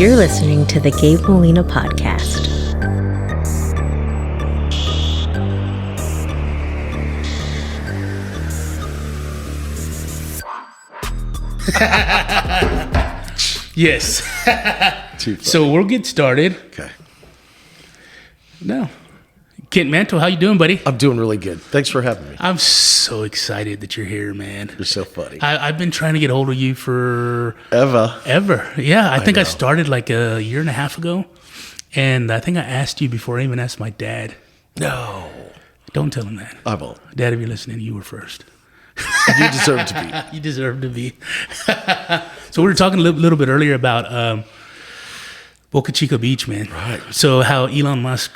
You're listening to the Gabe Molina Podcast. Yes. So we'll get started. Okay. Now, Kent Mantle, how you doing, buddy? I'm doing really good. Thanks for having me. I'm so excited that you're here, man. You're so funny. I've been trying to get hold of you for Ever. Yeah, I think I know. started like a year and a half ago, and I think I asked you before I even asked my dad. No. Don't tell him that. I won't. Dad, if you're listening, you were first. You deserve to be. You deserve to be. So we were talking a little bit earlier about Boca Chica Beach, man. Right. So how Elon Musk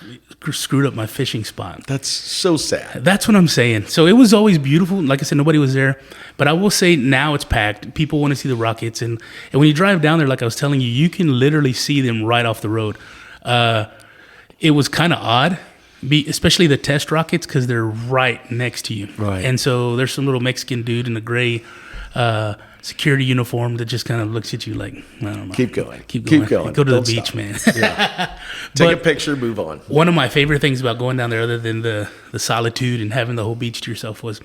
screwed up my fishing spot. That's so sad. That's what I'm saying. So it was always beautiful. Like I said, nobody was there. But I will say now it's packed. People want to see the rockets. And when you drive down there, like I was telling you, you can literally see them right off the road. It was kind of odd, especially the test rockets, because they're right next to you. Right. And so there's some little Mexican dude in a gray security uniform that just kind of looks at you like, I don't know. Keep going. Keep going. Go to Don't the beach, stop. man. Yeah. Take a picture, move on. One of my favorite things about going down there, other than the solitude and having the whole beach to yourself, was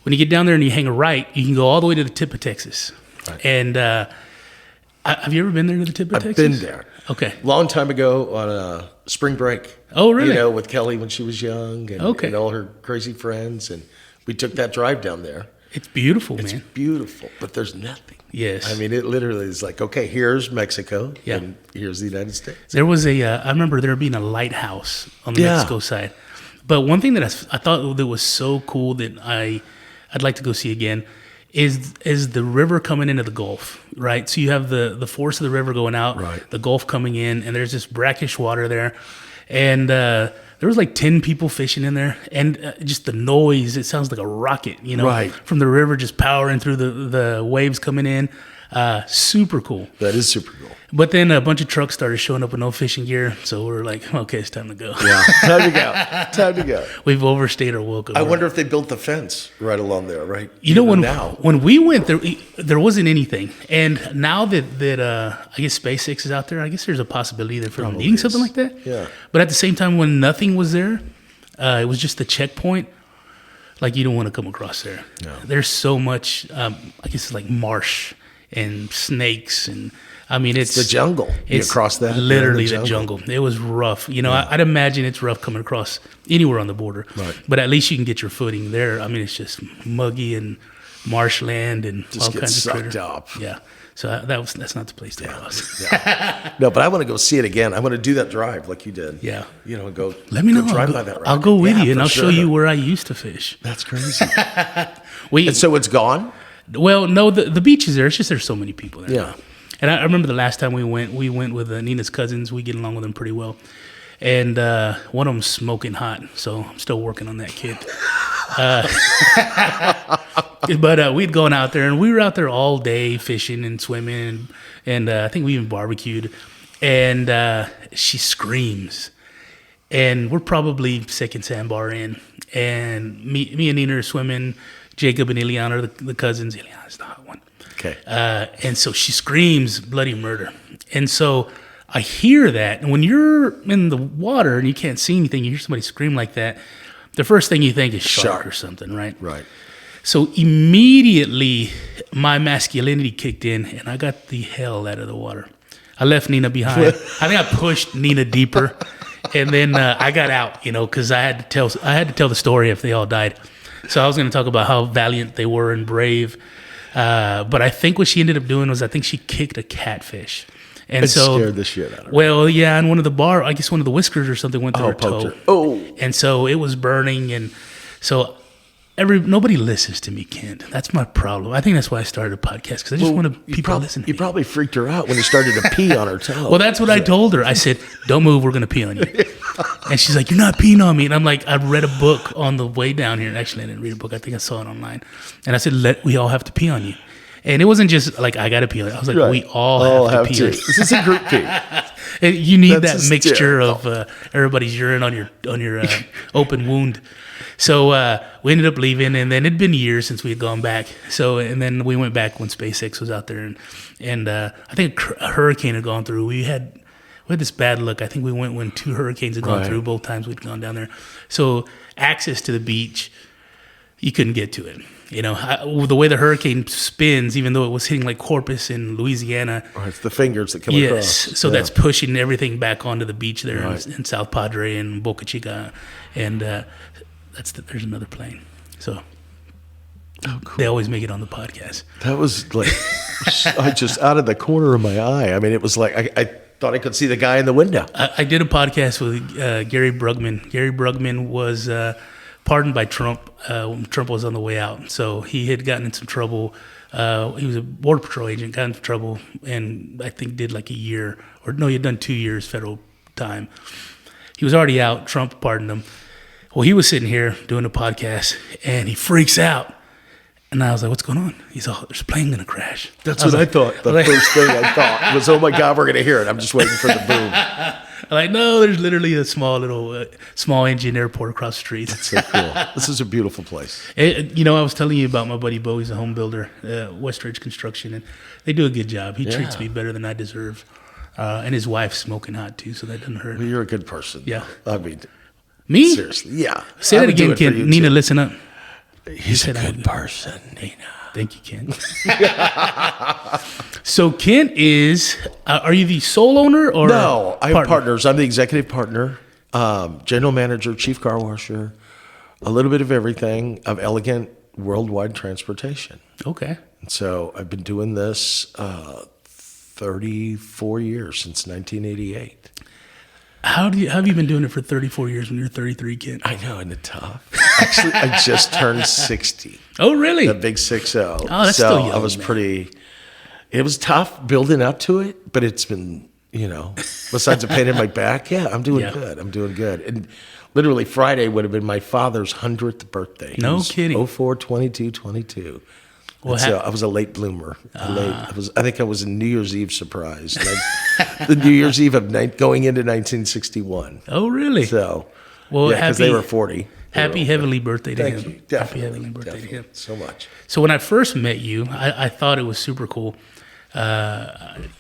when you get down there and you hang a right, you can go all the way to the tip of Texas. Right. And have you ever been there to the tip of I've Texas? been there. Okay. Long time ago on a spring break. Oh, really? You know, with Kelly when she was young and, Okay. and all her crazy friends. And we took that drive down there. It's beautiful, It's man. beautiful, but there's nothing. Yes. I mean, it literally is like, okay, here's Mexico Yeah. and here's the United States. There was I remember there being a lighthouse on the Yeah. Mexico side. But one thing that I thought that was so cool that I'd like to go see again is the river coming into the Gulf, right? So you have the force of the river going out, Right. the Gulf coming in, and there's this brackish water there. And there was like 10 people fishing in there, and just the noise, it sounds like a rocket, you know, Right. from the river just powering through the waves coming in. Super cool. That is super cool. But then a bunch of trucks started showing up with no fishing gear, so we were like, okay, it's time to go. Yeah. Time to go. Time to go. We've overstayed our welcome. I wonder if they built the fence right along there, right? You know, Even when we went there wasn't anything, and now that I guess SpaceX is out there, I guess there's a possibility that for Probably needing is. something like that. Yeah. But at the same time, when nothing was there, it was just the checkpoint. Like, you don't want to come across there. No. There's so much. I guess it's like marsh and snakes, and I mean it's the jungle. You cross that, you're in literally the the jungle. It was rough. You know, I'd imagine it's rough coming across anywhere on the border. Right. But at least you can get your footing there. I mean, it's just muggy and marshland and Just all get kinds of sucked critters. up. Yeah. So that's not the place to go. Yeah. No, but I want to go see it again. I want to do that drive like you did. Yeah. You know, and go. Let me know. Drive by that. I'll go with rocket. you, and for I'll show you sure. where I used to fish. That's crazy. We And so it's gone. Well, no, the beach is there. It's just there's so many people there. Yeah. And I remember the last time we went with Nina's cousins. We get along with them pretty well. And one of them's smoking hot, so I'm still working on that kid. But we'd gone out there, and we were out there all day fishing and swimming, and I think we even barbecued. And she screams, and we're probably second sandbar in, and me and Nina are swimming. Jacob and Ileana are the cousins. Ileana's the hot one. Okay. And so she screams bloody murder. And so I hear that. And when you're in the water and you can't see anything, you hear somebody scream like that, the first thing you think is shark or something, right? Right. So immediately my masculinity kicked in and I got the hell out of the water. I left Nina behind. I think I pushed Nina deeper. And then I got out, you know, because I had to tell the story if they all died. So I was going to talk about how valiant they were and brave. But I think what she ended up doing was I think she kicked a catfish. And It so scared the shit out of her. Well, yeah, and one of the I guess one of the whiskers or something went through her poked toe. her. Oh. And so it was burning. And so nobody listens to me, Kent. That's my problem. I think that's why I started a podcast, because I just want people to listen to You me. probably freaked her out when you started to pee on her toe. Well, that's what I told her. I said, don't move, we're going to pee on you. And she's like, you're not peeing on me. And I'm like, I read a book on the way down here. Actually, I didn't read a book. I think I saw it online. And I said, we all have to pee on you. And it wasn't just like, I got to pee on it. I was like, Right. we all have to pee on it. This is a group pee. And you need That's that mixture hysterical. of everybody's urine on your open wound. So we ended up leaving, and then it'd been years since we had gone back. So, and then we went back when SpaceX was out there, and I think a hurricane had gone through. We had this bad luck. I think we went when 2 hurricanes had gone Right. through. Both times we'd gone down there. So access to the beach, you couldn't get to it. You know, the way the hurricane spins, even though it was hitting like Corpus in Louisiana. Right, it's the fingers that come Yes, across. so Yeah. that's pushing everything back onto the beach there Right. in South Padre and Boca Chica, and there's another plane. So they always make it on the podcast. That was like, I just out of the corner of my eye. I mean, it was like, I thought I could see the guy in the window. I did a podcast with Gary Brugman. Gary Brugman was pardoned by Trump when Trump was on the way out. So he had gotten in some trouble. He was a Border Patrol agent, got into trouble, and I think did like a year, or no, he had done 2 years federal time. He was already out. Trump pardoned him. Well, he was sitting here doing a podcast, and he freaks out. And I was like, what's going on? He's all, there's a plane going to crash. That's what I thought. The first thing I thought was, oh my God, we're going to hear it. I'm just waiting for the boom. I'm like, no, there's literally a small engine airport across the street. So cool. This is a beautiful place. You know, I was telling you about my buddy Bo. He's a home builder, Westridge Construction, and they do a good job. He treats me better than I deserve. And his wife's smoking hot, too, so that doesn't hurt. Well, you're a good person. Yeah. I mean, Me? seriously. Yeah. Say I that would do again, it for Kent. you, Nina, too. listen up. He's a said I good would. person, Nina. Thank you, Kent. So Kent is, are you the sole owner or No, I have partner? partners. I'm the executive partner, general manager, chief car washer, a little bit of everything of Elegant Worldwide Transportation. Okay. And so I've been doing this 34 years, since 1988. How have you been doing it for 34 years when you're 33, Kent? I know, isn't it tough? Actually, I just turned 60. Oh, really? The big 60. Oh, that's so still young, I was man. it was tough building up to it, but it's been, besides the pain in my back, I'm doing Yeah. good. I'm doing good. And literally Friday would have been my father's 100th birthday. No He was kidding. 04/22/22. Well, And so I was a late bloomer. I think I was a New Year's Eve surprise. The New Year's Eve of going into 1961. Oh, really? So, Well, because they were 40. Happy heavenly birthday to Thank him. you. Happy Definitely. heavenly birthday to Definitely. him. So much. So when I first met you, I thought it was super cool.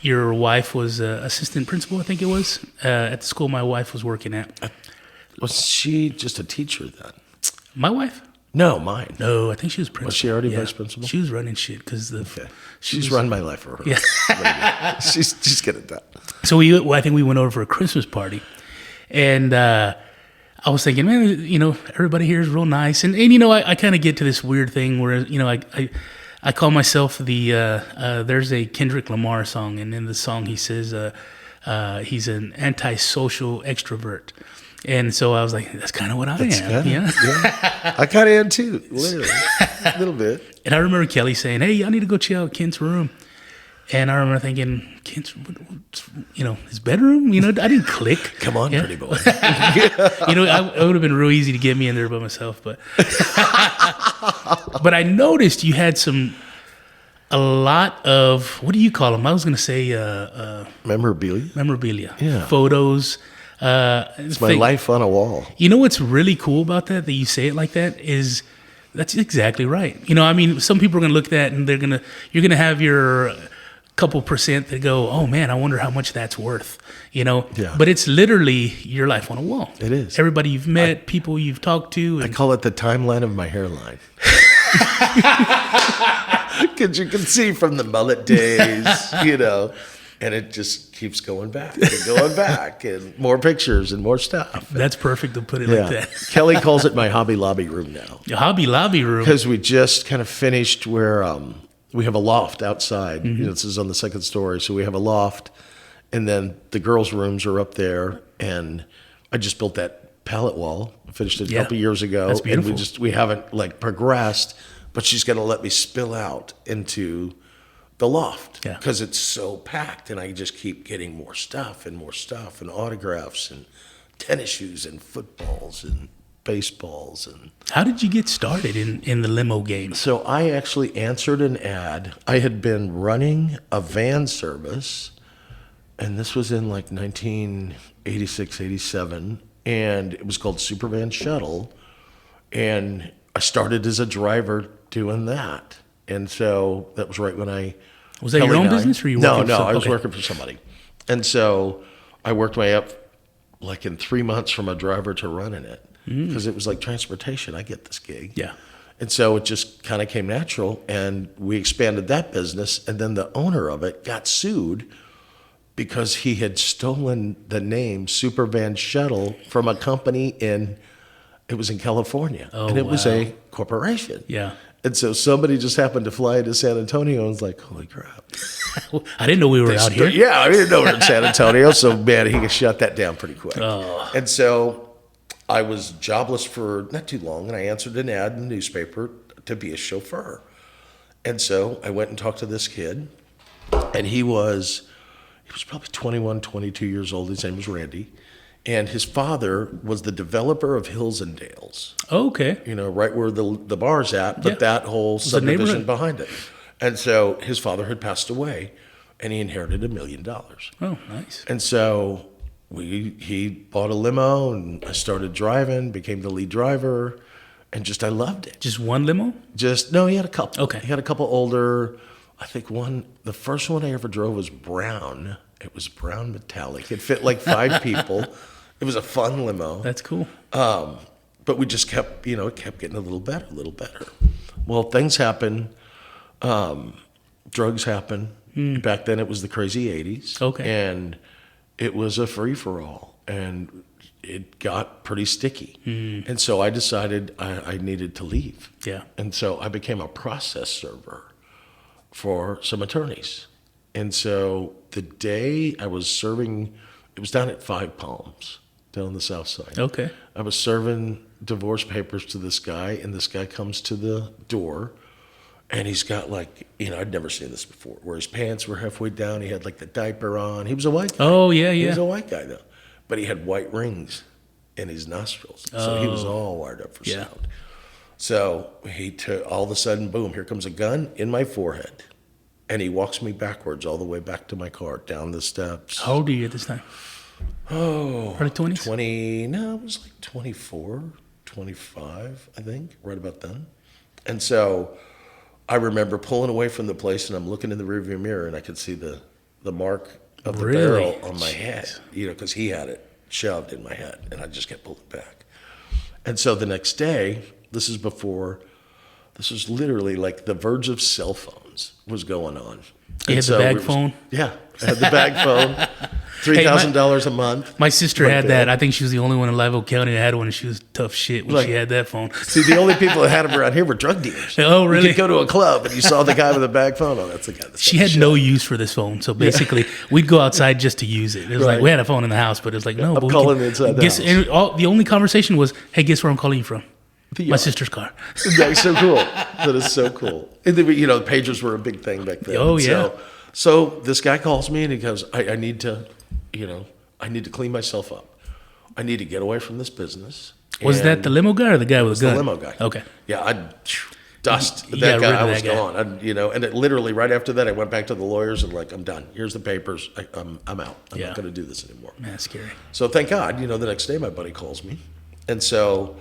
Your wife was assistant principal, I think it was, at the school my wife was working at. Was she just a teacher then? My wife? No, mine. No, I think she was principal. Was she already vice principal? She was running shit because She's run my life for her. Yeah. She's good at that. So I think we went over for a Christmas party, and I was thinking, man, everybody here is real nice, and I kind of get to this weird thing where I call myself there's a Kendrick Lamar song, and in the song he says he's an antisocial extrovert. And so I was like, that's kind of what I am. Yeah. I kind of am too, literally. A little bit. And I remember Kelly saying, hey, I need to go check out Kent's room. And I remember thinking, Kent's, his bedroom? I didn't click. Come on, pretty boy. It would have been real easy to get me in there by myself. But but I noticed you had a lot of, what do you call them? I was going to say Memorabilia? memorabilia. Yeah. Photos. It's my life on a wall. You know what's really cool about that you say it like that is that's exactly right. Some people are going to look at that and you're going to have your couple percent that go, oh man, I wonder how much that's worth, Yeah. But it's literally your life on a wall. It is. Everybody you've met, people you've talked to. I call it the timeline of my hairline. Because you can see from the mullet days, and it just keeps going back and more pictures and more stuff. That's perfect to put it like that. Kelly calls it my Hobby Lobby room now. Your Hobby Lobby room. Because we just kind of finished where we have a loft outside. Mm-hmm. This is on the second story. So we have a loft, and then the girls' rooms are up there. And I just built that pallet wall. I finished it a couple years ago. That's beautiful. And we haven't progressed, but she's going to let me spill out into the loft because it's so packed, and I just keep getting more stuff and autographs and tennis shoes and footballs and baseballs. And How did you get started in the limo game? so I actually answered an ad. I had been running a van service, and this was in like 1986, 87, and it was called Supervan Shuttle. And I started as a driver doing that. And so that was right when Was that your own business, or you working No, for I was okay. working for somebody. And so I worked my way up like in 3 months from a driver to running it, because it was like transportation. I get this gig. Yeah. And so it just kind of came natural, and we expanded that business. And then the owner of it got sued because he had stolen the name Supervan Shuttle from a company it was in California. Oh, and it was wow. a corporation. Yeah. And so somebody just happened to fly into San Antonio and was like, holy crap. I didn't know we were out here. Yeah, I didn't know we were in San Antonio. So, man, he could shut that down pretty quick. Oh. And so I was jobless for not too long, and I answered an ad in the newspaper to be a chauffeur. And so I went and talked to this kid, and he was probably 21, 22 years old. His name was Randy. And his father was the developer of Hills and Dales, Oh, okay. right where the bar's at, but Yeah. that whole a subdivision neighborhood. behind it. And so his father had passed away, and he inherited $1 million. Oh, nice. And so he bought a limo, and I started driving, became the lead driver, and I loved it. Just one limo? No, he had a couple. Okay. He had a couple older. I think the first one I ever drove was brown. It was brown metallic. It fit like 5 people. It was a fun limo. That's cool. But we just kept, it kept getting a little better, Well, things happen. Drugs happen. Back then it was the crazy 80s. Okay. And it was a free-for-all. And it got pretty sticky. And so I decided I needed to leave. Yeah. And so I became a process server for some attorneys. And so the day I was serving, it was down at Five Palms, down on the south side. Okay. I was serving divorce papers to this guy, and this guy comes to the door, and he's got like, I'd never seen this before, where his pants were halfway down. He had like the diaper on. He was a white guy. Oh, yeah, He yeah. was a white guy, though. But he had white rings in his nostrils. So he was all wired up for Yeah. sound. So all of a sudden, boom, here comes a gun in my forehead. And he walks me backwards all the way back to my car, down the steps. How old are you at this time? Oh, Early 20s? 20, no, it was like 24, 25, I think, right about then. And so I remember pulling away from the place, and I'm looking in the rearview mirror, and I could see the mark of the Really? barrel on my head, because he had it shoved in my head, and I just kept pulling back. And so the next day, this was literally like the verge of cell phones was going on. You had the bag phone? Yeah, I had the bag phone, $3,000 a month. My sister Right had there. that. I think she was the only one in Live Oak County that had one, and she was tough shit when Like- she had that phone. See, the only people that had them around here were drug dealers. Oh, really? You could go to a club and you saw the guy with a bag phone. Oh, that's the guy. She had no use for this phone, so basically we'd go outside just to use it. It was like Right. we had a phone in the house, but it was like no. I'm but we calling can- inside the guess, house. and the only conversation was, "Hey, guess where I'm calling you from? The My yard. sister's car." That's so cool. That is so cool. And then, pagers were a big thing back then. Oh, And yeah. So this guy calls me and he goes, I need to, I need to clean myself up. I need to get away from this business. Was that the limo guy or the guy with the the gun? limo guy? Okay. Yeah, I'd dust You that got rid guy. of I was that guy. gone. And it literally right after that, I went back to the lawyers and I'm done. Here's the papers. I'm out. I'm Yeah. not going to do this anymore. Man, that's scary. So thank God, the next day my buddy calls me. And so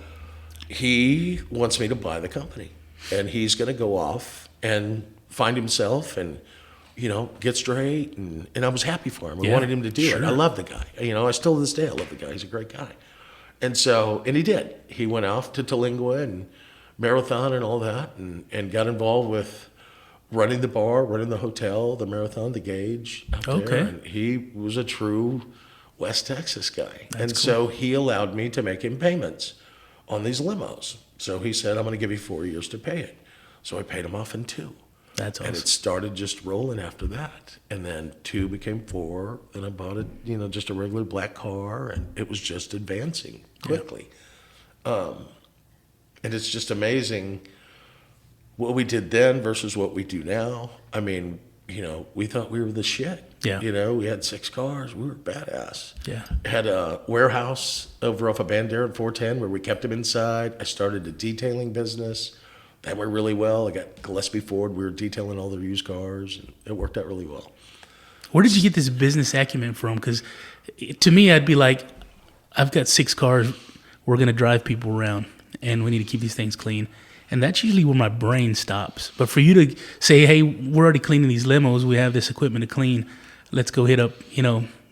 he wants me to buy the company. And he's going to go off and find himself and, get straight. And I was happy for him. I Yeah, wanted him to do sure. it. I love the guy. I still to this day, I love the guy. He's a great guy. And he did. He went off to Talingua and Marathon and all that and got involved with running the bar, running the hotel, the Marathon, the Gauge out Okay. there. And he was a true West Texas guy. So he allowed me to make him payments on these limos. So he said, I'm going to give you 4 years to pay it. So I paid him off in 2. That's awesome. And it started just rolling after that. And then 2 became 4. And I bought just a regular black car. And it was just advancing quickly. And it's just amazing what we did then versus what we do now. I mean, we thought we were the shit. Yeah. We had 6 cars. We were badass. Yeah. Had a warehouse over off of Bandera at 410 where we kept them inside. I started a detailing business. That went really well. I got Gillespie Ford. We were detailing all their used cars, and it worked out really well. Where did you get this business acumen from? Because to me, I'd be like, I've got 6 cars. We're going to drive people around, and we need to keep these things clean. And that's usually where my brain stops. But for you to say, hey, we're already cleaning these limos. We have this equipment to clean. Let's go hit up,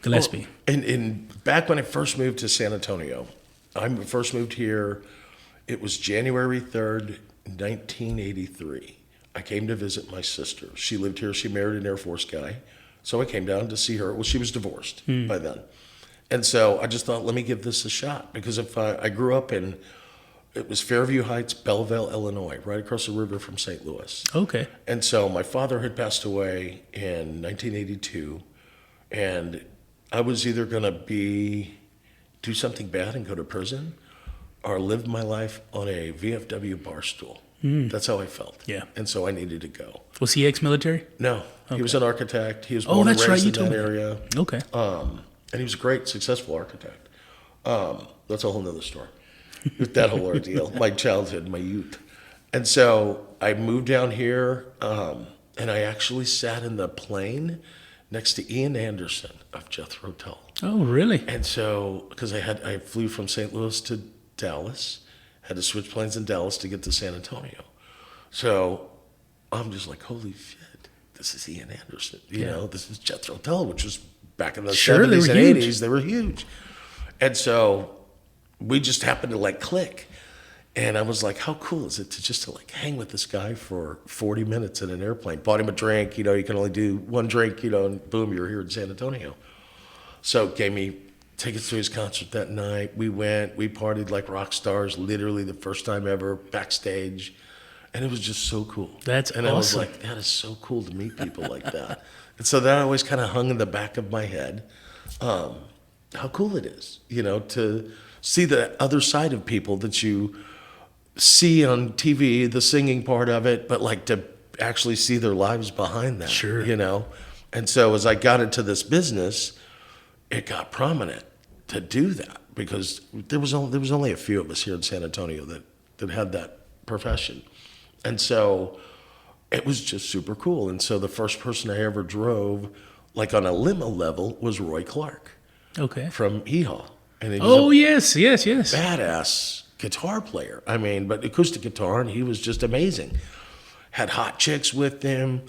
Gillespie. Well, and back when I first moved to San Antonio, I first moved here, it was January 3rd, 1983. I came to visit my sister. She lived here. She married an Air Force guy. So I came down to see her. Well, she was divorced by then. And so I just thought, let me give this a shot. Because if I grew up in, it was Fairview Heights, Belleville, Illinois, right across the river from St. Louis. Okay. And so my father had passed away in 1982. And I was either going to do something bad and go to prison or live my life on a VFW bar stool. That's how I felt. Yeah. And so I needed to go. Was he ex-military? No. Okay. He was an architect. He was born and that's right. raised You in told that me. area. Okay. And he was a great, successful architect. That's a whole nother story. With that whole ordeal, my childhood, my youth. And so I moved down here, and I actually sat in the plane next to Ian Anderson of Jethro Tull. Oh, really? And so, because I flew from St. Louis to Dallas, had to switch planes in Dallas to get to San Antonio. So I'm just like, holy shit, this is Ian Anderson. This is Jethro Tull, which was back in the 70s and 80s. They were huge. And so we just happened to click. And I was like, how cool is it to hang with this guy for 40 minutes in an airplane? Bought him a drink, you can only do one drink, and boom, you're here in San Antonio. So gave me tickets to his concert that night. We went, we partied like rock stars, literally the first time ever, backstage. And it was just so cool. That's and awesome. I was like, that is so cool to meet people like that. And so that always kind of hung in the back of my head. How cool it is, to see the other side of people that you see on TV, the singing part of it, but to actually see their lives behind that. Sure. And so as I got into this business, it got prominent to do that because there was only a few of us here in San Antonio that had that profession. And so it was just super cool. And so the first person I ever drove, on a limo level, was Roy Clark. Okay. From Hee Haw. And he was yes. badass guitar player. But acoustic guitar, and he was just amazing. Had hot chicks with him.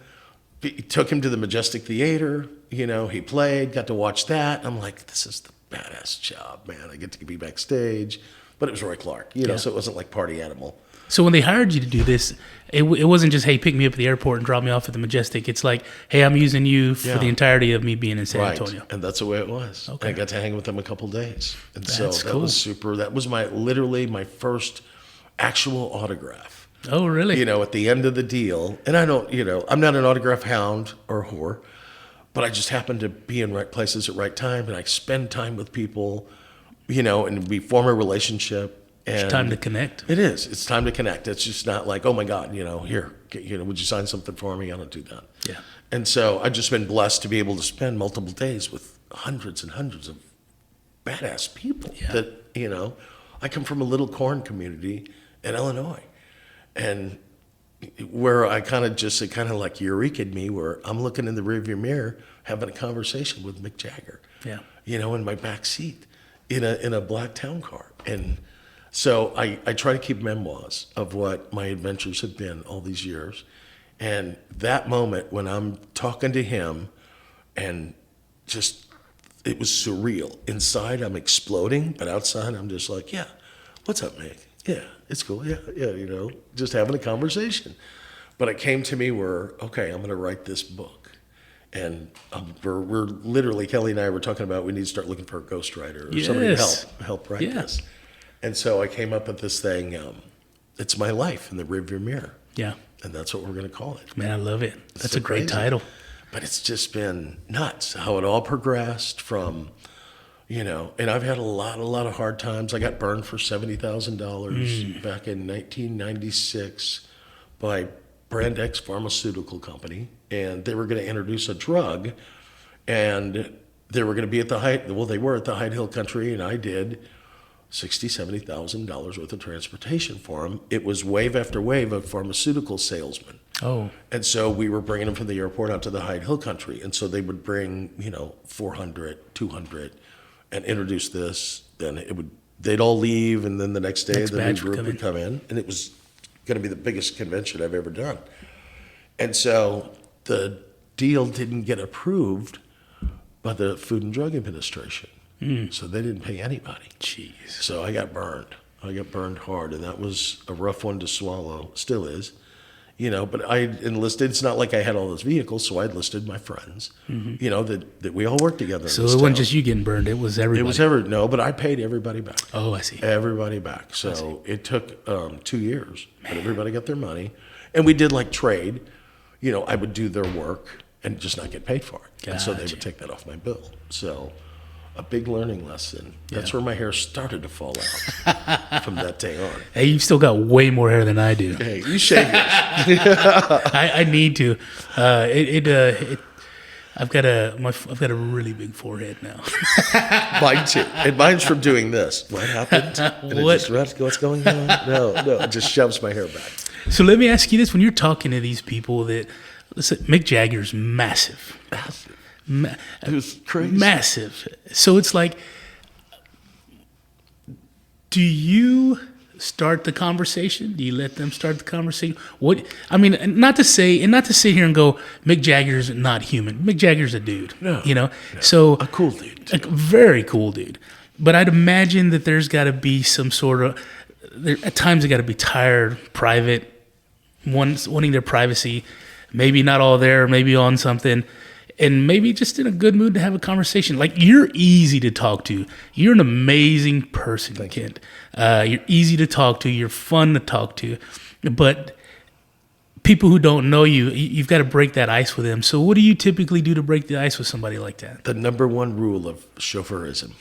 Took him to the Majestic Theater. He played, got to watch that. I'm like, this is the badass job, man. I get to be backstage. But it was Roy Clark, so it wasn't like Party Animal. So when they hired you to do this, it wasn't just, hey, pick me up at the airport and drop me off at the Majestic. It's like, hey, I'm using you for the entirety of me being in San Antonio. And that's the way it was. Okay. I got to hang with them a couple days. And That's so that cool. was super. That was literally my first actual autograph. Oh, really? At the end of the deal. And I don't, I'm not an autograph hound or whore, but I just happen to be in right places at right time. And I spend time with people, and we form a relationship. And it's time to connect. It is. It's time to connect. It's just not like, oh my God, here, would you sign something for me? I don't do that. Yeah. And so I've just been blessed to be able to spend multiple days with hundreds and hundreds of badass people that, I come from a little corn community in Illinois. And where I kind of like Eureka-ed me, where I'm looking in the rearview mirror, having a conversation with Mick Jagger. Yeah. In my back seat in a black town car. And so I try to keep memoirs of what my adventures have been all these years. And that moment when I'm talking to him and just, it was surreal. Inside I'm exploding, but outside I'm just like, yeah, what's up, Mick? Yeah, it's cool. Yeah, just having a conversation. But it came to me where, okay, I'm going to write this book. And we're literally, Kelly and I were talking about we need to start looking for a ghostwriter or somebody to help write this. And so I came up with this thing, it's my life in the rearview mirror. Yeah. And that's what we're going to call it. Man, I love it. That's so a great crazy. title. But it's just been nuts how it all progressed from, and I've had a lot of hard times. I got burned for $70,000 back in 1996 by Brand X pharmaceutical company, and they were going to introduce a drug, and they were going to be at the height. Well, they were at the Hyde Hill Country, and I did $60,000-$70,000 worth of transportation for them. It was wave after wave of pharmaceutical salesmen. Oh, And so we were bringing them from the airport out to the Hyde Hill Country. And so they would bring, 400, 200 and introduce this. Then they'd all leave. And then the next day, Next the new batch would group come would in. come in. And it was going to be the biggest convention I've ever done. And so the deal didn't get approved by the Food and Drug Administration. So they didn't pay anybody. jeez. So I got burned. I got burned hard, and that was a rough one to swallow. Still is, But I enlisted. It's not like I had all those vehicles, so I enlisted my friends. That we all worked together. So in this it wasn't town. just you getting burned; it was everybody. It was no, but I paid everybody back. Oh, I see. Everybody back. So it took 2 years, but everybody got their money, and we did like trade. I would do their work and just not get paid for it, and so they Gotcha. would take that off my bill. So. A big learning lesson. That's Yeah. where my hair started to fall out from that day on. Hey, you've still got way more hair than I do. Hey, you shave yours. I need to. I've got a really big forehead now. Mine too. And mine's from doing this. What happened? And What? What's going on? No, it just shoves my hair back. So let me ask you this: when you're talking to these people, that listen, Mick Jagger's massive. It was crazy. Massive. So it's like, do you start the conversation? Do you let them start the conversation? Not to sit here and go, Mick Jagger's not human. Mick Jagger's a dude. No. So A cool dude. a very cool dude. But I'd imagine that there's got to be some sort of, at times they got to be tired, private, wanting their privacy, maybe not all there, maybe on something. And maybe just in a good mood to have a conversation. Like, you're easy to talk to. You're an amazing person, Kent. You're easy to talk to. You're fun to talk to. But people who don't know you, you've got to break that ice with them. So what do you typically do to break the ice with somebody like that? The number one rule of chauffeurism: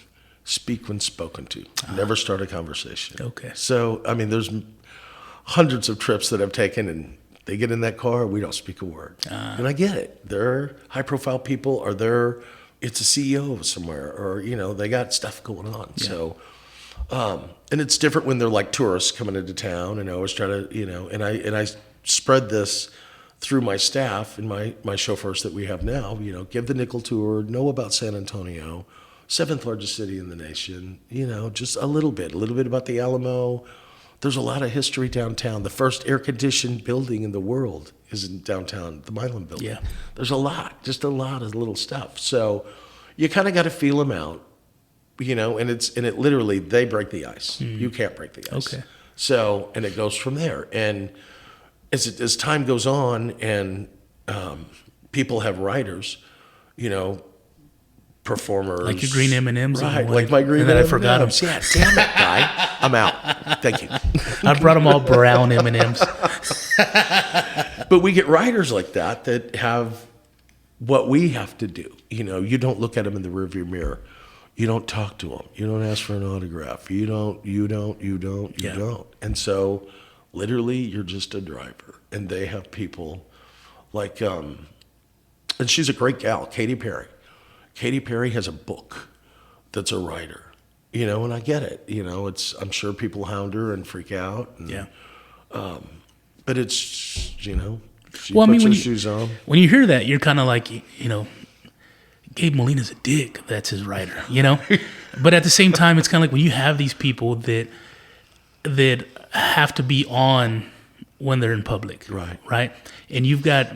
speak when spoken to. Never start a conversation. Okay. So, there's hundreds of trips that I've taken, and they get in that car, we don't speak a word. And I get it. They're high-profile people, or it's a CEO of somewhere, or, they got stuff going on. Yeah. So, and it's different when they're like tourists coming into town, and I always try to, and I spread this through my staff and my chauffeurs that we have now, give the nickel tour, know about San Antonio, 7th largest city in the nation, just a little bit about the Alamo. There's a lot of history downtown. The first air-conditioned building in the world is in downtown, the Milan building. Yeah. There's just a lot of little stuff. So you kind of got to feel them out, and it literally, they break the ice. You can't break the ice. Okay. So, and it goes from there. And as time goes on and people have writers, performers. Like your green M&Ms. Right, like my green M&Ms. And then I M&Ms. forgot them. Yeah, damn it, guy. I'm out. Thank you. I brought them all brown M&Ms. But we get writers like that have what we have to do. You don't look at them in the rearview mirror. You don't talk to them. You don't ask for an autograph. You don't. And so literally you're just a driver. And they have people like, and she's a great gal, Katy Perry. Katy Perry has a book that's a writer, and I get it. I'm sure people hound her and freak out. And, Yeah. But it's, she Well, puts her shoes on. When you hear that, you're kind of like, Gabe Molina's a dick. That's his writer, But at the same time, it's kind of like when you have these people that have to be on when they're in public. Right? And you've got...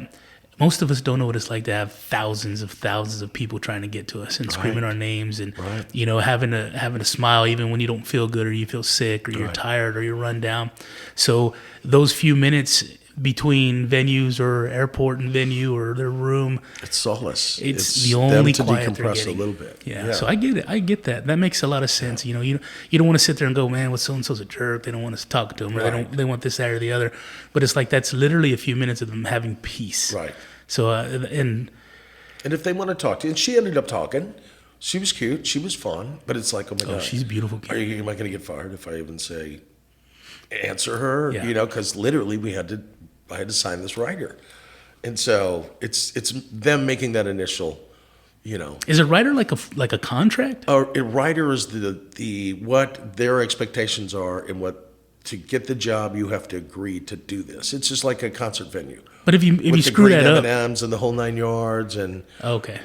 Most of us don't know what it's like to have thousands of people trying to get to us and screaming our names and having to smile even when you don't feel good or you feel sick or you're tired or you're run down. So those few minutes between venues or airport and venue or their room, it's solace. It's the only them to quiet decompress they're getting. a little bit. Yeah. So I get it. I get that. That makes a lot of sense. You don't want to sit there and go, man, well, so and so's a jerk. They don't want us to talk to them, or they want this, that, or the other. But it's like that's literally a few minutes of them having peace. Right. So and if they want to talk to you, and she ended up talking. She was cute. She was fun. But it's like, oh my God, she's beautiful. Am I going to get fired if I even say answer her? Yeah. Because literally we had to I had to sign this rider. And so it's them making that initial, Is a writer like a contract? a rider is the what their expectations are and what to get the job you have to agree to do this. It's just like a concert venue. But if you screw that up, M&Ms and the whole 9 yards, and okay,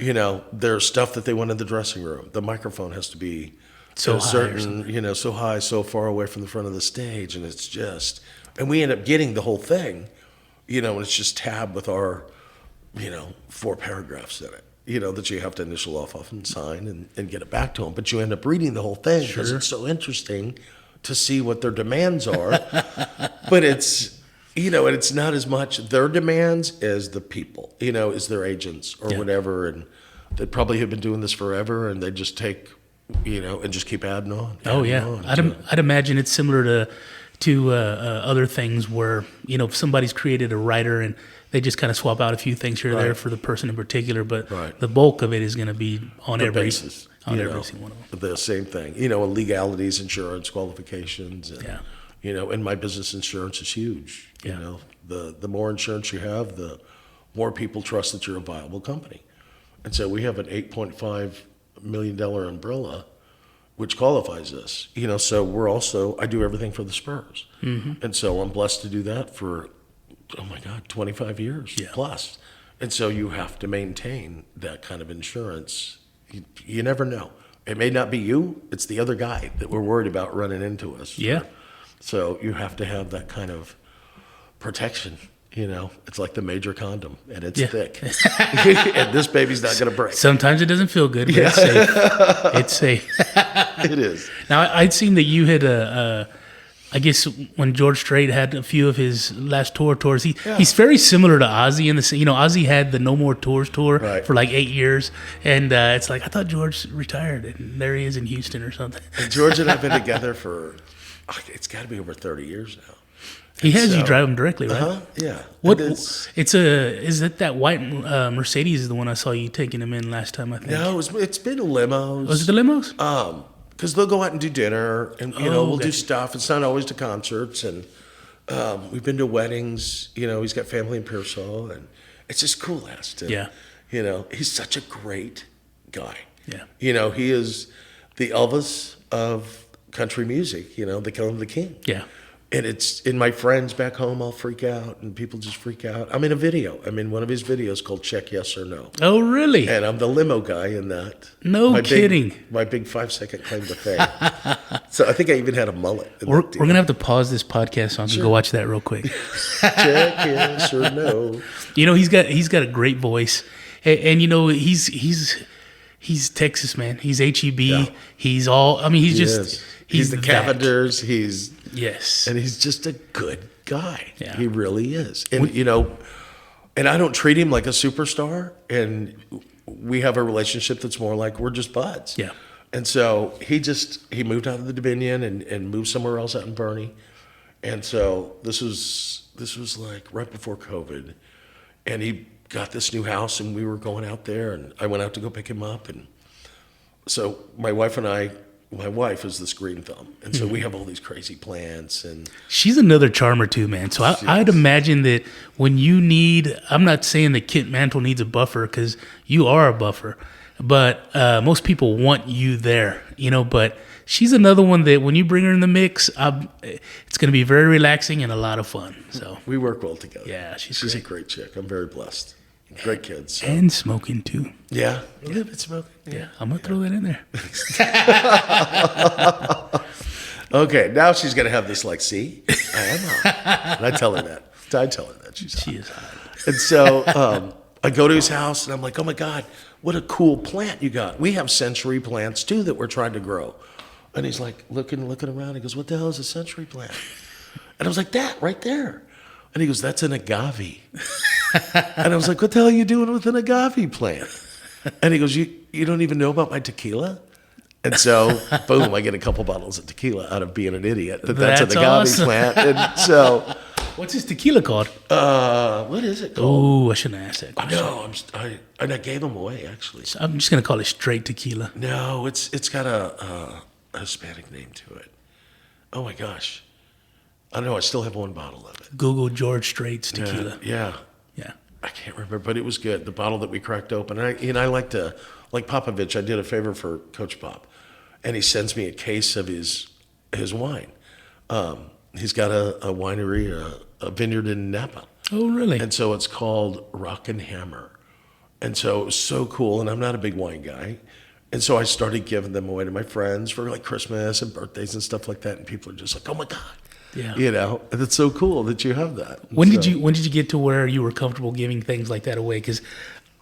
there's stuff that they want in the dressing room. The microphone has to be so a high, certain, so high, so far away from the front of the stage, and it's just, and we end up getting the whole thing, and it's just tab with our, 4 paragraphs in it. That you have to initial off and sign and get it back to them. But you end up reading the whole thing because it's so interesting to see what their demands are. But it's, and it's not as much their demands as the people, as their agents or whatever. And they probably have been doing this forever, and they just take, and just keep adding on. I'd imagine it's similar to other things where, if somebody's created a writer and they just kind of swap out a few things here or there for the person in particular, but the bulk of it is going to be on every basis, every single one of them. The same thing, legalities, insurance, qualifications, and, and my business insurance is huge. The more insurance you have, the more people trust that you're a viable company. And so we have an $8.5 million umbrella, which qualifies us. So we're also, I do everything for the Spurs. Mm-hmm. And so I'm blessed to do that for, 25 years plus. And so you have to maintain that kind of insurance. You never know. It may not be you, it's the other guy that we're worried about running into us. Yeah. So you have to have that kind of protection. It's like the major condom, and it's thick. And this baby's not going to break. Sometimes it doesn't feel good, but it's safe. It's safe. It is. Now, I'd seen that you had, I guess, when George Strait had a few of his last tours, he's very similar to Ozzy in the Ozzy had the No More Tours tour for like 8 years, and it's like I thought George retired, and there he is in Houston or something. And George and I've been together for it's got to be over 30 years now. He has you drive him directly, right? Yeah. What? Is it that white Mercedes is the one I saw you taking him in last time? I think. No, it's been limos. Was it the limos? Because they'll go out and do dinner, and we'll do stuff. It's not always to concerts, and we've been to weddings. He's got family in Pearsall, and it's just cool, Aston. Yeah. He's such a great guy. Yeah. He is the Elvis of country music. They call him the king. Yeah. And and my friends back home all freak out, and people just freak out. I'm in a video. I'm in one of his videos called Check Yes or No. Oh, really? And I'm the limo guy in that. No kidding. My big 5-second claim to fame. So I think I even had a mullet. We're going to have to pause this podcast so I can go watch that real quick. Check yes or no. He's got a great voice. And he's Texas, man. He's HEB. Yeah. He's all, he's the Cavenders. Yes. And he's just a good guy. Yeah. He really is. And, and I don't treat him like a superstar. And we have a relationship that's more like we're just buds. Yeah. And so he moved out of the Dominion and moved somewhere else out in Bernie. And so this was like right before COVID. And he got this new house, and we were going out there, and I went out to go pick him up. And so my wife is this green thumb, and so we have all these crazy plants. And she's another charmer too, man. So I'd imagine that when you need, I'm not saying that Kent Mantle needs a buffer, because you are a buffer, but most people want you there, but she's another one that when you bring her in the mix, it's going to be very relaxing and a lot of fun. So we work well together. Yeah, she's a great chick. I'm very blessed. Great kids. So. And smoking too. Yeah. A little bit smoking. Yeah. I'm going to throw that in there. Okay. Now she's going to have this see, I am hot. And I tell her that. She's hot. She is hot. And so I go to his house, and I'm like, oh my God, what a cool plant you got. We have century plants too that we're trying to grow. And he's like looking around. He goes, what the hell is a century plant? And I was like, that right there. And he goes, that's an agave. And I was like, what the hell are you doing with an agave plant? And he goes, you don't even know about my tequila? And so, boom, I get a couple bottles of tequila out of being an idiot. That's an agave awesome. plant. And so... What's his tequila called? What is it called? Oh, I shouldn't ask that question. No, I gave them away, actually. So I'm just going to call it straight tequila. No, it's got a Hispanic name to it. Oh, my gosh. I don't know. I still have one bottle of it. Google George Strait's tequila. Yeah. Yeah. I can't remember, but it was good. The bottle that we cracked open. And I like to, like Popovich, I did a favor for Coach Pop, and he sends me a case of his wine. He's got a winery, a vineyard in Napa. Oh, really? And so it's called Rock and Hammer. And so it was so cool, and I'm not a big wine guy. And so I started giving them away to my friends for like Christmas and birthdays and stuff like that. And people are just like, oh my God. Yeah. You know, and it's so cool that you have that. When did you get to where you were comfortable giving things like that away? Because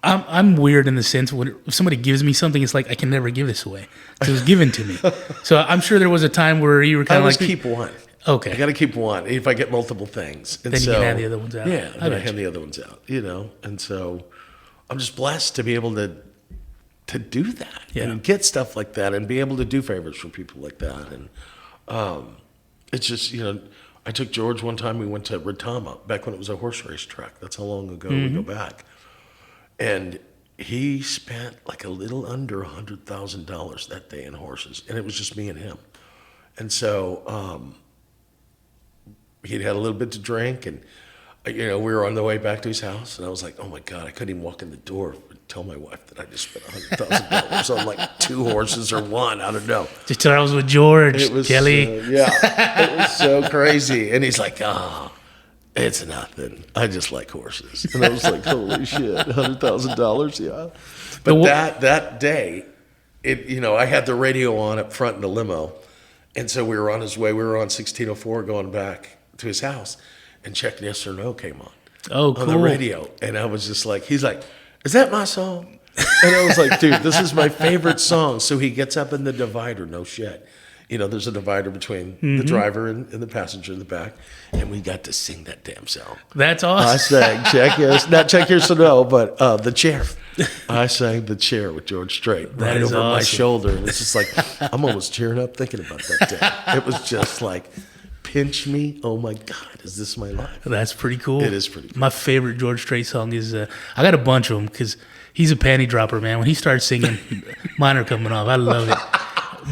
I'm weird in the sense when if somebody gives me something, it's like I can never give this away because it was given to me. So I'm sure there was a time where you were kind of like keep one. Okay. I got to keep one. If I get multiple things, and then so, you can hand the other ones out. Yeah, then I hand the other ones out. You know, and so I'm just blessed to be able to do that and get stuff like that and be able to do favors for people like that. And it's just, you know, I took George one time. We went to Retama back when it was a horse race track. That's how long ago we go back. And he spent like a little under $100,000 that day in horses, and it was just me and him. And so he'd had a little bit to drink, and you know, we were on the way back to his house, and I was like, oh my God, I couldn't even walk in the door and tell my wife that I just spent $100,000 on like 2 horses or 1. I don't know. Just till I was with George, It was Kelly. it was so crazy. And he's like, oh, it's nothing. I just like horses. And I was like, holy shit, $100,000, yeah. But that day, you know, I had the radio on up front in the limo, and so we were on his way. We were on 1604 going back to his house. And Check Yes or No came on. Oh, cool. On the radio. And I was just like, he's like, is that my song? And I was like, dude, this is my favorite song. So he gets up in the divider, no shit. You know, there's a divider between the driver and the passenger in the back. And we got to sing that damn song. That's awesome. I sang Check Yes, not Check Yes or No, but The Chair. I sang The Chair with George Strait right over my shoulder. And it's just like, I'm almost tearing up thinking about that day. It was just like, pinch me, oh my God, is this my life? That's pretty cool. It is pretty cool. My favorite George Strait song is, I got a bunch of them because he's a panty dropper, man. When he starts singing, mine are coming off. I love it.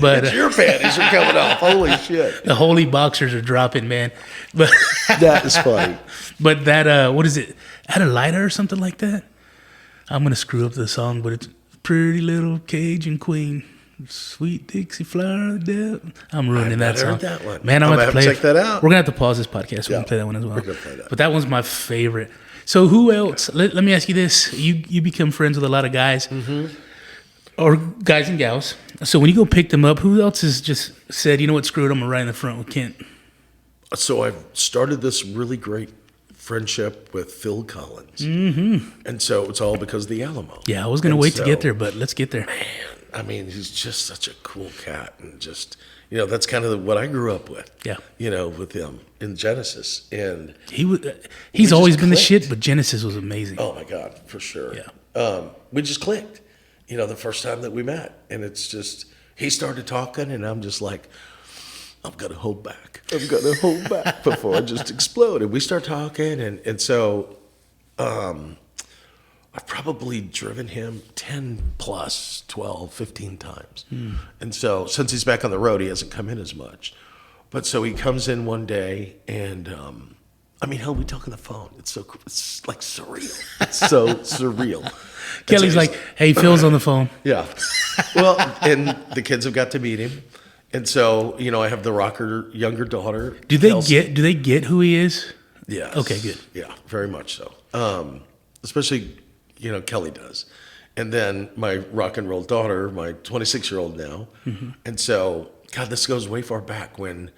But your panties are coming off. Holy shit. The holy boxers are dropping, man. But that is funny. But that, what is it? Adelita or something like that? I'm going to screw up the song, but it's Pretty Little Cajun Queen. Sweet Dixie Flower of Death. I'm ruining that song. Heard that one. Man, I'm going to have to check that out. We're going to have to pause this podcast. We're going to play that one as well. We're going to play that. But that one's my favorite. So who else? Let me ask you this. You become friends with a lot of guys or guys and gals. So when you go pick them up, who else has just said, you know what, screw it, I'm going to ride in the front with Kent? So I've started this really great friendship with Phil Collins. And so it's all because of the Alamo. Yeah, I was going to wait to get there, but let's get there. Man, I mean, he's just such a cool cat, and just, you know, that's kind of what I grew up with. Yeah, you know, with him in Genesis, and he's always been the shit, but Genesis was amazing. Oh my God, for sure. Yeah, we just clicked, you know, the first time that we met, and it's just he started talking, and I'm just like, I'm gonna hold back. I'm gonna hold back before I just explode. And we start talking, and so. I've probably driven him 10 plus, 12, 15 times. And so since he's back on the road, he hasn't come in as much. But so he comes in one day, and I mean, hell, we talk on the phone. It's so cool. It's like surreal. It's so surreal. Kelly's like, hey, Phil's on the phone. Yeah. Well, and the kids have got to meet him. And so, you know, I have the rocker younger daughter. Do they get who he is? Yes. Okay, good. Yeah, very much so. Especially, you know, Kelly does. And then my rock and roll daughter, my 26-year-old now. And so, God, this goes way far back. When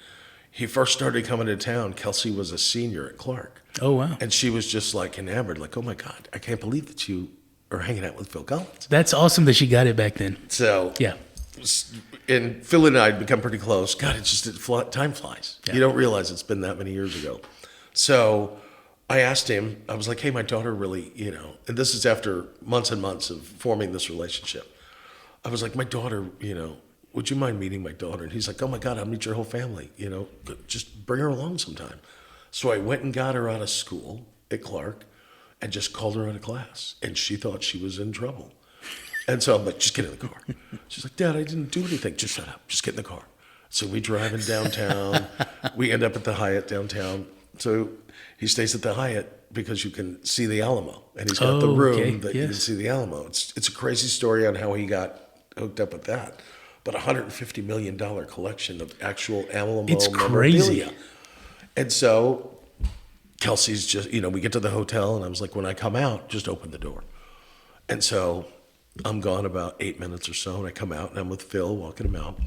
he first started coming to town, Kelsey was a senior at Clark. Oh, wow. And she was just like enamored, like, oh my God, I can't believe that you are hanging out with Phil Collins. That's awesome that she got it back then. So, yeah. And Phil and I had become pretty close. God, time flies. Yeah. You don't realize it's been that many years ago. So I asked him, I was like, hey, my daughter really, you know, and this is after months and months of forming this relationship. I was like, my daughter, you know, would you mind meeting my daughter? And he's like, oh my God, I'll meet your whole family, you know, just bring her along sometime. So I went and got her out of school at Clark and just called her out of class. And she thought she was in trouble. And so I'm like, just get in the car. She's like, Dad, I didn't do anything. Just shut up. Just get in the car. So we driving downtown. We end up at the Hyatt downtown. So he stays at the Hyatt because you can see the Alamo, and he's got the room that you can see the Alamo. It's a crazy story on how he got hooked up with that. But $150 million collection of actual Alamo memorabilia. Crazy. And so Kelsey's just, we get to the hotel, and I was like, when I come out, just open the door. And so I'm gone about 8 minutes or so, and I come out, and I'm with Phil walking him out,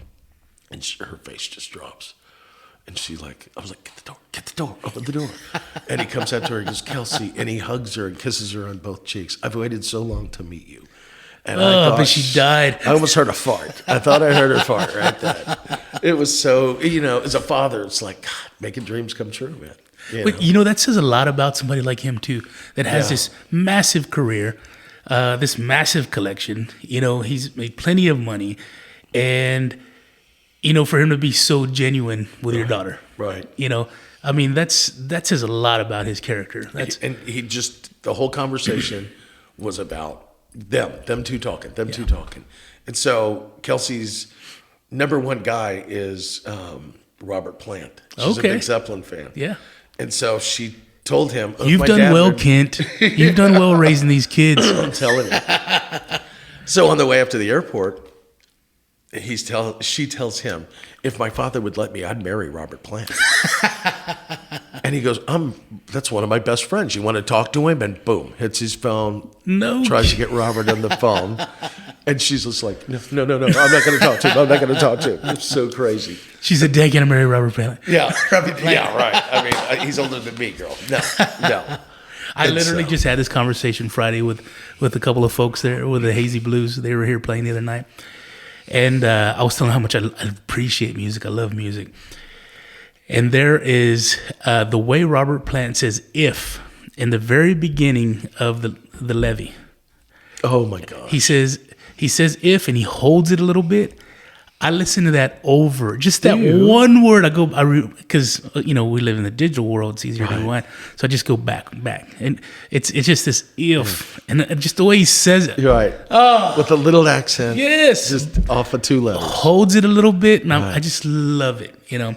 and her face just drops. And I was like, get the door, open the door. And he comes out to her and goes, Kelsey, and he hugs her and kisses her on both cheeks. I've waited so long to meet you. And I thought, but she died. I almost heard a fart. I thought I heard her fart right then. It was so, as a father, it's like, God, making dreams come true, man. But, that says a lot about somebody like him, too, that has this massive career, this massive collection. He's made plenty of money. And, for him to be so genuine with your daughter. Right. That says a lot about his character. And he the whole conversation was about them two talking. And so Kelsey's number one guy is Robert Plant. She's a big Zeppelin fan. Yeah. And so she told him, "You've done well, Kent. You've done well raising these kids." I'm telling you. So on the way up to the airport, she tells him, if my father would let me, I'd marry Robert Plant. And he goes, that's one of my best friends. You want to talk to him? And boom, hits his phone. No. Tries to get Robert on the phone. And she's just like, no, I'm not going to talk to him. It's so crazy. She said, Dad, can I marry Robert Plant? Yeah. Robert Plant. Yeah, right. I mean, he's older than me, girl. No. I literally just had this conversation Friday with a couple of folks there with the Hazy Blues. They were here playing the other night. And I was telling them how much I appreciate music. I love music. And there is the way Robert Plant says "if" in the very beginning of the Levy. Oh my God! He says "if" and he holds it a little bit. I listen to that over just that one word. Because we live in the digital world. It's easier to rewind. So I just go back, and it's just this "if" and just the way he says it. You're right. Oh, with a little accent. Yes, just off of two letters. Holds it a little bit, and I just love it. Yeah,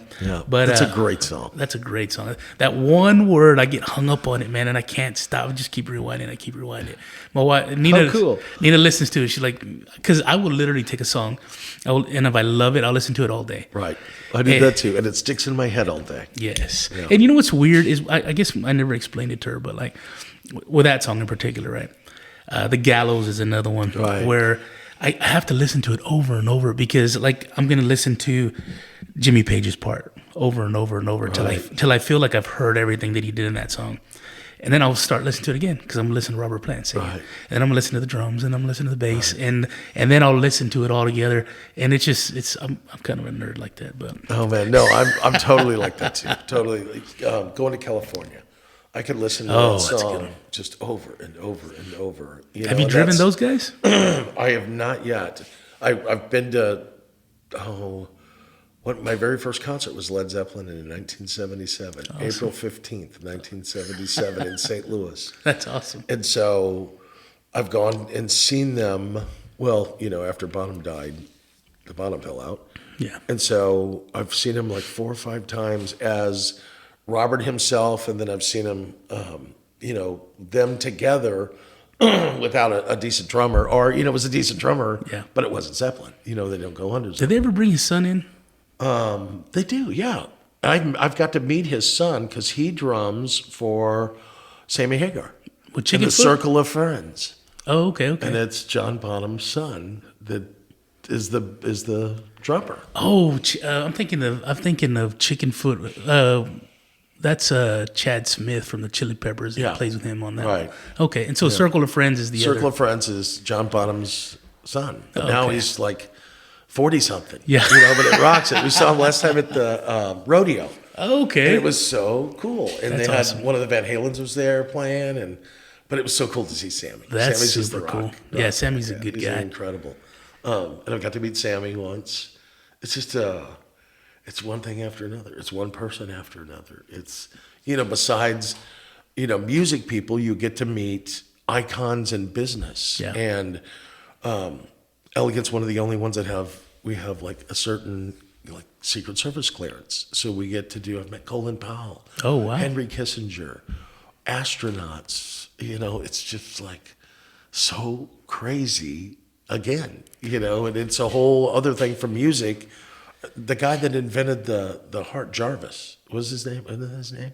but that's a great song. That's a great song. That one word, I get hung up on it, man, and I can't stop. I just keep rewinding. My wife, Nina, cool. Nina listens to it. She's like, because I will literally take a song, and if I love it, I'll listen to it all day. Right, I do that too, and it sticks in my head all day. Yes, and you know what's weird is I guess I never explained it to her, but like with that song in particular, right? The Gallows is another one where I have to listen to it over and over because like I'm gonna listen to Jimmy Page's part over and over and over till I feel like I've heard everything that he did in that song. And then I'll start listening to it again because I'm listening to Robert Plant sing. Right. And I'm listening to the drums and I'm listening to the bass and then I'll listen to it all together. And I'm kind of a nerd like that. But oh man, no, I'm totally like that too. Totally going to California. I could listen to that song just over and over and over. Have you driven those guys? I have not yet. I've been to my very first concert was Led Zeppelin in 1977, awesome. April 15th, 1977 in St. Louis. That's awesome. And so I've gone and seen them, after Bonham died, the bottom fell out. Yeah. And so I've seen him like 4 or 5 times as Robert himself, and then I've seen him, them together without a decent drummer, or, it was a decent drummer, but it wasn't Zeppelin. They don't go under Zeppelin. Did they ever bring his son in? They do, yeah. I've got to meet his son because he drums for Sammy Hagar with in the Circle of Friends. Oh, okay. And it's John Bonham's son that is the drummer. Oh, I'm thinking of Chickenfoot. That's Chad Smith from the Chili Peppers. He plays with him on that. Right. Okay, and so Circle of Friends is the Circle of Friends is John Bonham's son. But now he's like 40-something. Yeah. But it rocks it. We saw him last time at the rodeo. Okay. And it was so cool. And That's they had awesome. one of the Van Halens was there playing, but it was so cool to see Sammy. That's Sammy's just super the cool. rock. Yeah, Sammy's a good He's guy. Incredible. And I've got to meet Sammy once. It's just it's one thing after another. It's one person after another. It's besides music people, you get to meet icons in business. Yeah. And Elegant's one of the only ones that we have like a certain like Secret Service clearance. So we get to I've met Colin Powell. Oh, wow. Henry Kissinger, astronauts. It's just like so crazy again, and it's a whole other thing from music. The guy that invented the heart, Jarvis, was his name? Isn't that his name?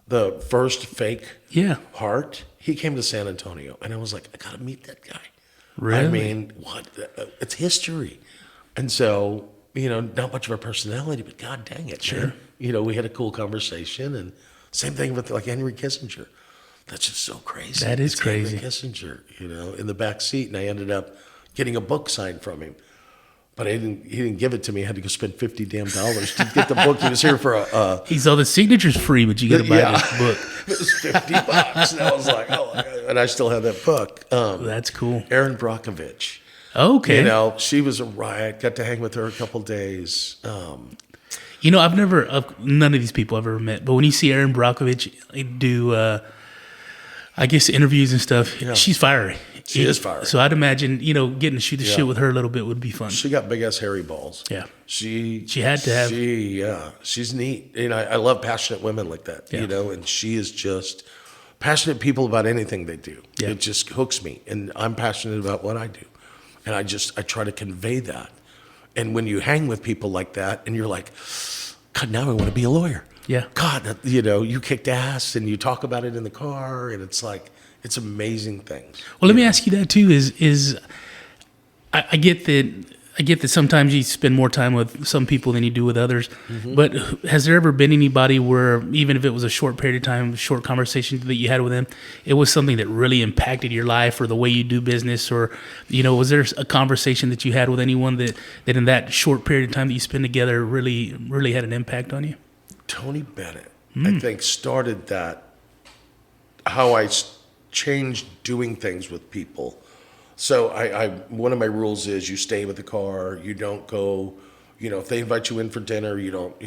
The first fake heart. He came to San Antonio, and I was like, I got to meet that guy. Really? I mean, what? It's history. And so, not much of a personality, but God dang it, Sure. man. We had a cool conversation, and same thing with like Henry Kissinger. That's just so crazy. That is It's crazy. Henry Kissinger, in the back seat, and I ended up getting a book signed from him. But he didn't give it to me. I had to go spend $50 to get the book. He was here for He saw the signature's free, but you got to buy this book. It was $50, and I was like, oh my God. And I still have that book. That's cool. Erin Brockovich. Okay. She was a riot. Got to hang with her a couple days. I've never, none of these people I've ever met, but when you see Erin Brockovich do, I guess, interviews and stuff, she's fiery. She is fiery. So I'd imagine, getting to shoot the shit with her a little bit would be fun. She got big ass hairy balls. Yeah. She had to have. She's neat. I love passionate women like that. Yeah. And she is just passionate people about anything they do. Yeah. It just hooks me, and I'm passionate about what I do, and I try to convey that. And when you hang with people like that, and you're like, God, now I want to be a lawyer. Yeah. God, you kicked ass, and you talk about it in the car, and it's like, it's amazing things. Well, let me ask you that too. Is I get that sometimes you spend more time with some people than you do with others. Mm-hmm. But has there ever been anybody where, even if it was a short period of time, short conversation that you had with them, it was something that really impacted your life or the way you do business, or was there a conversation that you had with anyone that in that short period of time that you spend together really had an impact on you? Tony Bennett, I think, started that. How I changed doing things with people. So I one of my rules is you stay with the car. You don't go, if they invite you in for dinner, you don't,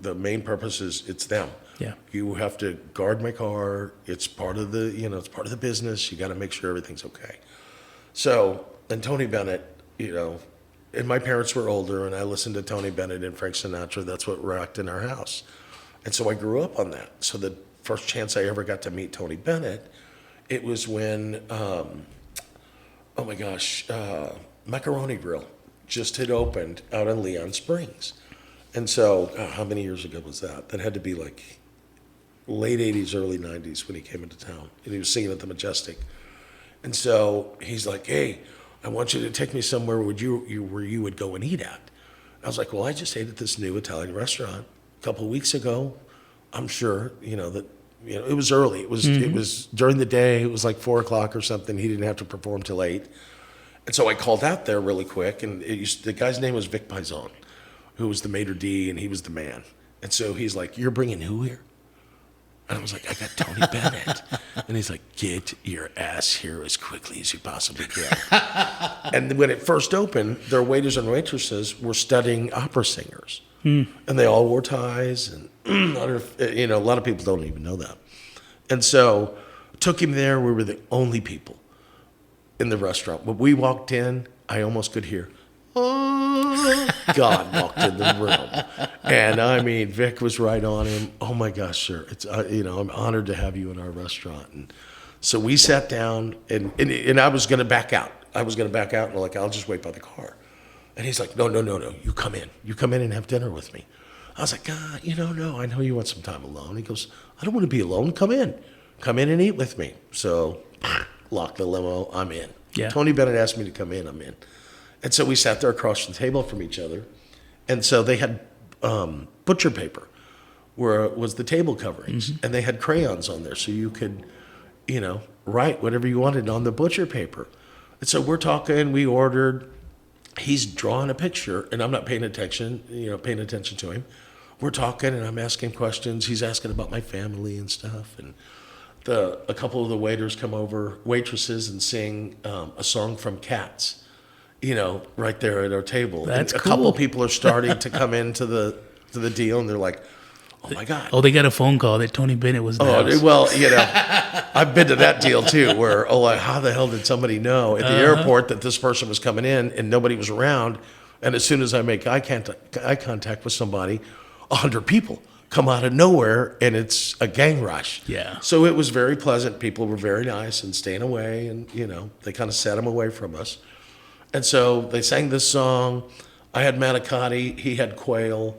the main purpose is it's them. Yeah. You have to guard my car. It's part of the, it's part of the business. You got to make sure everything's okay. So, and Tony Bennett, and my parents were older, and I listened to Tony Bennett and Frank Sinatra. That's what rocked in our house. And so I grew up on that. So the first chance I ever got to meet Tony Bennett, it was when, Macaroni Grill just had opened out in Leon Springs. And so, how many years ago was that? That had to be like late 80s, early 90s when he came into town. And he was singing at the Majestic. And so he's like, hey, I want you to take me somewhere where you would go and eat at. I was like, well, I just ate at this new Italian restaurant a couple of weeks ago. I'm sure, that it was early. It was during the day. It was like 4:00 or something. He didn't have to perform till 8. And so I called out there really quick, and the guy's name was Vic Pizon, who was the maitre d', and he was the man. And so he's like, you're bringing who here? And I was like, I got Tony Bennett. And he's like, get your ass here as quickly as you possibly can. And when it first opened, their waiters and waitresses were studying opera singers. And they all wore ties, and a lot of people don't even know that. And so took him there. We were the only people in the restaurant. When we walked in, I almost could hear, oh, God walked in the room. And I mean, Vic was right on him. Oh my gosh, sir. It's, I'm honored to have you in our restaurant. And so we sat down, and I was going to back out. And like, I'll just wait by the car. And he's like, no, you come in. You come in and have dinner with me. I was like, no, I know you want some time alone. He goes, I don't want to be alone. Come in and eat with me. So lock the limo, I'm in. Yeah. Tony Bennett asked me to come in, I'm in. And so we sat there across the table from each other. And so they had butcher paper where it was the table coverings. Mm-hmm. And they had crayons on there so you could, write whatever you wanted on the butcher paper. And so we're talking, we ordered. He's drawing a picture, and I'm not paying attention to him. We're talking, and I'm asking questions. He's asking about my family and stuff. And a couple of the waitresses, and sing a song from Cats, right there at our table. That's and a cool. couple of people are starting to come into the deal, and they're like, oh my God. Oh, they got a phone call that Tony Bennett was there. Oh, well, I've been to that deal too, where, how the hell did somebody know at the airport that this person was coming in and nobody was around? And as soon as I make eye contact with somebody, 100 people come out of nowhere, and it's a gang rush. Yeah. So it was very pleasant. People were very nice and staying away, and, they kind of set them away from us. And so they sang this song. I had manicotti, he had quail.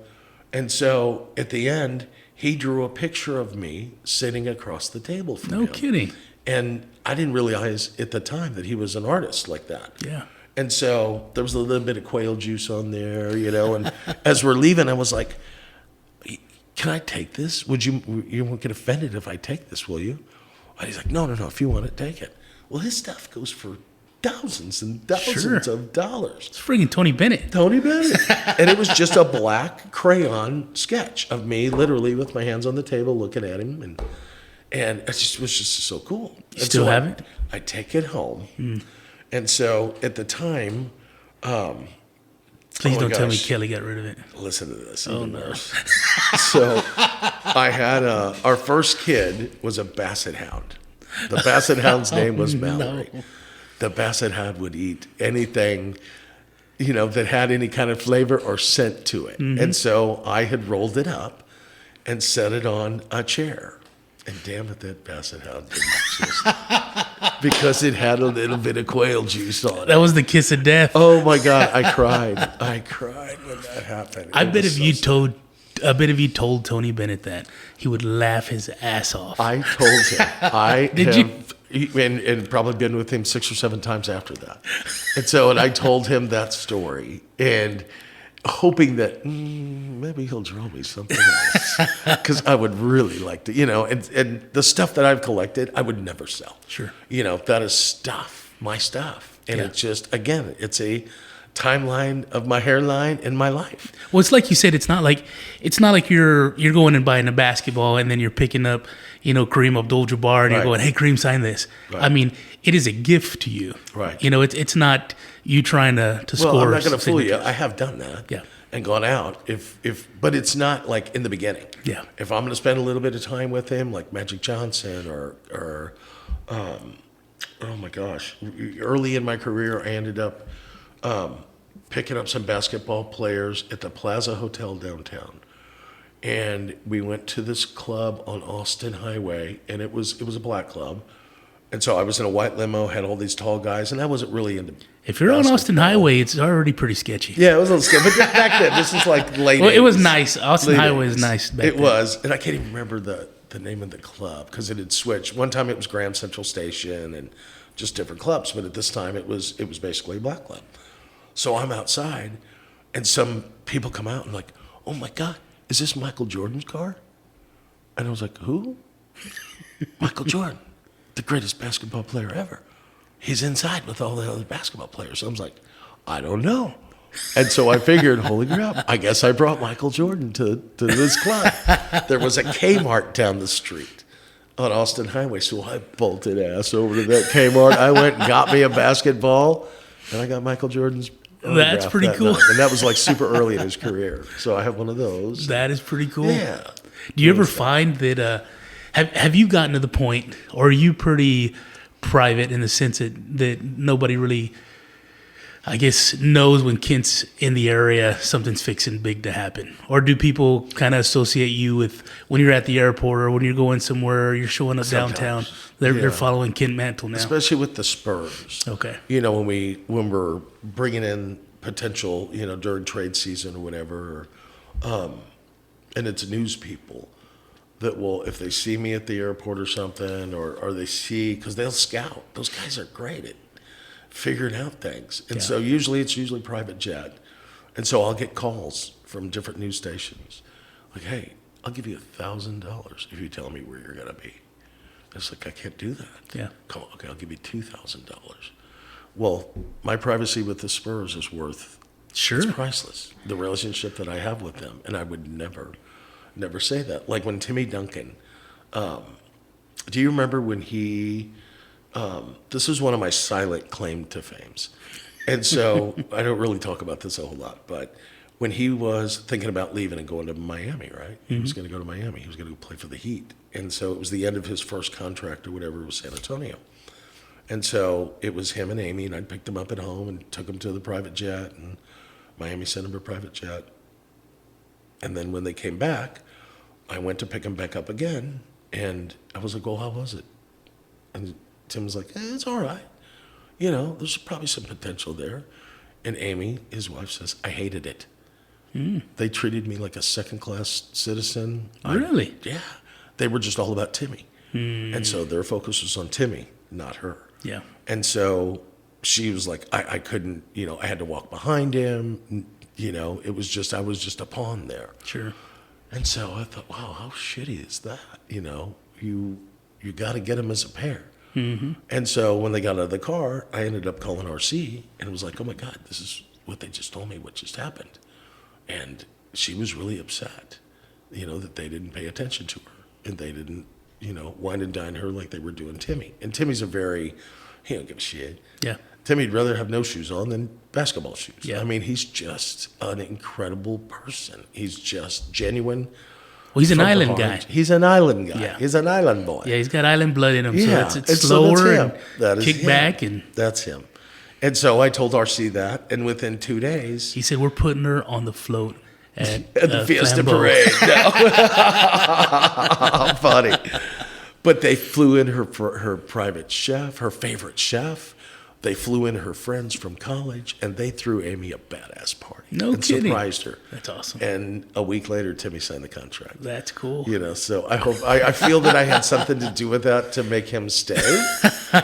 And so at the end, he drew a picture of me sitting across the table from him. No kidding. And I didn't realize at the time that he was an artist like that. Yeah. And so there was a little bit of quail juice on there, and as we're leaving, I was like, can I take this? You won't get offended if I take this, will you? And he's like, no, if you want it, take it. Well, his stuff goes for thousands and thousands of dollars. It's freaking Tony Bennett. And it was just a black crayon sketch of me literally with my hands on the table looking at him. And it was just so cool. You still have it? I take it home. And so at the time, please don't tell me Kelly got rid of it. Listen to this. Oh, no. So I had our first kid was a basset hound. The basset hound's name was Mallory. No. The basset hound would eat anything, that had any kind of flavor or scent to it. And so I had rolled it up and set it on a chair. And damn it, that basset hound didn't just, because it had a little bit of quail juice on it. That was the kiss of death. Oh my God, I cried. I cried when that happened. I bet if you told Tony Bennett that, he would laugh his ass off. I told him. Did you? And probably been with him 6 or 7 times after that. And I told him that story, and hoping that maybe he'll draw me something else, because I would really like to, and the stuff that I've collected, I would never sell. Sure. That is my stuff. And Yeah. it's just, again, it's a timeline of my hairline in my life. Well, it's like you said. It's not like you're going and buying a basketball and then you're picking up, Kareem Abdul-Jabbar and you're Right. going, hey, Kareem, sign this. Right. I mean, it is a gift to you. Right. It's not you trying to score. Well, I'm not going to fool you. signatures. I have done that. Yeah. And gone out but it's not like in the beginning. Yeah. If I'm going to spend a little bit of time with him, like Magic Johnson or oh my gosh, early in my career, I ended up picking up some basketball players at the Plaza Hotel downtown. And we went to this club on Austin Highway, and it was a black club. And so I was in a white limo, had all these tall guys, and I wasn't really into If you're on Austin Highway, it's already pretty sketchy. Yeah, it was a little scary. But back then, this is like late Well, it was 80s. nice. Austin Late Highway is 80s. nice back It then. was, and I can't even remember the name of the club because it had switched. One time it was Grand Central Station and just different clubs, but at this time it was basically a black club. So I'm outside, and some people come out and like, oh my God, is this Michael Jordan's car? And I was like, who? Michael Jordan, the greatest basketball player ever. He's inside with all the other basketball players. So I was like, I don't know. And so I figured, holy crap, I guess I brought Michael Jordan to this club. There was a Kmart down the street on Austin Highway. So I bolted ass over to that Kmart. I went and got me a basketball, and I got Michael Jordan's autograph That's pretty that cool. night. And that was like super early in his career. So I have one of those. That is pretty cool. Yeah. Do you ever find that, have you gotten to the point, or are you pretty private in the sense that nobody really, I guess, knows when Kent's in the area, something's fixing big to happen? Or do people kind of associate you with when you're at the airport or when you're going somewhere, or you're showing up downtown, they're following Kent Mantle now? Especially with the Spurs. Okay. When we're bringing in potential, during trade season or whatever, and it's news people that will, if they see me at the airport or something, or they see, because they'll scout. Those guys are great at figuring out things. And so it's private jet. And so I'll get calls from different news stations. Like, hey, I'll give you $1,000 if you tell me where you're going to be. It's like, I can't do that. Yeah. Come on, okay, I'll give you $2,000. Well, my privacy with the Spurs is worth, Sure. it's priceless. The relationship that I have with them. And I would never say that. Like when Timmy Duncan, do you remember when he, this is one of my silent claim to fames. And so I don't really talk about this a whole lot, but when he was thinking about leaving and going to Miami, right? He was going to go to Miami. He was going to go play for the Heat. And so it was the end of his first contract or whatever with San Antonio. And so it was him and Amy, and I picked him up at home and took him to the private jet. And Miami sent him a private jet. And then when they came back, I went to pick him back up again. And I was like, well, how was it? And Tim was like, it's all right. You know, there's probably some potential there. And Amy, his wife, says, I hated it. They treated me like a second-class citizen. Really? Yeah. They were just all about Timmy. And so their focus was on Timmy, not her. Yeah. And so she was like, I couldn't, you know, I had to walk behind him. You know, it was just, I was just a pawn there. Sure. And so I thought, wow, how shitty is that? You know, you got to get them as a pair. And so when they got out of the car, I ended up calling RC and it was like, oh my God, this is what they just told me, what just happened. And she was really upset, you know, that they didn't pay attention to her and they didn't, you know, wine and dine her like they were doing Timmy. And Timmy's he don't give a shit. Yeah. Timmy'd rather have no shoes on than basketball shoes. Yeah. I mean, he's just an incredible person. He's just genuine. Well, he's an from the island heart. guy. He's an island guy. Yeah. He's an island boy. Yeah, he's got island blood in him. Yeah. So it's And so slower that's and him. That is kick him. back. And That's him. And so I told RC that, and within 2 days, he said, we're putting her on the float at the Fiesta Flambeau. Parade. No. Funny. But they flew in her private chef, her favorite chef. They flew in her friends from college, and they threw Amy a badass party. No and kidding. surprised her. That's awesome. And a week later, Timmy signed the contract. That's cool. You know, so I feel that I had something to do with that to make him stay.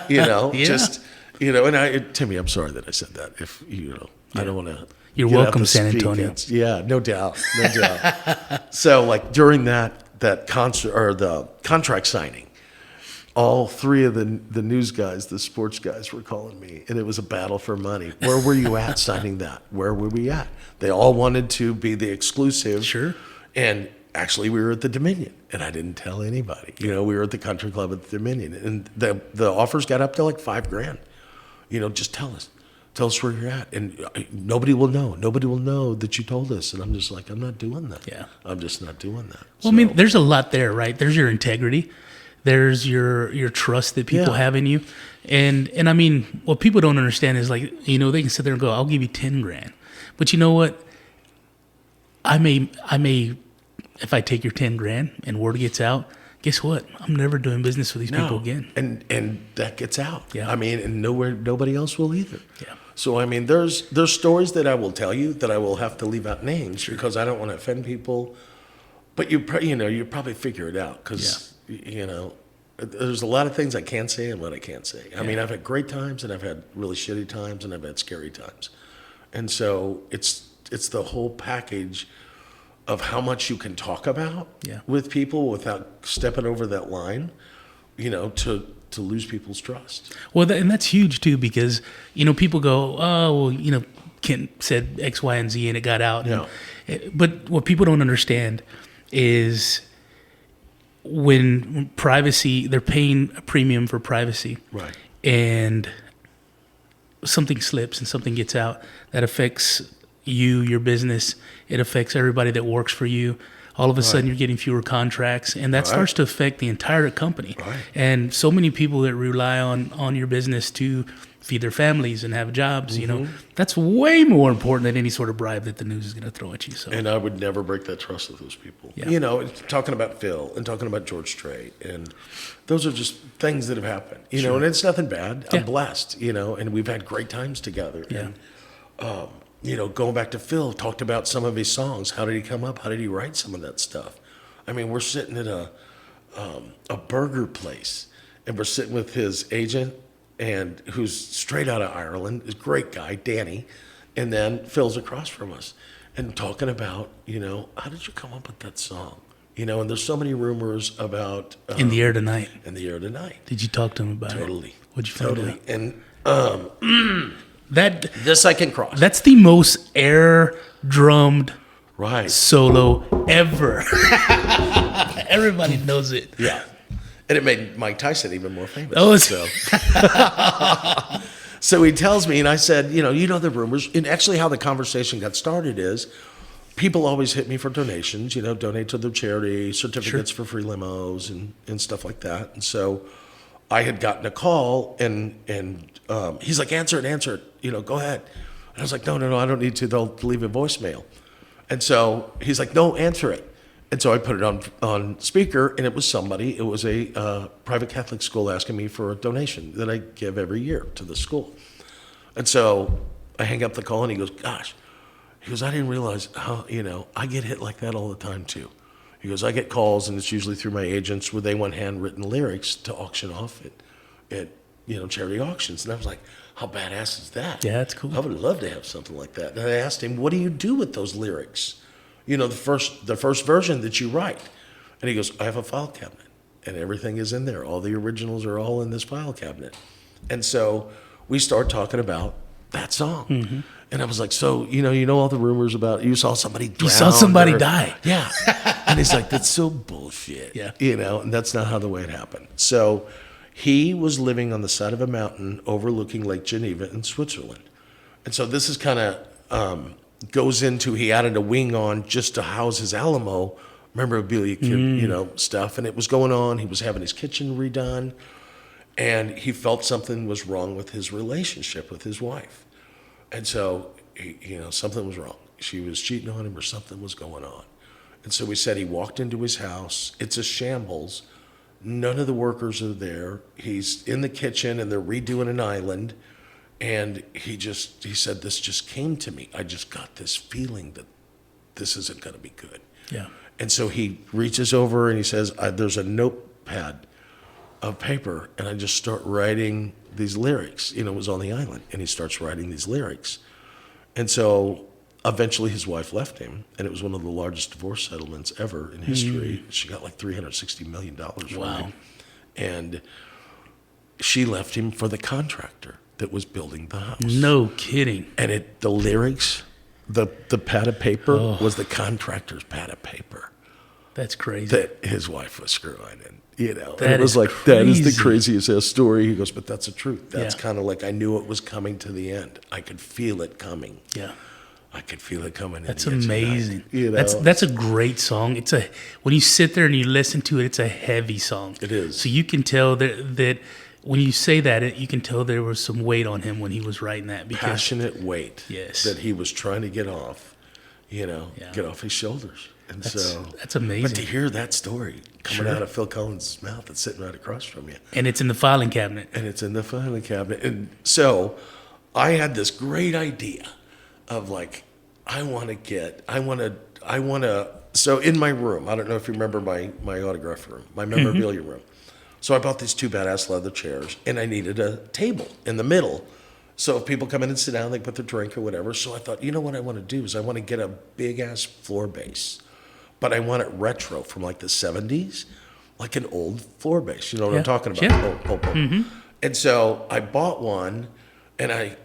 You know, Yeah. just, you know, and Timmy, I'm sorry that I said that. If, you know, I don't want to. You're get out welcome, to San speak. Antonio. Yeah, no doubt. No doubt. So, like, during that concert or the contract signing, all three of the news guys, the sports guys, were calling me, and it was a battle for money. Where were you at signing that? Where were we at? They all wanted to be the exclusive. Sure. And actually, we were at the Dominion, and I didn't tell anybody. You know, we were at the country club at the Dominion, and the offers got up to like $5,000. You know, just tell us where you're at, and nobody will know. Nobody will know that you told us. And I'm just like, I'm not doing that. Yeah. I'm just not doing that. Well, I mean, there's a lot there, right? There's your integrity. There's your trust that people Yeah. have in you. And I mean, what people don't understand is, like, you know, they can sit there and go, I'll give you $10,000. But you know what? I may, if I take your $10,000 and word gets out, guess what? I'm never doing business with these people again. And that gets out. Yeah. I mean, and nobody else will either. Yeah. So I mean, there's stories that I will tell you that I will have to leave out names because I don't want to offend people. But you probably figure it out because you know, there's a lot of things I can say and what I can't say. I mean, I've had great times and I've had really shitty times and I've had scary times, and so it's the whole package of how much you can talk about with people without stepping over that line, you know, to lose people's trust. Well, and that's huge too, because, you know, people go, oh, well, you know, Kent said X, Y, and Z and it got out. Yeah. But what people don't understand is when privacy, they're paying a premium for privacy. Right. And something slips and something gets out that affects you, your business. It affects everybody that works for you. All of a sudden, you're getting fewer contracts, and that starts to affect the entire company. Right. And so many people that rely on your business to feed their families and have jobs, you know, that's way more important than any sort of bribe that the news is going to throw at you. So, And I would never break that trust with those people. Yeah. You know, talking about Phil and talking about George Strait, and those are just things that have happened, you know, and it's nothing bad. I'm blessed, you know, and we've had great times together. Yeah. And, you know, going back to Phil, talked about some of his songs. How did he come up? How did he write some of that stuff? I mean, we're sitting at a burger place, and we're sitting with his agent, and who's straight out of Ireland, is a great guy, Danny, and then Phil's across from us, and talking about, you know, how did you come up with that song? You know, and there's so many rumors about In the Air Tonight. In the Air Tonight. Did you talk to him about it? Totally. What'd you find out? And That this I can cross. that's the most air drummed Right. solo ever. Everybody knows it. Yeah. And it made Mike Tyson even more famous. Oh, so. So he tells me, and I said, you know the rumors. And actually how the conversation got started is people always hit me for donations, you know, donate to their charity, certificates for free limos and stuff like that. And so I had gotten a call, and he's like, answer it, you know, go ahead. I was like, no, I don't need to. They'll leave a voicemail. And so he's like, no, answer it. And so I put it on speaker, and it was somebody. It was a private Catholic school asking me for a donation that I give every year to the school. And so I hang up the call, and he goes, gosh. He goes, I didn't realize how, I get hit like that all the time, too. He goes, I get calls, and it's usually through my agents where they want handwritten lyrics to auction off at charity auctions. And I was like, how badass is that? Yeah, that's cool. I would love to have something like that. And I asked him, what do you do with those lyrics? The first version that you write. And he goes, I have a file cabinet, and everything is in there. All the originals are all in this file cabinet. And so we start talking about that song. Mm-hmm. And I was like, so, all the rumors about you saw somebody drown. You saw somebody die. Yeah. And he's like, that's so bullshit. Yeah. And that's not how the way it happened. So he was living on the side of a mountain overlooking Lake Geneva in Switzerland. And so this is kind of goes into, he added a wing on just to house his Alamo memorabilia, stuff. And it was going on. He was having his kitchen redone. And he felt something was wrong with his relationship with his wife. And so, something was wrong. She was cheating on him or something was going on. And so we said he walked into his house. It's a shambles. None of the workers are there. He's in the kitchen, and they're redoing an island. And he said, this just came to me. I just got this feeling that this isn't going to be good. Yeah. And so he reaches over and he says, there's a notepad of paper, and I just start writing these lyrics. It was on the island, and he starts writing these lyrics. And so eventually his wife left him, and it was one of the largest divorce settlements ever in history. She got like $360 million from him. And she left him for the contractor that was building the house. No kidding. And the lyrics, the pad of paper was the contractor's pad of paper. That's crazy. That his wife was screwing in. And That it was is like, crazy. that is the craziest ass story. He goes, but that's the truth. That's Yeah. kind of like, I knew it was coming to the end. I could feel it coming. Yeah. I could feel it coming. That's in the amazing. Night, That's a great song. When you sit there and you listen to it, it's a heavy song. It is. So you can tell that when you say that, you can tell there was some weight on him when he was writing that. Because, passionate weight Yes. that he was trying to get off, get off his shoulders. And that's amazing. But to hear that story coming out of Phil Collins' mouth, that's sitting right across from you. And it's in the filing cabinet. And so I had this great idea of like, so in my room, I don't know if you remember my autograph room, my memorabilia room. So I bought these two badass leather chairs, and I needed a table in the middle. So if people come in and sit down, they put their drink or whatever. So I thought, what I want to do is I want to get a big ass floor base, but I want it retro from like the 70s, like an old floor base. You know what I'm talking about? Yeah. Oh. And so I bought one, and I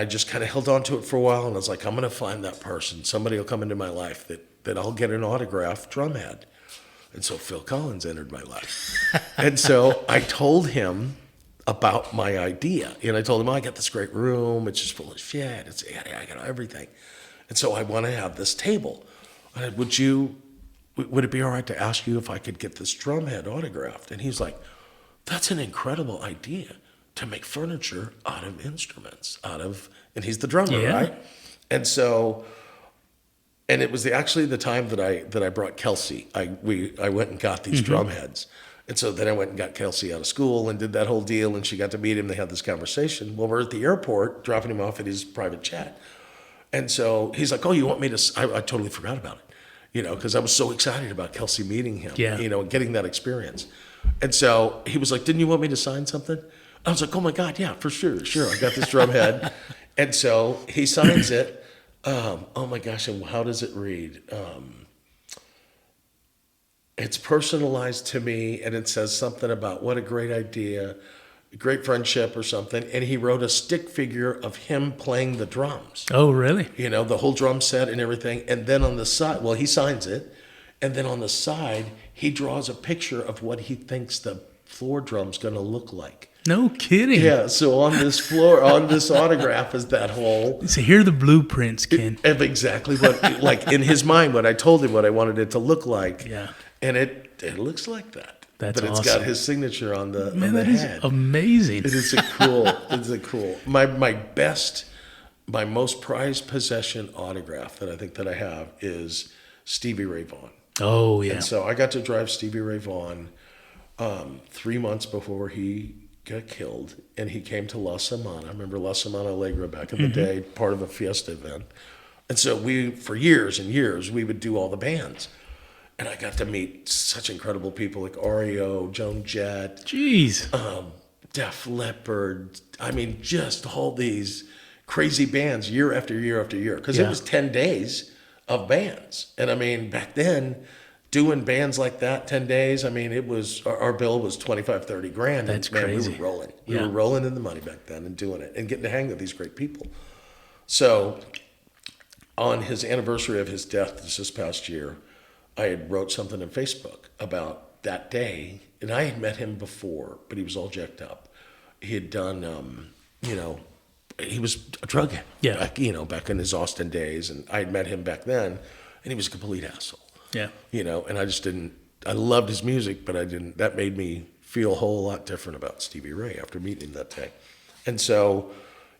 just kind of held on to it for a while, and I was like, I'm going to find that person. Somebody will come into my life that I'll get an autographed drumhead. And so Phil Collins entered my life. And so I told him about my idea. And I told him, I got this great room. It's just full of shit. I got everything. And so I want to have this table. I said, would it be all right to ask you if I could get this drumhead autographed? And he's like, that's an incredible idea, to make furniture out of instruments, and he's the drummer, right? And so, and it was actually the time that I brought Kelsey. I went and got these drum heads. And so then I went and got Kelsey out of school and did that whole deal, and she got to meet him. They had this conversation. Well, we're at the airport dropping him off at his private jet. And so he's like, oh, you want me to, I totally forgot about it, because I was so excited about Kelsey meeting him, and getting that experience. And so he was like, didn't you want me to sign something? I was like, oh my God, yeah, for sure. I got this drum head. And so he signs it. Oh my gosh, and how does it read? It's personalized to me, and it says something about what a great idea, great friendship or something. And he wrote a stick figure of him playing the drums. Oh, really? The whole drum set and everything. And then on the side, he signs it. And then on the side, he draws a picture of what he thinks the floor drum's going to look like. No kidding. Yeah, so on this floor, on this autograph is that whole... So here are the blueprints, Ken. Of exactly what, like in his mind, when I told him what I wanted it to look like. Yeah. And it looks like that. That's But it's awesome. got his signature on the Man, on the that is head. amazing. It is a cool. My best my most prized possession autograph that I think that I have is Stevie Ray Vaughan. Oh, yeah. And so I got to drive Stevie Ray Vaughan 3 months before he got killed, and he came to La Semana. I remember La Semana Allegra back in the day, part of a fiesta event. And so we, for years and years, we would do all the bands. And I got to meet such incredible people like REO, Joan Jett, Jeez. Def Leppard. I mean, just all these crazy bands year after year after year. Because it was 10 days of bands. And I mean, back then, doing bands like that 10 days, I mean, it was, our bill was 25, 30 grand. That's and, man, crazy. we were rolling. We were rolling in the money back then and doing it and getting to hang with these great people. So on his anniversary of his death this past year, I had wrote something on Facebook about that day, and I had met him before, but he was all jacked up. He had done, he was a drug addict, back in his Austin days, and I had met him back then, and he was a complete asshole. Yeah. And I just didn't, I loved his music, but that made me feel a whole lot different about Stevie Ray after meeting him that day. And so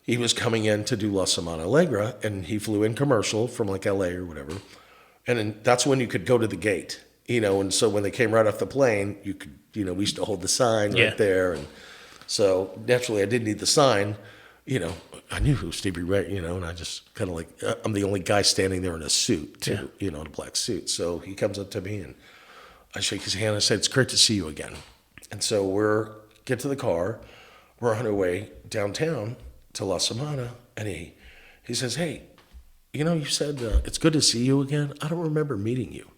he was coming in to do La Semana Allegra, and he flew in commercial from like LA or whatever. And then that's when you could go to the gate, and so when they came right off the plane, you could, we used to hold the sign right there. And so naturally I didn't need the sign, I knew who Stevie Ray, and I just kind of like, I'm the only guy standing there in a suit too, in a black suit. So he comes up to me and I shake his hand. I said, "It's great to see you again." And so get to the car, we're on our way downtown to La Semana, and he says, "Hey, you said it's good to see you again. I don't remember meeting you."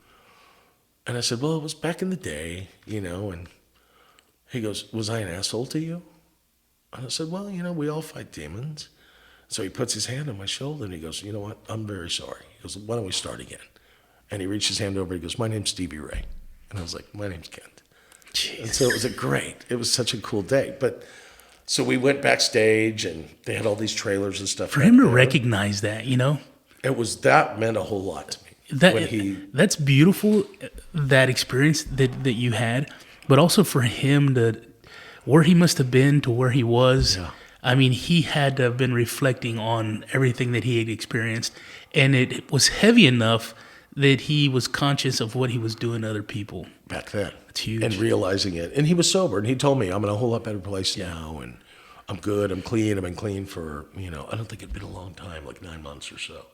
And I said, "Well, it was back in the day, and he goes, "Was I an asshole to you?" And I said, "Well, we all fight demons." So he puts his hand on my shoulder and he goes, "You know what? I'm very sorry." He goes, "Why don't we start again?" And he reached his hand over, he goes, "My name's Stevie Ray." And I was like, "My name's Kent." Jeez. And so it was such a cool day. But so we went backstage and they had all these trailers and stuff. For him to recognize that, that meant a whole lot to me. That's beautiful, that experience that you had, but also for him where he must have been to where he was. Yeah. I mean, he had to have been reflecting on everything that he had experienced, and it was heavy enough that he was conscious of what he was doing to other people. Back then. It's huge. And realizing it. And he was sober, and he told me, "I'm in a whole lot better place now, and I'm good, I'm clean. I've been clean for, I don't think it'd been a long time, like 9 months or so."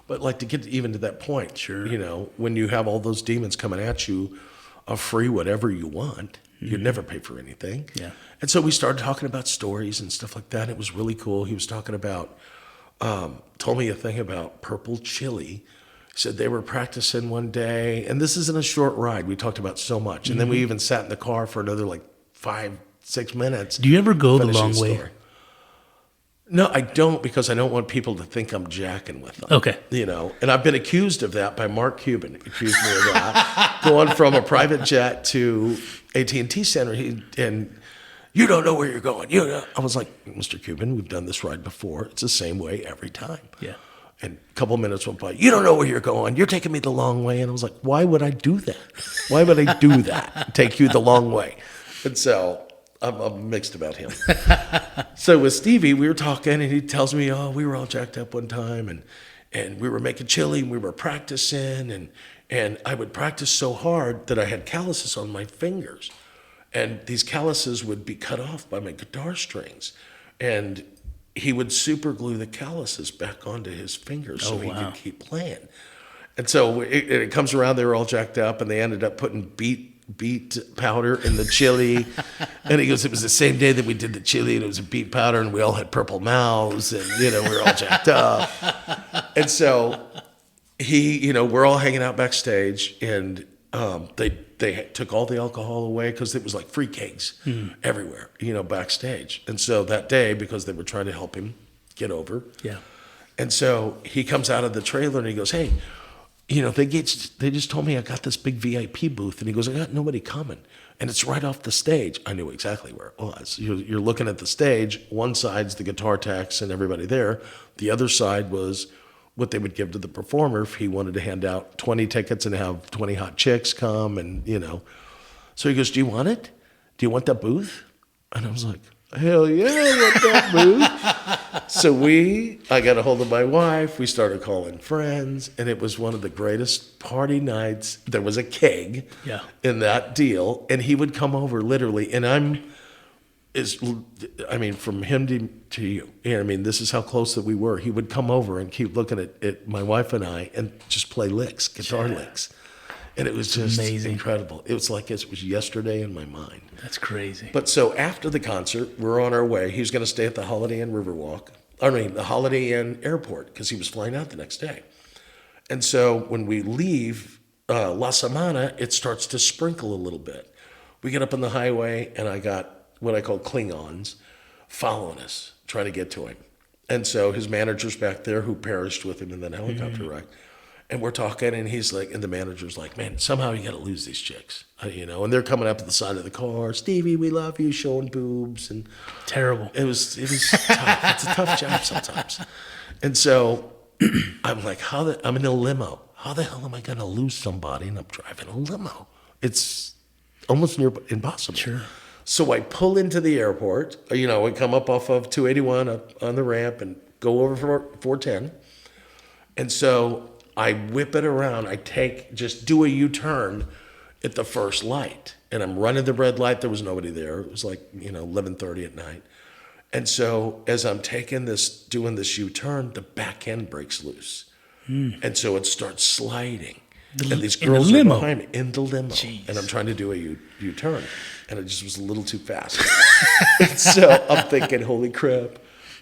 But like to get even to that point, sure, when you have all those demons coming at you, of free whatever you want, you'd never pay for anything. Yeah. And so we started talking about stories and stuff like that. It was really cool. He was talking about, told me a thing about purple chili. He said they were practicing one day, and this isn't a short ride. We talked about so much. And then we even sat in the car for another like 5-6 minutes. Do you ever go the long way? No, I don't, because I don't want people to think I'm jacking with them. Okay. And I've been accused of that by Mark Cuban. He accused me of that. Going from a private jet to AT&T Center, and "You don't know where you're going." I was like, "Mr. Cuban, we've done this ride before. It's the same way every time." Yeah. And a couple minutes went by. "You don't know where you're going. You're taking me the long way." And I was like, "Why would I do that? Why would I do that? Take you the long way?" And so I'm mixed about him. So with Stevie, we were talking, and he tells me, "Oh, we were all jacked up one time, and we were making chili, and we were practicing, and I would practice so hard that I had calluses on my fingers, and these calluses would be cut off by my guitar strings, and he would super glue the calluses back onto his fingers so he could keep playing." And so it comes around, they were all jacked up, and they ended up putting beet powder in the chili. And he goes, "It was the same day that we did the chili, and it was a beet powder, and we all had purple mouths, and we were all jacked up." And so we're all hanging out backstage, and they took all the alcohol away because it was like free cakes everywhere, backstage. And so that day, because they were trying to help him get over. Yeah. And so he comes out of the trailer and he goes, "Hey, they just told me I got this big VIP booth." And he goes, "I got nobody coming. And it's right off the stage." I knew exactly where it was. You're looking at the stage. One side's the guitar techs and everybody there. The other side was what they would give to the performer if he wanted to hand out 20 tickets and have 20 hot chicks come. And, So he goes, "Do you want it? Do you want that booth?" And I was like, Hell yeah, I want that booze. So I got a hold of my wife. We started calling friends, and it was one of the greatest party nights. There was a keg in that deal, and he would come over literally, and from him to you. I mean, this is how close that we were. He would come over and keep looking at my wife and I and just play licks, guitar licks. And it was just amazing. Incredible. It was like it was yesterday in my mind. That's crazy. But so after the concert, we're on our way. He was going to stay at the Holiday Inn Riverwalk. The Holiday Inn Airport, because he was flying out the next day. And so when we leave La Semana, it starts to sprinkle a little bit. We get up on the highway, and I got what I call Klingons following us, trying to get to him. And so his manager's back there who perished with him in that helicopter wreck. And we're talking, and he's like, and the manager's like, man, somehow you got to lose these chicks, and they're coming up to the side of the car. Stevie, we love you, showing boobs, and terrible. It was tough. It's a tough job sometimes. And so I'm like, I'm in a limo. How the hell am I going to lose somebody? And I'm driving a limo. It's almost near impossible. Sure. So I pull into the airport. We come up off of 281 up on the ramp and go over 410. And so I whip it around. Just do a U-turn at the first light. And I'm running the red light. There was nobody there. It was like, 11:30 at night. And so as I'm doing this U-turn, the back end breaks loose. And so it starts sliding. And these girls are behind me in the limo. Jeez. And I'm trying to do a U-turn. And it just was a little too fast. And so I'm thinking, holy crap,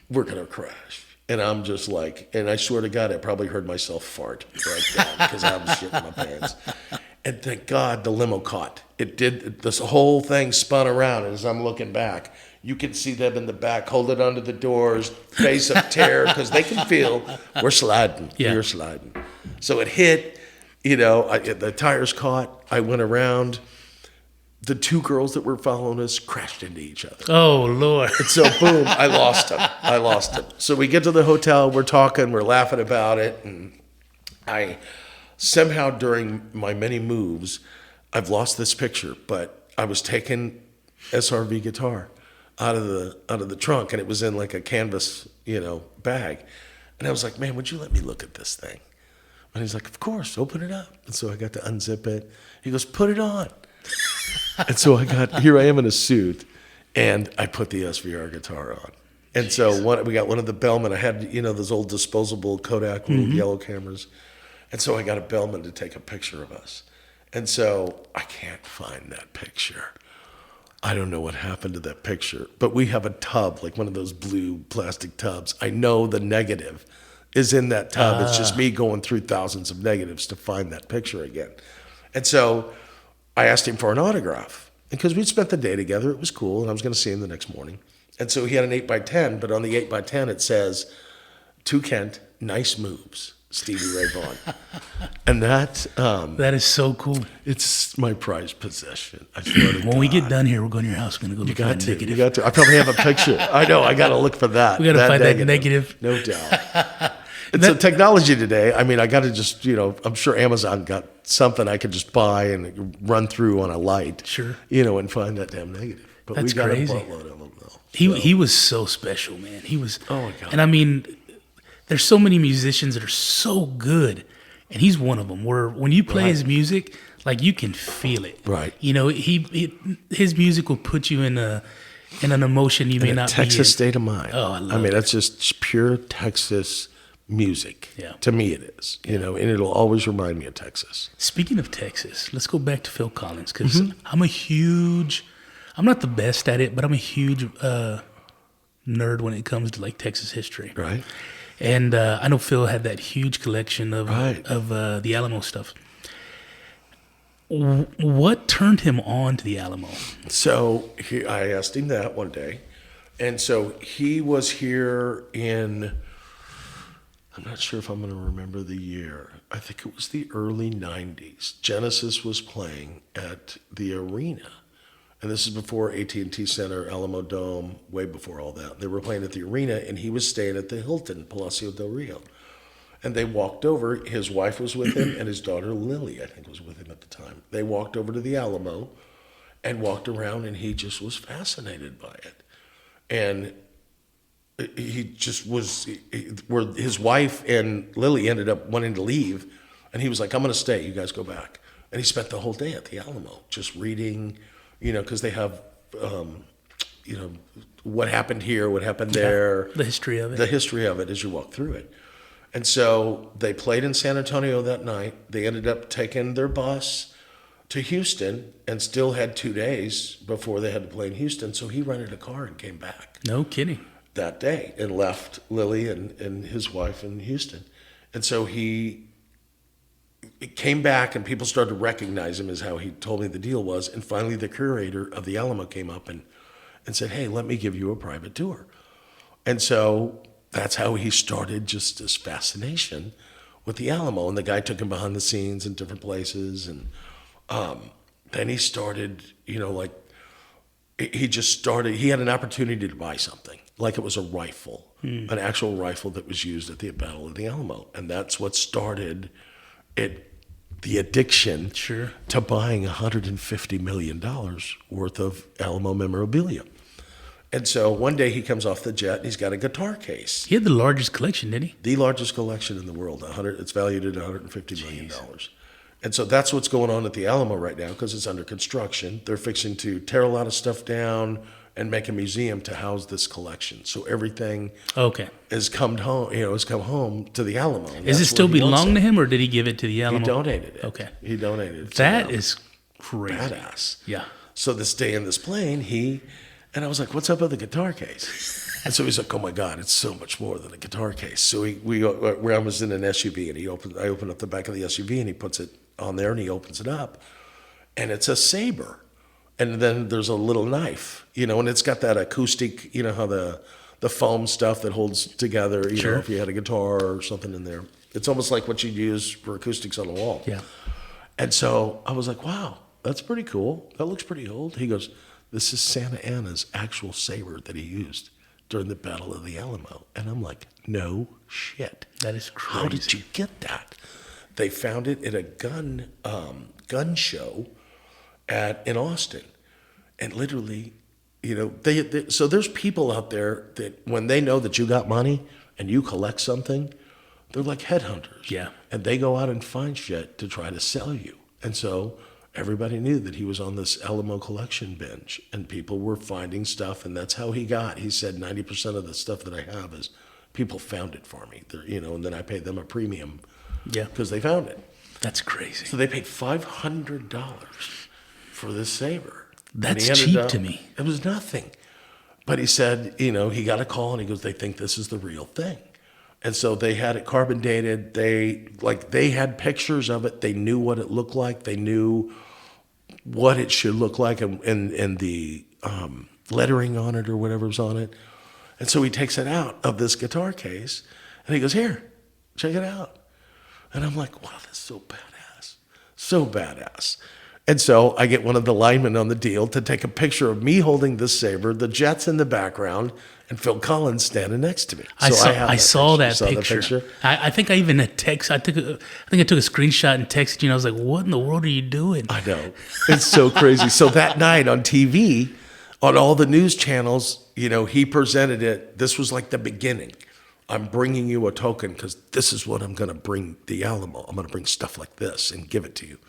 we're going to crash. And I'm just like, and I swear to God, I probably heard myself fart right then because I was shitting my pants. And thank God the limo caught. It did. This whole thing spun around. And as I'm looking back, you can see them in the back holding onto the doors, face of terror, because they can feel we're sliding. Yeah. We're sliding. So it hit, the tires caught. I went around. The two girls that were following us crashed into each other. Oh, Lord. And so, boom, I lost them. So we get to the hotel, we're talking, we're laughing about it. And I somehow, during my many moves, I've lost this picture, but I was taking SRV guitar out of the trunk, and it was in like a canvas, bag. And I was like, man, would you let me look at this thing? And he's like, of course, open it up. And so I got to unzip it. He goes, put it on. And so here I am in a suit, and I put the SVR guitar on. And so we got one of the Bellman. I had, those old disposable Kodak little yellow cameras. And so I got a Bellman to take a picture of us. And so I can't find that picture. I don't know what happened to that picture. But we have a tub, like one of those blue plastic tubs. I know the negative is in that tub. It's just me going through thousands of negatives to find that picture again. And so I asked him for an autograph because we'd spent the day together. It was cool, and I was going to see him the next morning. And so he had an 8x10, but on the 8x10 it says, to Kent, nice moves, Stevie Ray Vaughan. And that is so cool. It's my prized possession. I swear to God. When we get done here, we're going to your house. We're going to go look for that negative. You got to. I probably have a picture. I know. I got to look for that. We got to find that negative. No doubt. It's a technology today. I mean, I got to just, I'm sure Amazon got something I could just buy and run through on a light. Sure. And find that damn negative. But that's we got crazy. A buttload of them, though. He was so special, man. He was. Oh, my God. And I mean, there's so many musicians that are so good, and he's one of them, where when you play his music, like, you can feel it. Right. His music will put you in an emotion you may not be in. Texas state of mind. Oh, I love it. That's just pure Texas music. Yeah. To me it is, and it'll always remind me of Texas. Speaking of Texas, let's go back to Phil Collins, because I'm not the best at it, but I'm a huge nerd when it comes to like Texas history. Right. And I know Phil had that huge collection of the Alamo stuff. What turned him on to the Alamo? So I asked him that one day. And so he was here in, I'm not sure if I'm going to remember the year. I think it was the early 90s. Genesis was playing at the arena. And this is before AT&T Center, Alamo Dome, way before all that. They were playing at the arena, and he was staying at the Hilton, Palacio del Rio. And they walked over. His wife was with him, and his daughter Lily, I think, was with him at the time. They walked over to the Alamo and walked around, and he just was fascinated by it. And he just was, where his wife and Lily ended up wanting to leave. And he was like, I'm going to stay. You guys go back. And he spent the whole day at the Alamo just reading, because they have, what happened here, what happened there. The history of it. The history of it as you walk through it. And so they played in San Antonio that night. They ended up taking their bus to Houston and still had 2 days before they had to play in Houston. So he rented a car and came back. No kidding. That day and left Lily and his wife in Houston. And so he came back and people started to recognize him as how he told me the deal was. And finally the curator of the Alamo came up and said, hey, let me give you a private tour. And so that's how he started just this fascination with the Alamo. And the guy took him behind the scenes in different places. And then he started, he just started, he had an opportunity to buy something, like it was a rifle, an actual rifle that was used at the Battle of the Alamo. And that's what started the addiction to buying $150 million worth of Alamo memorabilia. And so one day he comes off the jet and he's got a guitar case. He had the largest collection, didn't he? The largest collection in the world. It's valued at $150 million. And so that's what's going on at the Alamo right now because it's under construction. They're fixing to tear a lot of stuff down and make a museum to house this collection. So everything has come home to the Alamo. Does it still belong to him, or did he give it to the Alamo? He donated it. Okay. He donated it. That is crazy. Badass. Yeah. So this day in this plane, and I was like, what's up with the guitar case? And so he's like, oh my God, it's so much more than a guitar case. So I was in an SUV and I opened up the back of the SUV and he puts it on there and he opens it up and it's a saber. And then there's a little knife, and it's got that acoustic, how the foam stuff that holds together, if you had a guitar or something in there. It's almost like what you'd use for acoustics on a wall. Yeah. And so I was like, wow, that's pretty cool. That looks pretty old. He goes, this is Santa Anna's actual saber that he used during the Battle of the Alamo. And I'm like, no shit. That is crazy. How did you get that? They found it at a gun show in Austin. And literally, so there's people out there that when they know that you got money and you collect something, they're like headhunters. Yeah. And they go out and find shit to try to sell you. And so everybody knew that he was on this Alamo collection binge and people were finding stuff. And that's how he said 90% of the stuff that I have is people found it for me, and then I paid them a premium because they found it. That's crazy. So they paid $500 for this saber. That's cheap to me. It was nothing. But he said, he got a call and he goes, they think this is the real thing. And so they had it carbon dated. They had pictures of it. They knew what it looked like. They knew what it should look like and the lettering on it or whatever was on it. And so he takes it out of this guitar case and he goes, here, check it out. And I'm like, wow, that's so badass. So badass. And so I get one of the linemen on the deal to take a picture of me holding this saber, the Jets in the background, and Phil Collins standing next to me. So I saw that picture. I think I even had text. I think I took a screenshot and texted you. And I was like, "What in the world are you doing?" I know, it's so crazy. So that night on TV, on all the news channels, he presented it. This was like the beginning. I'm bringing you a token because this is what I'm going to bring the Alamo. I'm going to bring stuff like this and give it to you.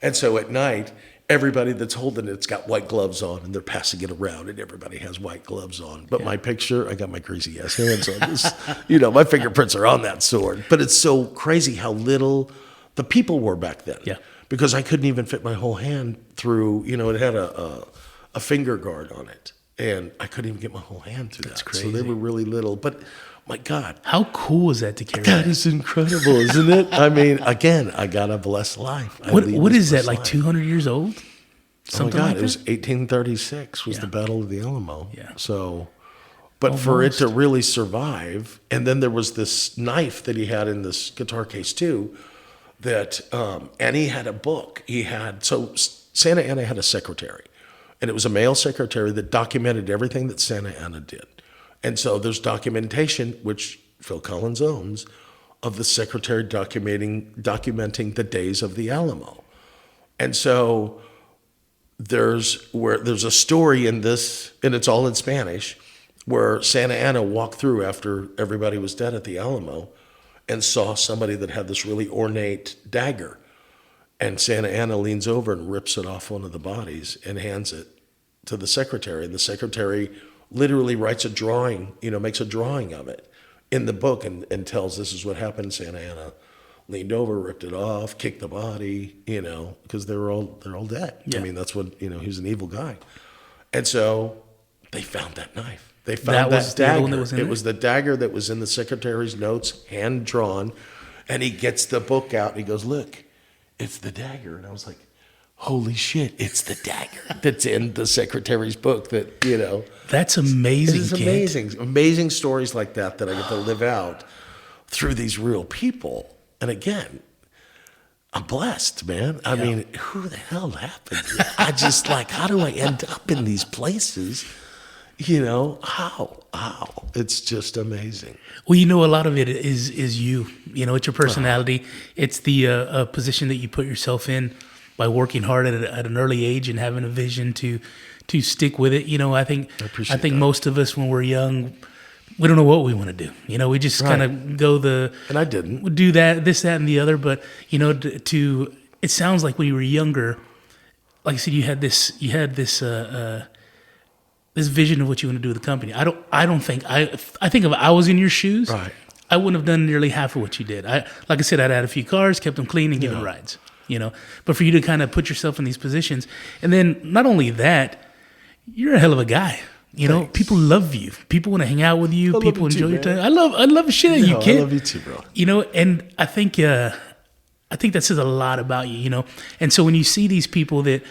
And so at night, everybody that's holding it's got white gloves on and they're passing it around and everybody has white gloves on. But my picture, I got my greasy ass hands on this. My fingerprints are on that sword. But it's so crazy how little the people were back then. Yeah. Because I couldn't even fit my whole hand through, it had a finger guard on it. And I couldn't even get my whole hand through that. Crazy. So they were really little. But my God. How cool is that to carry that? That is incredible, isn't it? I mean, again, I got a blessed life. What is that, like 200 years old? Something like that? It was 1836 was the Battle of the Alamo. Yeah. So, but for it to really survive, and then there was this knife that he had in this guitar case too, that, and he had a book. So Santa Anna had a secretary, and it was a male secretary that documented everything that Santa Anna did. And so there's documentation, which Phil Collins owns, of the secretary documenting the days of the Alamo. And so there's a story in this, and it's all in Spanish, where Santa Anna walked through after everybody was dead at the Alamo and saw somebody that had this really ornate dagger. And Santa Anna leans over and rips it off one of the bodies and hands it to the secretary. And the secretary literally writes a drawing, makes a drawing of it in the book and tells this is what happened. Santa Anna leaned over, ripped it off, kicked the body, because they're all dead. Yeah. I mean, that's what, he's an evil guy. And so they found that knife. They found that dagger. It was the dagger that was in the secretary's notes, hand drawn. And he gets the book out and he goes, look, it's the dagger. And I was like, holy shit, it's the dagger that's in the secretary's book that, That's amazing. It's amazing. Amazing stories like that I get to live out through these real people. And again, I'm blessed, man. I mean, who the hell happened? I just how do I end up in these places? How? It's just amazing. Well, a lot of it is you. It's your personality. It's the position that you put yourself in by working hard at an early age and having a vision to stick with it. I think that. most of us when we're young, we don't know what we want to do. We just kind of go and I didn't do this, that, and the other. But it sounds like when you were younger, like I said, you had this this vision of what you want to do with the company. I think if I was in your shoes, right, I wouldn't have done nearly half of what you did. Like I said, I'd had a few cars, kept them clean, and given rides. But for you to kind of put yourself in these positions, and then not only that, you're a hell of a guy. People love you. People want to hang out with you. People enjoy your time. I love the shit out of you, kid. I love you too, bro. And I think that says a lot about you. And so when you see these people that,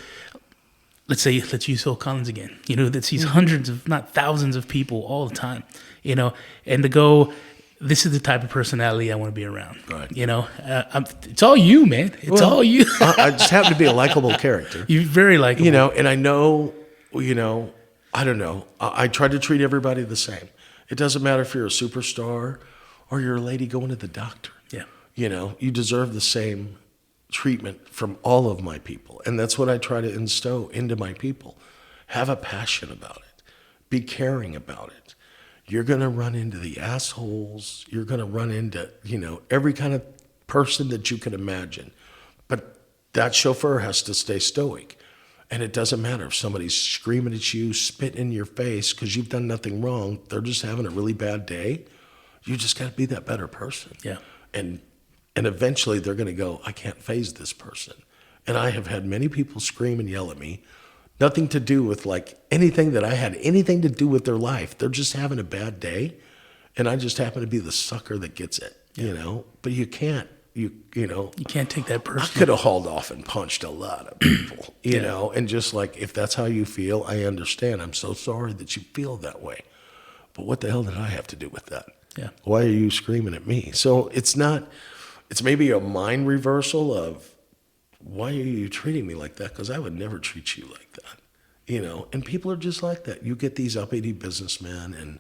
let's use Phil Collins again, that sees hundreds of, not thousands of people all the time, and to go, this is the type of personality I want to be around. Right. It's all you, man. It's all you. I just happen to be a likable character. You're very likable. And I know, I don't know. I try to treat everybody the same. It doesn't matter if you're a superstar or you're a lady going to the doctor. Yeah. You deserve the same treatment from all of my people. And that's what I try to instill into my people. Have a passion about it. Be caring about it. You're going to run into the assholes. You're going to run into, every kind of person that you can imagine. But that chauffeur has to stay stoic. And it doesn't matter if somebody's screaming at you, spitting in your face because you've done nothing wrong. They're just having a really bad day. You just got to be that better person. Yeah. And eventually they're going to go, I can't faze this person. And I have had many people scream and yell at me. Nothing to do with anything that I had anything to do with their life. They're just having a bad day. And I just happen to be the sucker that gets it, But you can't. You can't take that personally. I could have hauled off and punched a lot of people, and just if that's how you feel, I understand. I'm so sorry that you feel that way. But what the hell did I have to do with that? Yeah. Why are you screaming at me? So it's maybe a mind reversal of, why are you treating me like that? Because I would never treat you like that, and people are just like that. You get these uppity businessmen and,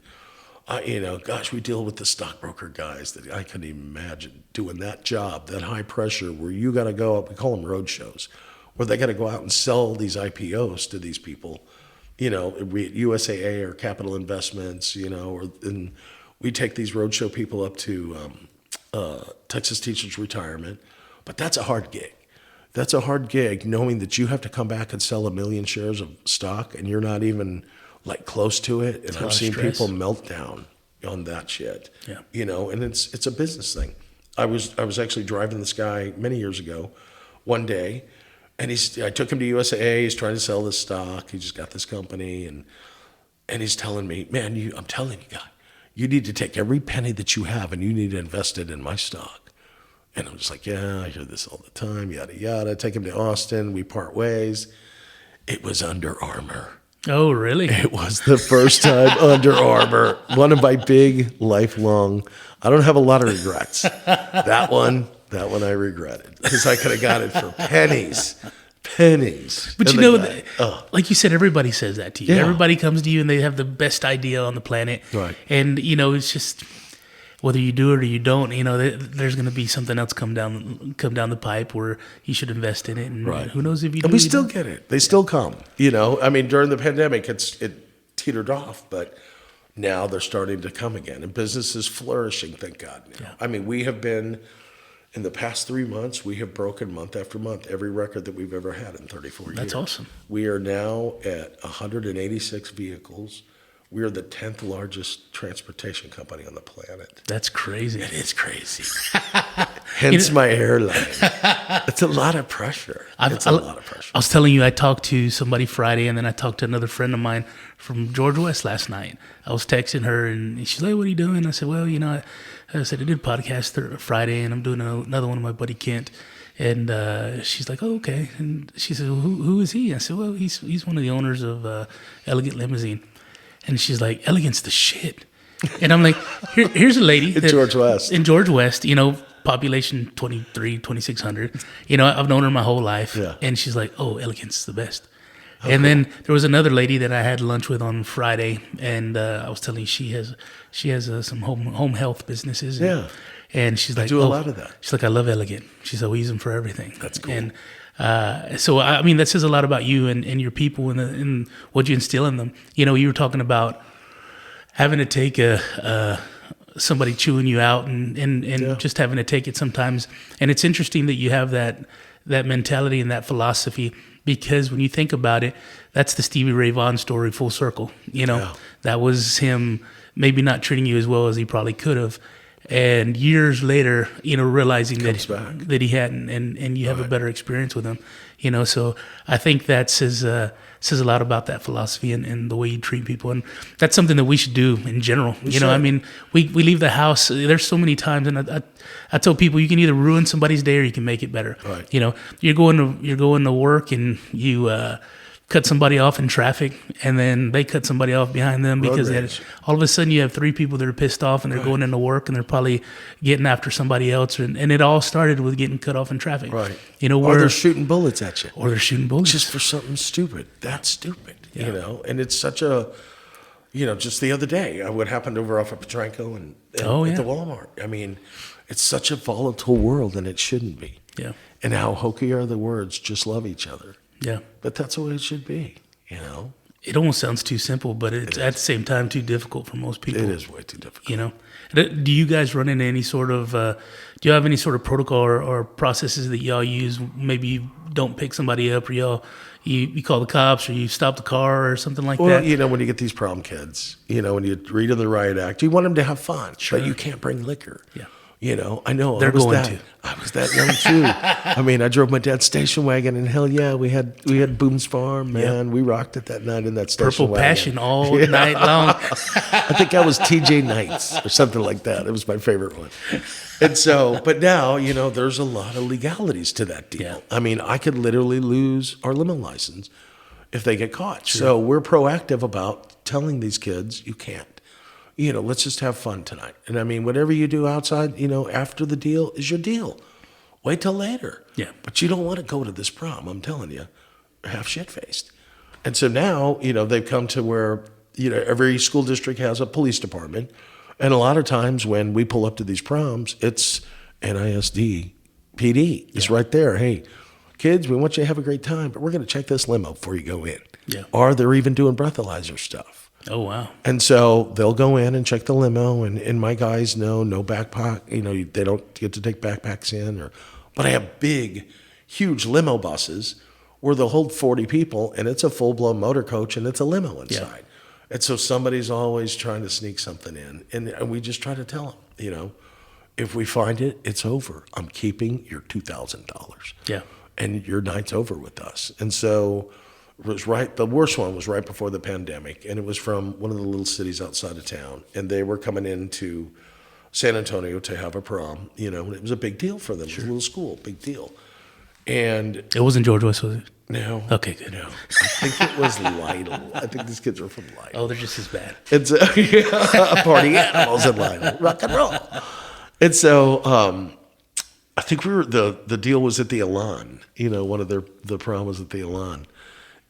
gosh, we deal with the stockbroker guys that I couldn't even imagine doing that job, that high pressure where you got to go up, we call them road shows, where they got to go out and sell these IPOs to these people, USAA or Capital Investments, and we take these roadshow people up to Texas Teachers Retirement, but that's a hard gig. That's a hard gig, knowing that you have to come back and sell 1 million shares of stock and you're not even close to it. And I've seen people melt down on that shit. Yeah. And it's a business thing. I was actually driving this guy many years ago one day, and I took him to USAA. He's trying to sell this stock. He just got this company, and he's telling me, man, I'm telling you, guy, you need to take every penny that you have and you need to invest it in my stock. And I'm just like, yeah, I hear this all the time, yada, yada. Take him to Austin. We part ways. It was Under Armour. Oh, really? It was the first time Under Armour. One of my big lifelong, I don't have a lot of regrets. That one I regretted because I could have got it for pennies. But like you said, everybody says that to you. Yeah. Everybody comes to you and they have the best idea on the planet. Right. And, it's just, whether you do it or you don't, there's going to be something else come down the pipe where you should invest in it. And right. Who knows if you do. And we still get it. They still come. During the pandemic, it teetered off, but Now they're starting to come again, and business is flourishing, thank God. Now. Yeah. I mean, we have been, in the past 3 months, we have broken month after month every record that we've ever had in 34 years. That's awesome. We are now at 186 vehicles. We are the 10th largest transportation company on the planet. That's crazy. It is crazy. Hence my airline. It's a lot of pressure. It's a lot of pressure. I was telling you, I talked to somebody Friday, and then I talked to another friend of mine from George West last night. I was texting her, and she's like, "What are you doing?" I said, "Well, I said I did a podcast Friday, and I'm doing another one with my buddy Kent." And she's like, "Oh, okay." And she said, well, "Who is he?" I said, "Well, he's one of the owners of Elegant Limousine." And she's like, "Elegant's the shit." And I'm like, here's a lady. In George West. In George West, population 2,600. I've known her my whole life. Yeah. And she's like, "Oh, Elegant's the best." And then there was another lady that I had lunch with on Friday, and I was telling you she has some home health businesses. Yeah. And she's like, do a lot of that. She's like, "I love Elegant." She said, "We use them for everything." That's cool. And so I mean, that says a lot about you and your people and what you instill in them. You were talking about having to take somebody chewing you out and just having to take it sometimes. And it's interesting that you have that mentality and that philosophy, because when you think about it, that's the Stevie Ray Vaughan story full circle. That was him maybe not treating you as well as he probably could have. And years later, realizing that he hadn't, and you have a better experience with him, So I think that says a lot about that philosophy and the way you treat people, and that's something that we should do in general. I mean, we leave the house. There's so many times, and I tell people you can either ruin somebody's day or you can make it better. Right. You're going to work and you cut somebody off in traffic, and then they cut somebody off behind them because all of a sudden you have 3 people that are pissed off and they're going into work and they're probably getting after somebody else, and it all started with getting cut off in traffic. Right. Or they're shooting bullets at you. Or they're shooting bullets. Just for something stupid. That's stupid, And it's such a, just the other day, what happened over off of Petranco and at the Walmart. I mean, it's such a volatile world, and it shouldn't be. Yeah. And how hokey are the words, just love each other. Yeah. But that's the way it should be, It almost sounds too simple, but it's at the same time too difficult for most people. It is way too difficult. Do you guys run into any sort of, do you have any sort of protocol or processes that y'all use? Maybe you don't pick somebody up, or you call the cops, or you stop the car or something like that? Well, when you get these problem kids, when you read in the riot act, you want them to have fun, Sure. but you can't bring liquor. Yeah. I know. They're going to. I was that young too. I mean, I drove my dad's station wagon, and hell yeah, we had Boone's Farm, man. Yep. We rocked it that night in that station Purple wagon. Passion all night long. I think that was TJ Knights or something like that. It was my favorite one. And so, but now, there's a lot of legalities to that deal. Yeah. I mean, I could literally lose our limo license if they get caught. True. So we're proactive about telling these kids, you can't. Let's just have fun tonight. And I mean, whatever you do outside, after the deal is your deal. Wait till later. Yeah. But you don't want to go to this prom, I'm telling you, half shit-faced. And so now, they've come to where, every school district has a police department. And a lot of times when we pull up to these proms, it's NISD, PD. It's right there. Hey, kids, we want you to have a great time, but we're going to check this limo before you go in. Yeah. Or they're even doing breathalyzer stuff. Oh, wow. And so they'll go in and check the limo, and my guys know no backpack. They don't get to take backpacks in. But I have big, huge limo buses where they'll hold 40 people, and it's a full-blown motor coach, and it's a limo inside. Yeah. And so somebody's always trying to sneak something in, and we just try to tell them, if we find it, it's over. I'm keeping your $2,000. Yeah. And your night's over with us. And so the worst one was right before the pandemic, and it was from one of the little cities outside of town, and they were coming into San Antonio to have a prom, and it was a big deal for them. Sure. It was a little school, big deal. And it wasn't George West, was it? No. Okay, good. No. I think it was Lytle. I think these kids were from Lytle. Oh, they're just as bad. It's party animals in Lytle, rock and roll. And so I think the deal was at the Elan. One of the prom was at the Elan.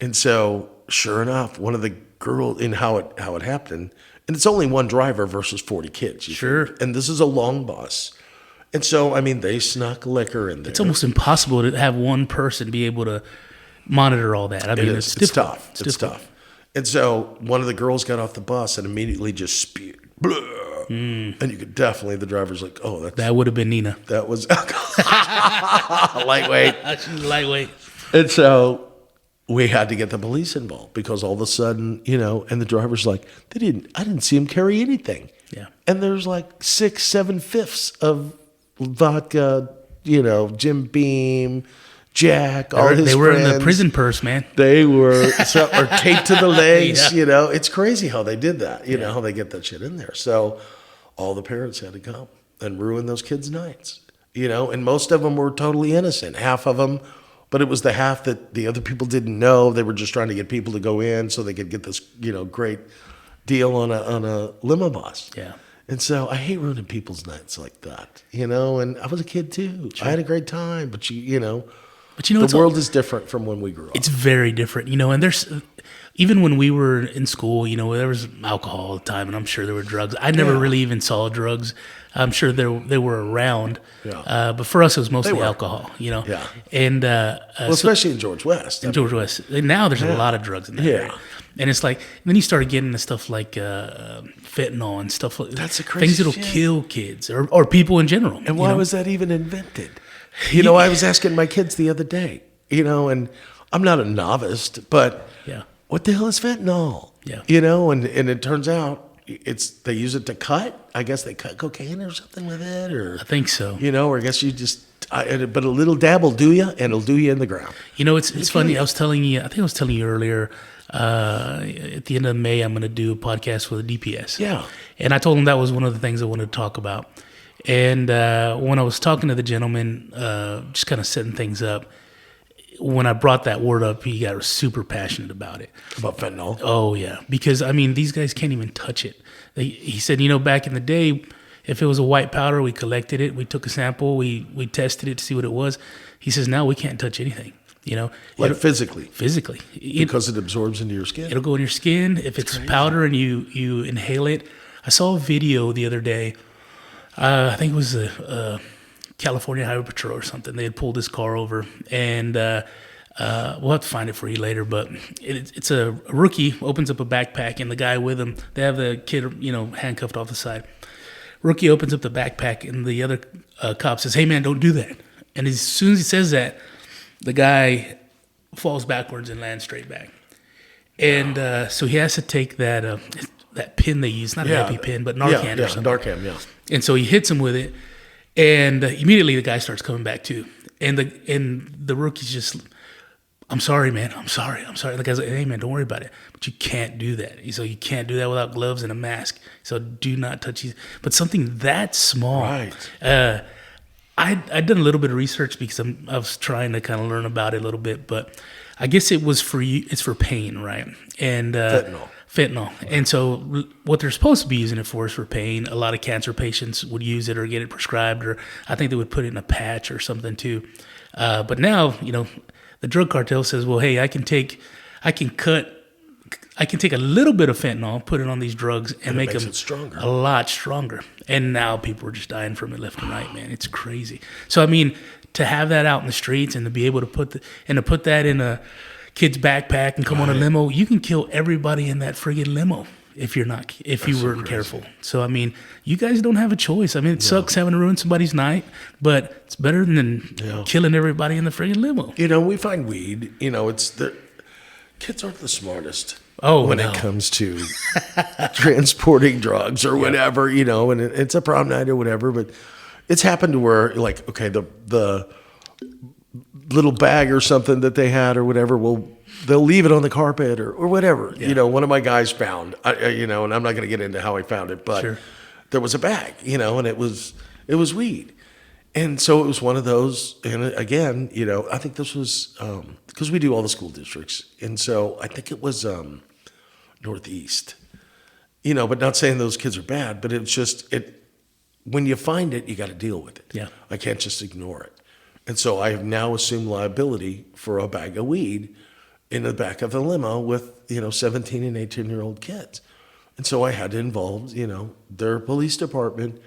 And so, sure enough, one of the girls, in how it happened, and it's only one driver versus 40 kids. Sure. Think? And this is a long bus. And so, I mean, they snuck liquor in there. It's almost impossible to have one person be able to monitor all that. I mean, it's tough. It's tough. And so one of the girls got off the bus and immediately just spewed. And you could definitely, the driver's like, oh, That would have been Nina. that was lightweight. She's lightweight. And so we had to get the police involved because all of a sudden, and the driver's like, I didn't see him carry anything. Yeah. And there's like 6/7 of vodka, Jim Beam, Jack, all his They were friends. in the prison purse, man. They were or taped to the legs, It's crazy how they did that, how they get that shit in there. So all the parents had to come and ruin those kids' nights, and most of them were totally innocent, half of them, but it was the half that the other people didn't know. They were just trying to get people to go in so they could get this, great deal on a limo bus. Yeah. And so I hate ruining people's nights like that, and I was a kid too. Sure. I had a great time, but But the world is different from when we grew up. It's very different, and there's, even when we were in school, there was alcohol all the time, and I'm sure there were drugs. I never really even saw drugs. I'm sure they were around, but for us it was mostly alcohol, Yeah. And especially in George West. George West. And now there's a lot of drugs in that area. And it's like, then you started getting into stuff like fentanyl and stuff like That's the crazy things that'll shit. kill kids or people in general. And why was that even invented? I was asking my kids the other day, and I'm not a novice, but what the hell is fentanyl? Yeah. And it turns out they use it to cut. I guess they cut cocaine or something with it, or I think so. or I guess you just, but a little dab will do you, and it'll do you in the ground. It's funny. I was telling you earlier, at the end of May, I'm going to do a podcast with a DPS. Yeah. And I told him that was one of the things I wanted to talk about. And when I was talking to the gentleman, just kind of setting things up, when I brought that word up, he got super passionate about it. About fentanyl? Oh, yeah. Because, these guys can't even touch it. He said, back in the day, if it was a white powder, we collected it, we took a sample, we tested it to see what it was. He says, now we can't touch anything, Like physically? Physically. Because it absorbs into your skin? It'll go in your skin. If it's powder and you inhale it. I saw a video the other day. I think it was a California Highway Patrol or something. They had pulled this car over, and we'll have to find it for you later. But it's a rookie opens up a backpack, and the guy with him, they have the kid, handcuffed off the side. Rookie opens up the backpack, and the other cop says, "Hey man, don't do that." And as soon as he says that, the guy falls backwards and lands straight back. And so he has to take that pin they use, not an EpiPen, but Narcan or something. Narcan, yeah. And so he hits him with it, and immediately the guy starts coming back too. And the rookie's just, "I'm sorry, man. I'm sorry. The guy's like, "Hey, man, don't worry about it. But you can't do that." So you can't do that without gloves and a mask. So do not touch these. But something that small. Right. I'd done a little bit of research because I was trying to kind of learn about it a little bit. But I guess it was for you. It's for pain, right? And fentanyl. And so what they're supposed to be using it for is for pain. A lot of cancer patients would use it or get it prescribed, or I think they would put it in a patch or something too. But now, the drug cartel says, well, hey, I can take a little bit of fentanyl, put it on these drugs, and make them stronger. A lot stronger. And now people are just dying from it left and right, man. It's crazy. So, to have that out in the streets and to be able to put that in a kid's backpack and come on a limo, you can kill everybody in that friggin' limo if you weren't careful. So, you guys don't have a choice. It sucks having to ruin somebody's night, but it's better than killing everybody in the friggin' limo. We find weed, kids aren't the smartest. When it comes to transporting drugs or whatever, and it's a prom night or whatever, but it's happened to where, like, okay, the little bag or something that they had or whatever, they'll leave it on the carpet or whatever. Yeah. One of my guys found, and I'm not going to get into how he found it, but there was a bag, and it was weed. And so it was one of those, and again, I think this was, because we do all the school districts, and so I think it was Northeast, but not saying those kids are bad, but it's just, when you find it, you got to deal with it. Yeah. I can't just ignore it. And so I have now assumed liability for a bag of weed in the back of a limo with, 17 and 18-year-old kids. And so I had to involve, their police department,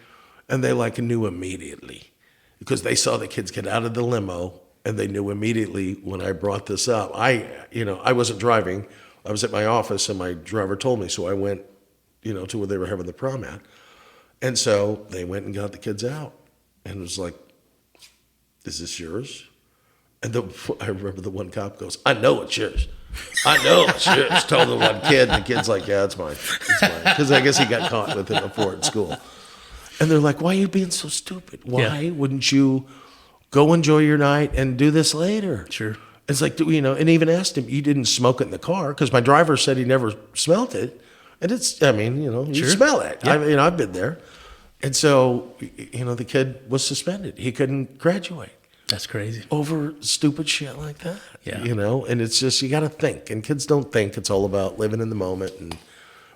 and they knew immediately because they saw the kids get out of the limo, and they knew immediately when I brought this up. I wasn't driving. I was at my office and my driver told me, so I went, to where they were having the prom at. And so they went and got the kids out and was like, is this yours? And I remember the one cop goes, I know it's yours. I know it's yours. Told the one kid, and the kid's like, yeah, it's mine. It's mine. Because I guess he got caught with it before at school. And they're like, why are you being so stupid? Why wouldn't you go enjoy your night and do this later? Sure. It's like, and even asked him, you didn't smoke it in the car? Because my driver said he never smelled it. And you smell it. Yeah. I've been there. And so, the kid was suspended. He couldn't graduate. That's crazy. Over stupid shit like that. Yeah. And it's just, you got to think. And kids don't think. It's all about living in the moment. And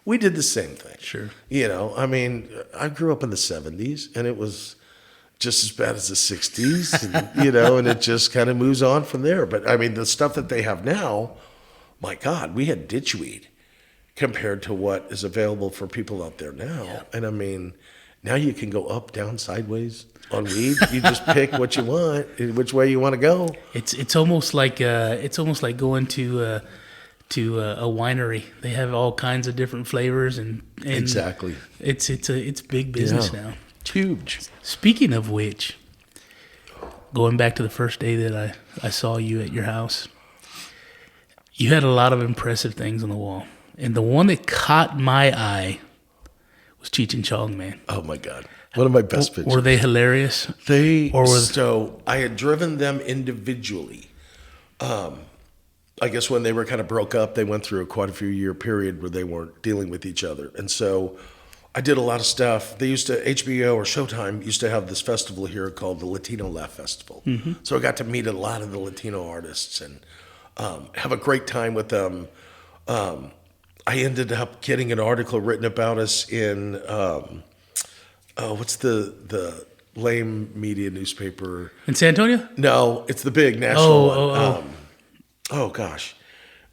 we did the same thing. Sure. I grew up in the 70s, and it was just as bad as the 60s, and, and it just kind of moves on from there. But, the stuff that they have now, my God, we had ditchweed compared to what is available for people out there now. Yeah. And, now you can go up, down, sideways on weed. You just pick what you want, which way you want to go. It's almost like going to a winery. They have all kinds of different flavors and exactly. It's big business now. It's huge. Speaking of which, going back to the first day that I saw you at your house, you had a lot of impressive things on the wall, and the one that caught my eye was Cheech and Chong, man. Oh my God. One of my best pictures. Were they hilarious? So I had driven them individually. I guess when they were kind of broke up, they went through quite a few year period where they weren't dealing with each other. And so I did a lot of stuff. They used to, HBO or Showtime used to have this festival here called the Latino Laugh Festival. Mm-hmm. So I got to meet a lot of the Latino artists and have a great time with them. I ended up getting an article written about us in, what's the lame media newspaper? In San Antonio? No, it's the big national one. Oh gosh.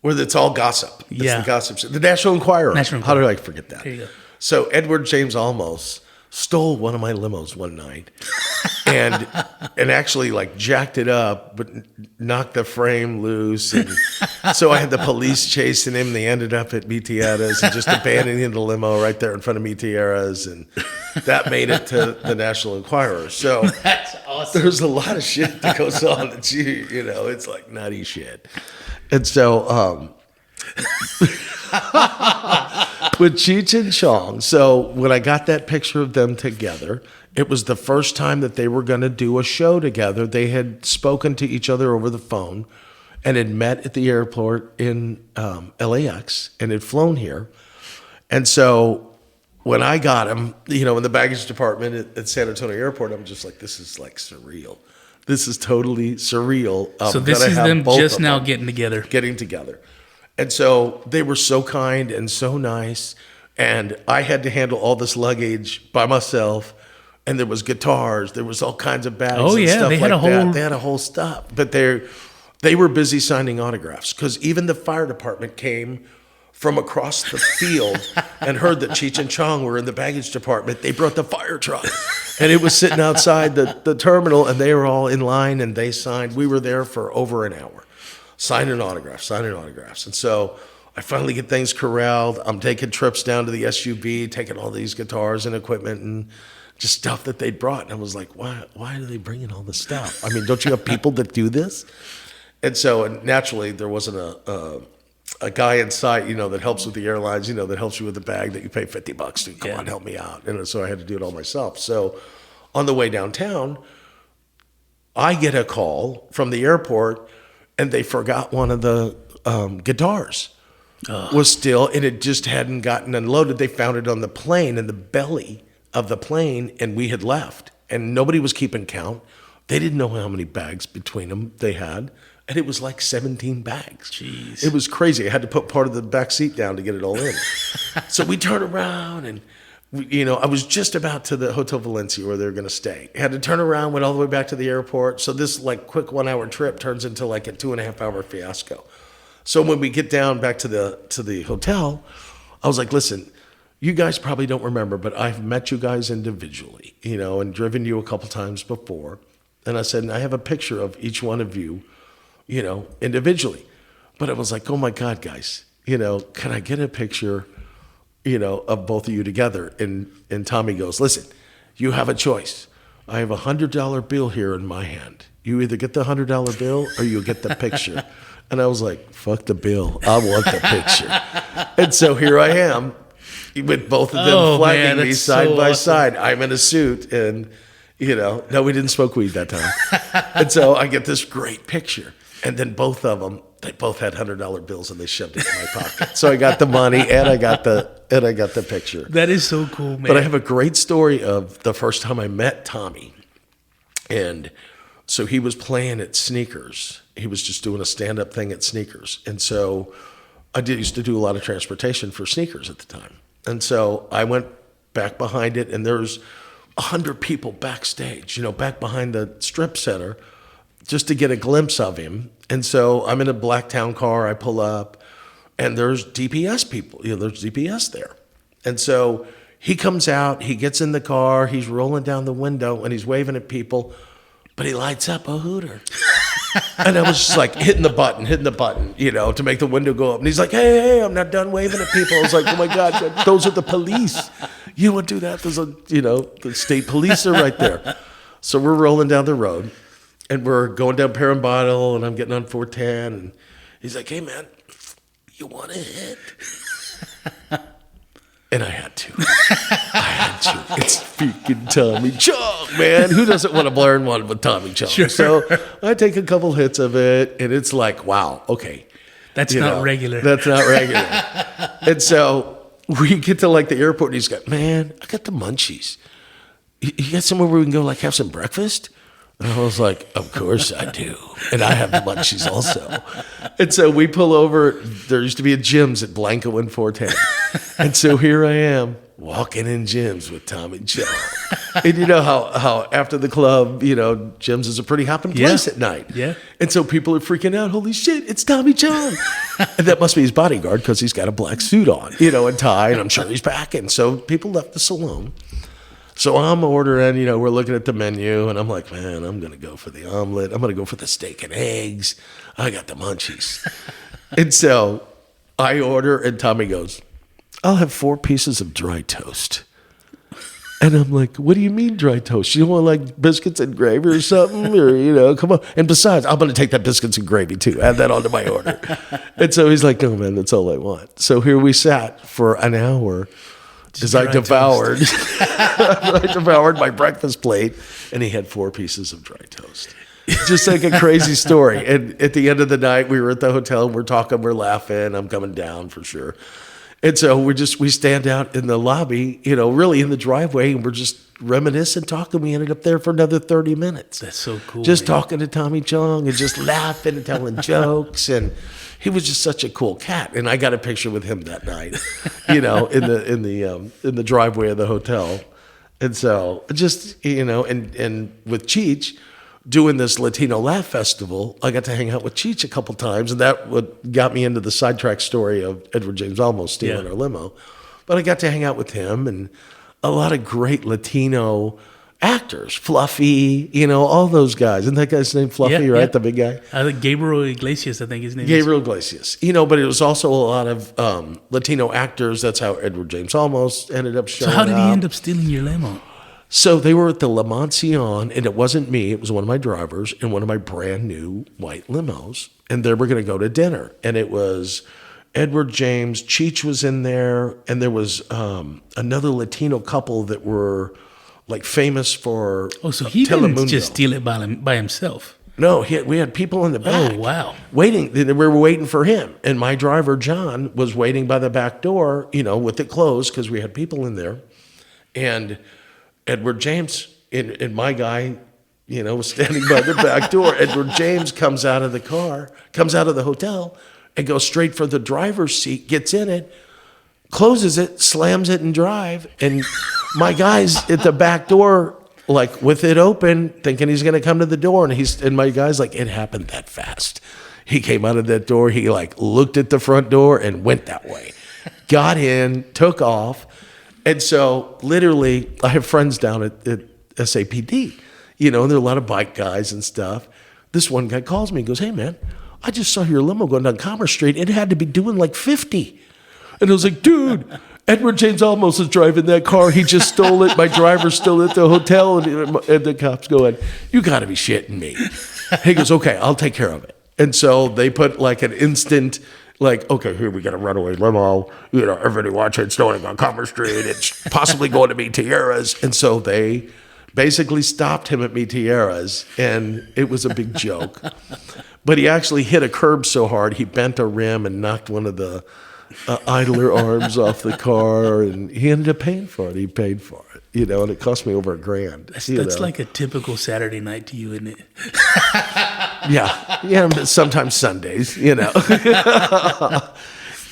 Where it's all gossip. It's the gossip. The National Enquirer. How did I forget that? There you go. So Edward James Olmos stole one of my limos one night and actually jacked it up, but knocked the frame loose. And so I had the police chasing him. They ended up at Mitieras and just abandoning the limo right there in front of Mitieras. And that made it to the National Enquirer. So that's awesome. There's a lot of shit that goes on that it's like nutty shit. And so, with Cheech and Chong. So when I got that picture of them together, it was the first time that they were going to do a show together. They had spoken to each other over the phone and had met at the airport in LAX and had flown here. And so when I got them, in the baggage department at San Antonio Airport, I'm just like, this is surreal. This is totally surreal. So this is them just now getting together. And so they were so kind and so nice. And I had to handle all this luggage by myself. And there was guitars. There was all kinds of bags and stuff they had like that. They had a whole stuff. But they were busy signing autographs. Because even the fire department came from across the field and heard that Cheech and Chong were in the baggage department. They brought the fire truck. And it was sitting outside the terminal. And they were all in line. And they signed. We were there for over an hour. Signing autographs. And so I finally get things corralled. I'm taking trips down to the SUV, taking all these guitars and equipment and just stuff that they'd brought. And I was like, why are they bringing all this stuff? Don't you have people that do this? And so naturally, there wasn't a guy in sight, that helps with the airlines, that helps you with the bag that you pay $50 to. Come on, help me out. And so I had to do it all myself. So on the way downtown, I get a call from the airport, and they forgot one of the guitars was still, and it just hadn't gotten unloaded. They found it on the plane, in the belly of the plane, and we had left. And nobody was keeping count. They didn't know how many bags between them they had. And it was like 17 bags. Jeez. It was crazy. I had to put part of the back seat down to get it all in. So we turned around, and I was just about to the Hotel Valencia where they were going to stay. I had to turn around, went all the way back to the airport. So this quick 1 hour trip turns into a 2.5 hour fiasco. So when we get down back to the hotel, I was like, listen, you guys probably don't remember, but I've met you guys individually, and driven you a couple times before. And I said, and I have a picture of each one of you, individually. But I was like, oh my God, guys, can I get a picture, of both of you together? And Tommy goes, listen, you have a choice. I have $100 bill here in my hand. You either get the $100 bill or you get the picture. And I was like, fuck the bill. I want the picture. And so here I am with both of them flagging me side by side. I'm in a suit and, no, we didn't smoke weed that time. And so I get this great picture. And then both of them, they both had $100 bills and they shoved it in my pocket. So I got the money and I got the picture. That is so cool, man. But I have a great story of the first time I met Tommy. And so he was playing at Sneakers. He was just doing a stand-up thing at Sneakers. And so I used to do a lot of transportation for Sneakers at the time. And so I went back behind it, and there's 100 people backstage, back behind the strip center, just to get a glimpse of him. And so I'm in a black town car. I pull up, and there's DPS people. There's DPS there. And so he comes out. He gets in the car. He's rolling down the window, and he's waving at people. But he lights up a hooter. And I was just like hitting the button, to make the window go up. And he's like, hey, I'm not done waving at people. I was like, oh my God, those are the police. You would do that. There's the state police are right there. So we're rolling down the road and we're going down Parambottle and I'm getting on 410. And he's like, hey man, you want to hit? And I had to. It's freaking Tommy Chong, man. Who doesn't want to learn one with Tommy Chong? Sure. So I take a couple hits of it, and it's like, wow, okay. That's not regular. That's not regular. And so we get to the airport, and he's got, man, I got the munchies. You got somewhere where we can go have some breakfast? And I was like, of course I do. And I have the munchies also. And so we pull over. There used to be a Jim's at Blanco and 410. And so here I am walking in Jim's with Tommy Chong. And you know how after the club, Jim's is a pretty hopping place at night. Yeah. And so people are freaking out. Holy shit, it's Tommy Chong. And that must be his bodyguard because he's got a black suit on, and tie. And I'm sure he's packing. So people left the saloon. So I'm ordering, we're looking at the menu, and I'm like, man, I'm going to go for the omelet. I'm going to go for the steak and eggs. I got the munchies. And so I order, and Tommy goes, I'll have 4 pieces of dry toast. And I'm like, what do you mean dry toast? You don't want biscuits and gravy or something? Or, come on. And besides, I'm going to take that biscuits and gravy too. Add that onto my order. And so he's like, no, man, that's all I want. So here we sat for an hour. As I devoured my breakfast plate, and he had 4 pieces of dry toast. Just like a crazy story. And at the end of the night, we were at the hotel, and we're talking, we're laughing. I'm coming down for sure. And so we stand out in the lobby, really in the driveway, and we're just reminiscing, talking. We ended up there for another 30 minutes. That's so cool. Just talking to Tommy Chong and just laughing and telling jokes. And he was just such a cool cat. And I got a picture with him that night, in the driveway of the hotel. And so just, and with Cheech doing this Latino Laugh Festival, I got to hang out with Cheech a couple times. And that what got me into the sidetrack story of Edward James Olmos stealing our limo. But I got to hang out with him and a lot of great Latino actors, Fluffy, all those guys. Isn't that guy's name Fluffy, right? Yeah. The big guy? I think Gabriel Iglesias, I think his name is. Gabriel Iglesias. But it was also a lot of Latino actors. That's how Edward James Olmos ended up showing up. So how did he end up stealing your limo? So they were at the La Mansion, and it wasn't me. It was one of my drivers in one of my brand new white limos. And they were going to go to dinner. And it was Edward James, Cheech was in there, and there was another Latino couple that were famous for so he didn't just steal it by himself. No, we had people in the back. Oh, wow. Waiting. We were waiting for him. And my driver, John, was waiting by the back door, with it closed because we had people in there. And Edward James and my guy, was standing by the back door. Edward James comes out of the hotel and goes straight for the driver's seat, gets in it, closes it, slams it, and drive. And my guy's at the back door, with it open, thinking he's going to come to the door. And my guy's like, it happened that fast. He came out of that door. He looked at the front door and went that way. Got in, took off. And so literally, I have friends down at SAPD, and there are a lot of bike guys and stuff. This one guy calls me and goes, hey man, I just saw your limo going down Commerce Street. It had to be doing like 50. And I was like, dude, Edward James Olmos is driving that car. He just stole it. My driver's still at the hotel. And the cop's going, you got to be shitting me. He goes, okay, I'll take care of it. And so they put like an instant, like, okay, here we got a runaway limo. You know, everybody watch it. Stolen on Commerce Street. It's possibly going to be Tierra's. And so they basically stopped him at Mi Tierra's, and it was a big joke. But he actually hit a curb so hard, he bent a rim and knocked one of the idler arms off the car, and he ended up paying for it. He paid for it, you know, and it cost me over $1,000. That's like a typical Saturday night to you, isn't it? Yeah, but sometimes Sundays, you know.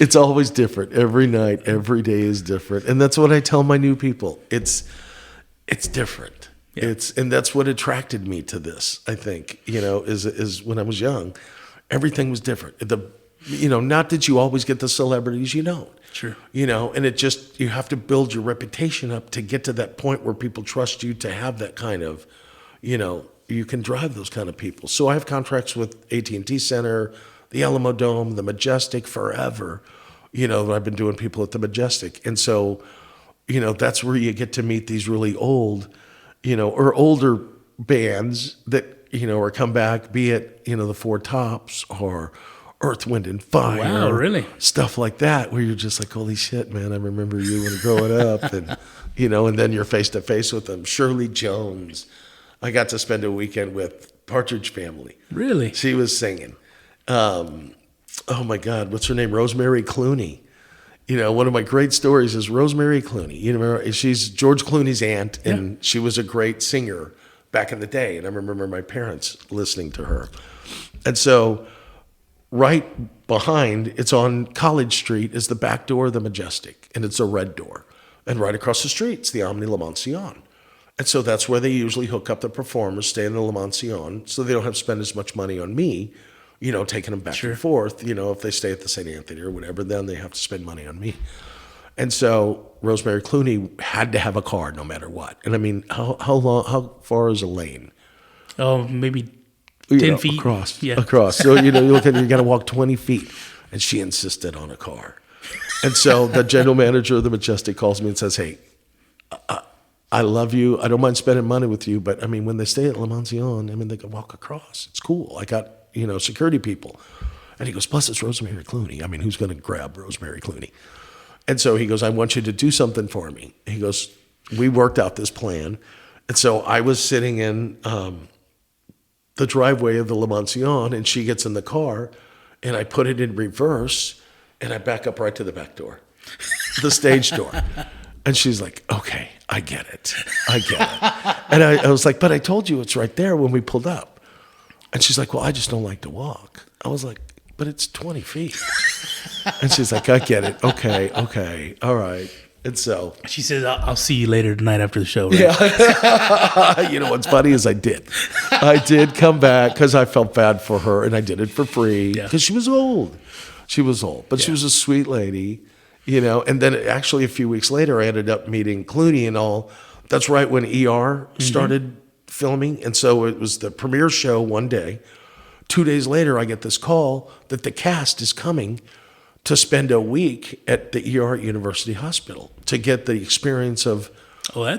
It's always different. Every night, every day is different. And that's what I tell my new people. It's different. Yeah. And that's what attracted me to this, I think, you know, is when I was young, everything was different. You know, not that you always get the celebrities, you don't. Sure. You know, and you have to build your reputation up to get to that point where people trust you to have that kind of, you know, you can drive those kind of people. So I have contracts with AT&T Center, the Alamo Dome, the Majestic forever. You know, I've been doing people at the Majestic. And so, you know, that's where you get to meet these really old, you know, or older bands that, you know, or come back, be it, you know, the Four Tops or Earth, Wind, and Fire. Wow, really? Stuff like that, where you're just like, holy shit, man, I remember you when growing up. And, you know, and then you're face to face with them. Shirley Jones. I got to spend a weekend with Partridge Family. Really? She was singing. Oh my God, what's her name? Rosemary Clooney. You know, one of my great stories is Rosemary Clooney. You know, she's George Clooney's aunt, and she was a great singer back in the day. And I remember my parents listening to her. And so right behind, it's on College Street, is the back door of the Majestic, and it's a red door. And right across the street, it's the Omni La Mención. And so that's where they usually hook up the performers, stay in the La Mención, so they don't have to spend as much money on me, you know, taking them back and forth. You know, if they stay at the St. Anthony or whatever, then they have to spend money on me. And so Rosemary Clooney had to have a car no matter what. And I mean, how far is a lane? Oh, maybe 10 feet. Across. Yeah. Across. So, you know, you look at it, you got to walk 20 feet. And she insisted on a car. And so the general manager of the Majestic calls me and says, hey, I love you. I don't mind spending money with you. But, I mean, when they stay at La Mención, I mean, they can walk across. It's cool. I got, you know, security people. And he goes, plus it's Rosemary Clooney. I mean, who's going to grab Rosemary Clooney? And so he goes, I want you to do something for me. He goes, we worked out this plan. And so I was sitting in the driveway of the La Mención, and she gets in the car, and I put it in reverse, and I back up right to the back door, the stage door. And she's like, okay, I get it. And I was like, but I told you it's right there when we pulled up. And she's like, well, I just don't like to walk. I was like, but it's 20 feet. And she's like, I get it. Okay, all right. And so she says, I'll see you later tonight after the show. Right? Yeah. You know what's funny is I did come back because I felt bad for her, and I did it for free because she was old. But she was a sweet lady, you know. And then actually a few weeks later, I ended up meeting Clooney and all. That's right when ER started filming. And so it was the premiere show one day. 2 days later, I get this call that the cast is coming to spend a week at the ER at University Hospital to get the experience of,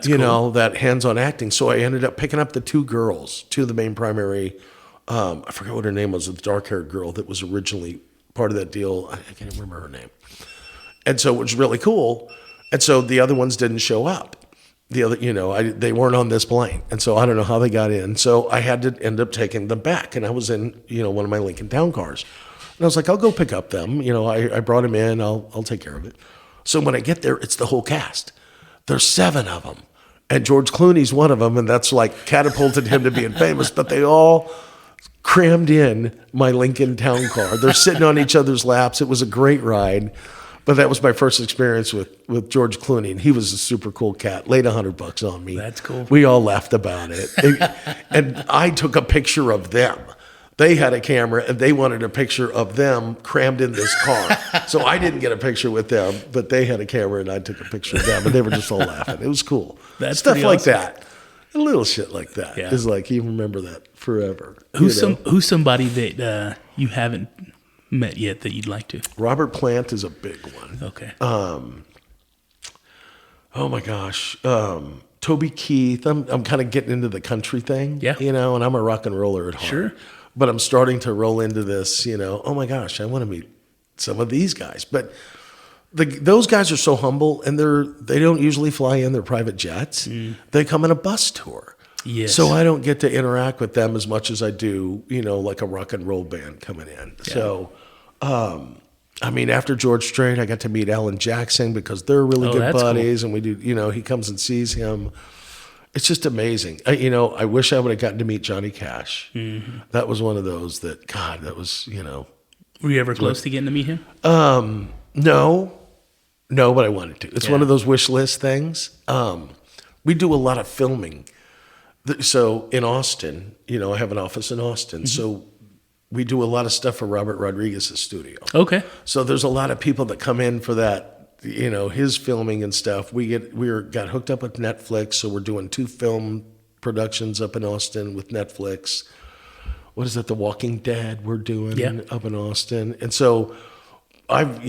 you know, that hands-on acting. So I ended up picking up the two girls, two of the main primary, I forgot what her name was, the dark-haired girl that was originally part of that deal. I can't remember her name. And so it was really cool. And so the other ones didn't show up. The other, you know, they weren't on this plane. And so I don't know how they got in. So I had to end up taking them back. And I was in, you know, one of my Lincoln Town cars. And I was like, I'll go pick up them. You know, I brought them in. I'll take care of it. So when I get there, it's the whole cast. There's 7 of them. And George Clooney's one of them. And that's like catapulted him to being famous. But they all crammed in my Lincoln Town car. They're sitting on each other's laps. It was a great ride. But that was my first experience with George Clooney, and he was a super cool cat. Laid $100 on me. That's cool. We all laughed about it, and I took a picture of them. They had a camera, and they wanted a picture of them crammed in this car. So I didn't get a picture with them, but they had a camera, and I took a picture of them, and they were just all laughing. It was cool. That's stuff like awesome. that. A little shit like that is like, you remember that forever. Who's somebody that you haven't met yet that you'd like to? Robert Plant is a big one. Okay. Oh my gosh. Toby Keith. I'm kind of getting into the country thing. Yeah. And I'm a rock and roller at heart. Sure. But I'm starting to roll into this, oh my gosh, I want to meet some of these guys. But those guys are so humble, and they don't usually fly in their private jets. They come in a bus tour. Yes. So I don't get to interact with them as much as I do, like a rock and roll band coming in. Yeah. So, after George Strait, I got to meet Alan Jackson because they're really good buddies, cool. And we do, he comes and sees him. It's just amazing. I wish I would have gotten to meet Johnny Cash. Mm-hmm. That was one of those that, God, that was, Were you ever close to getting to meet him? No, but I wanted to. It's one of those wish list things. We do a lot of filming. So in Austin, I have an office in Austin. Mm-hmm. So we do a lot of stuff for Robert Rodriguez's studio. Okay. So there's a lot of people that come in for that, his filming and stuff. We got hooked up with Netflix, so we're doing 2 film productions up in Austin with Netflix. What is it? The Walking Dead we're doing up in Austin. And so I've,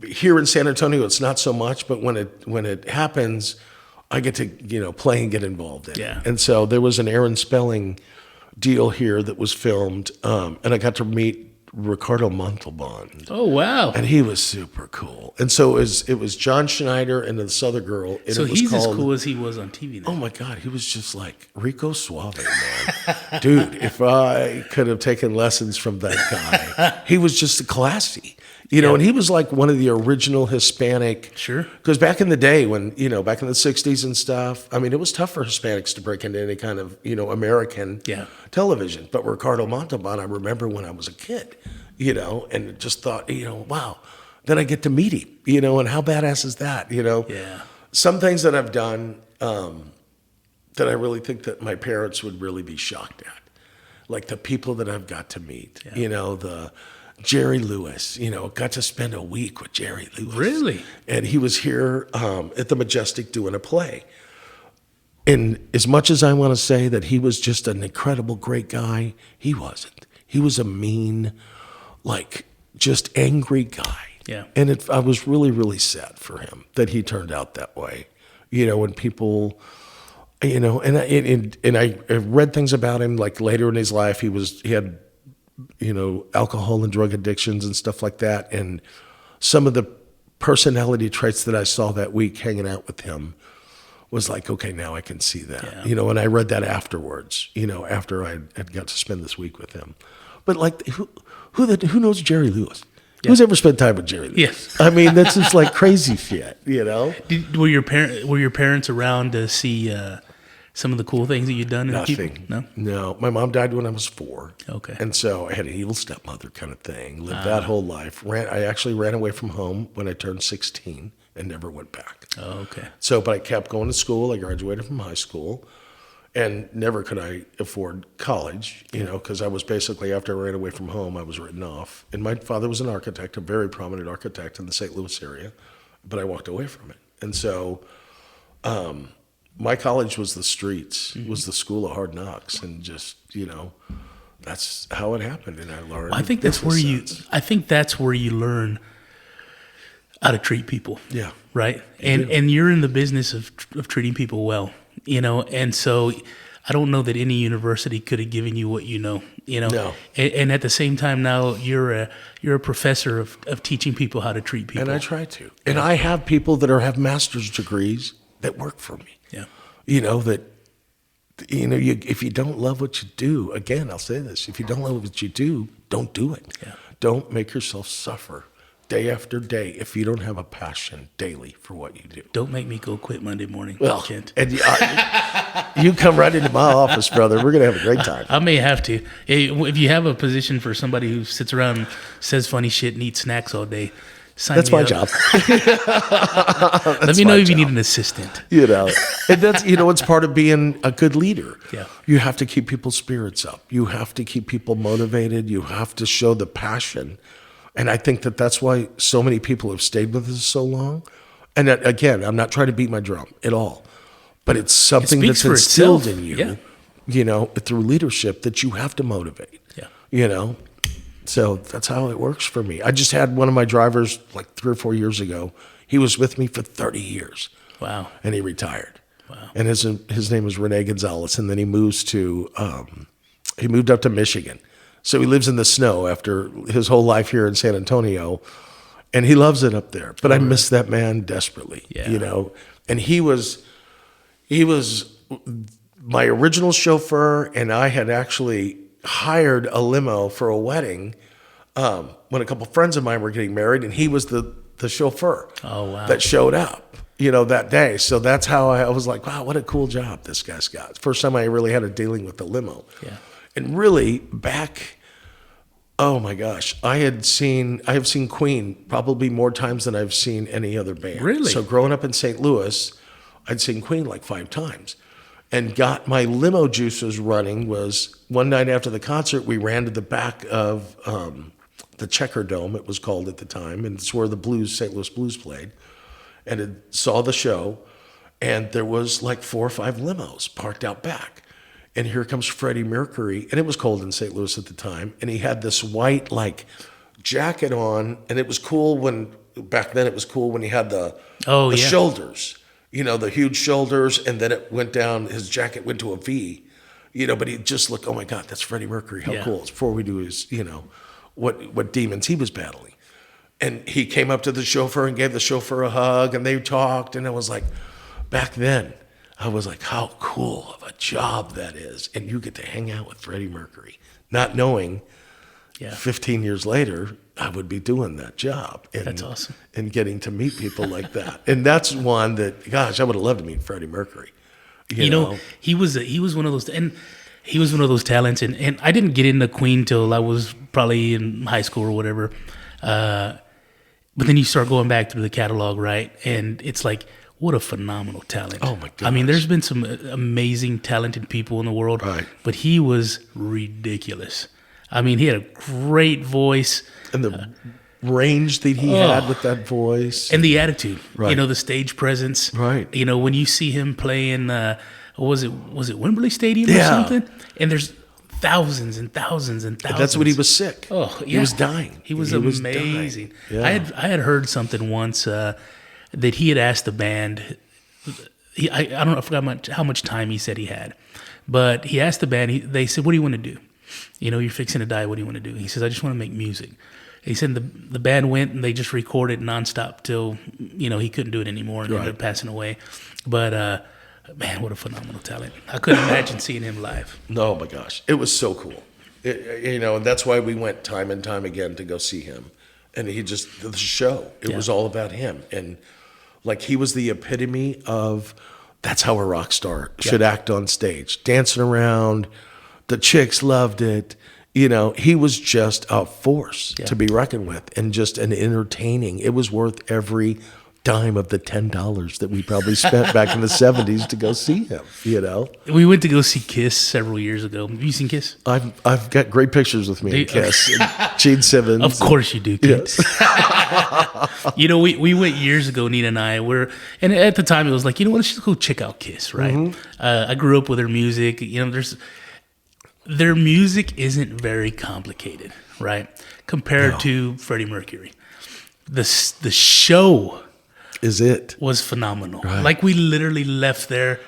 here in San Antonio, it's not so much, but when it happens, I get to, play and get involved in it. And so there was an Aaron Spelling deal here that was filmed, and I got to meet Ricardo Montalban. Oh, wow. And he was super cool. And so it was John Schneider and this other girl. And so it was he's as cool as he was on TV now. Oh, my God. He was just like Rico Suave, man. Dude, if I could have taken lessons from that guy, he was just classy. And he was like one of the original Hispanic. Sure. Because back in the day when, back in the 60s and stuff, it was tough for Hispanics to break into any kind of, American television. But Ricardo Montalban, I remember when I was a kid, and just thought, wow, then I get to meet him, and how badass is that, Yeah. Some things that I've done that I really think that my parents would really be shocked at. Like the people that I've got to meet, the Jerry Lewis, got to spend a week with Jerry Lewis. Really? And he was here at the Majestic doing a play. And as much as I want to say that he was just an incredible, great guy, he wasn't. He was a mean, just angry guy. Yeah. And I was really, really sad for him that he turned out that way. When people, and I read things about him, like later in his life, he had alcohol and drug addictions and stuff like that. And some of the personality traits that I saw that week hanging out with him was like, okay, now I can see that, and I read that afterwards, after I had got to spend this week with him. But who knows Jerry Lewis? Yeah. Who's ever spent time with Jerry Lewis? Yes. That's just like crazy shit, Were your parents around to see some of the cool things that you'd done? Nothing. No. My mom died when I was 4. Okay. And so I had an evil stepmother kind of thing. Lived that whole life. I actually ran away from home when I turned 16 and never went back. Oh, okay. So, but I kept going to school. I graduated from high school. And never could I afford college, because I was basically, after I ran away from home, I was written off. And my father was an architect, a very prominent architect in the St. Louis area, but I walked away from it. And so my college was the streets, was the school of hard knocks, and just, that's how it happened. And I learned. Well, I think that's where you learn how to treat people. Yeah. Right. And you're in the business of treating people well. And so I don't know that any university could have given you what No. And at the same time, now you're a professor of teaching people how to treat people. And I try to. And I have people that have master's degrees that work for me. Yeah. If you don't love what you do, again, I'll say this, if you don't love what you do, don't do it. Yeah. Don't make yourself suffer day after day if you don't have a passion daily for what you do. Don't make me go quit Monday morning, Kent. And you come right into my office, brother. We're going to have a great time. I may have to. If you have a position for somebody who sits around and says funny shit and eats snacks all day, that's my job. Let me know if you need an assistant. And that's, it's part of being a good leader. Yeah. You have to keep people's spirits up. You have to keep people motivated. You have to show the passion. And I think that that's why so many people have stayed with us so long. And that, again, I'm not trying to beat my drum at all. but it's something It that's speaks for instilled itself. in you, Yeah. you know, through leadership that you have to motivate. Yeah. You know, so that's how it works for me. I just had one of my drivers like 3 or 4 years ago. He was with me for 30 years. Wow. And he retired. Wow. And his name was Rene Gonzalez, and then he moved up to Michigan. So he lives in the snow after his whole life here in San Antonio, and he loves it up there. But I miss that man desperately. Yeah. You know, and he was my original chauffeur, and I had actually hired a limo for a wedding when a couple friends of mine were getting married, and he was the chauffeur that showed up, you know, that day. So that's how I was like, wow, what a cool job this guy's got. First time I really had a dealing with the limo. Yeah. And really back, oh my gosh, I have seen Queen probably more times than I've seen any other band. Really? So growing up in St. Louis, I'd seen Queen like 5 times. And got my limo juices running was one night after the concert, we ran to the back of the Checker Dome, it was called at the time, and it's where the St. Louis Blues played. And it saw the show, and there was like 4 or 5 limos parked out back. And here comes Freddie Mercury, and it was cold in St. Louis at the time, and he had this white like jacket on, and it was cool back then it was cool when he had the shoulders, you know, the huge shoulders, and then it went down, his jacket went to a V, you know, but he just looked, oh my God, that's Freddie Mercury, how cool. It's before we do his, you know, what demons he was battling. And he came up to the chauffeur and gave the chauffeur a hug, and they talked, and I was like, back then, I was like, how cool of a job that is. And you get to hang out with Freddie Mercury, not knowing 15 years later, I would be doing that job. And, that's awesome. And getting to meet people like that. And that's one that, gosh, I would have loved to meet Freddie Mercury. You know, he was one of those, and he was one of those talents. And I didn't get into Queen till I was probably in high school or whatever. But then you start going back through the catalog, right? And it's like, what a phenomenal talent. Oh, my goodness. I mean, there's been some amazing, talented people in the world, right. But he was ridiculous. I mean, he had a great voice. And the range that he had with that voice. And the attitude. Right. You know, the stage presence. Right. You know, when you see him playing, was it Wembley Stadium or something? And there's thousands and thousands and thousands. That's when he was sick. Oh, yeah. He was dying. He was amazing. Yeah. I had heard something once that he had asked the band. I don't know. I forgot how much time he said he had, but he asked the band. They said, "What do you want to do? You know, you're fixing to die. What do you want to do?" He says, "I just want to make music." He said the band went and they just recorded nonstop till, you know, he couldn't do it anymore and ended up passing away. But man, what a phenomenal talent! I couldn't imagine seeing him live. Oh my gosh, it was so cool. You know, and that's why we went time and time again to go see him. And the show, it was all about him. And like, he was the epitome of, that's how a rock star should act on stage. Dancing around, the chicks loved it. You know, he was just a force to be reckoned with, and just an entertaining. It was worth every dime of the $10 that we probably spent back in the 70s to go see him, you know? We went to go see Kiss several years ago. Have you seen Kiss? I've got great pictures with me in Kiss. And Gene Simmons. Of course you do, Kent. Yes. You know, we went years ago, Nina and I. And at the time it was like, you know what, let's just go check out Kiss, right? Mm-hmm. I grew up with their music. You know, their music isn't very complicated, right? Compared to Freddie Mercury. The show was phenomenal. Right. Like, we literally left there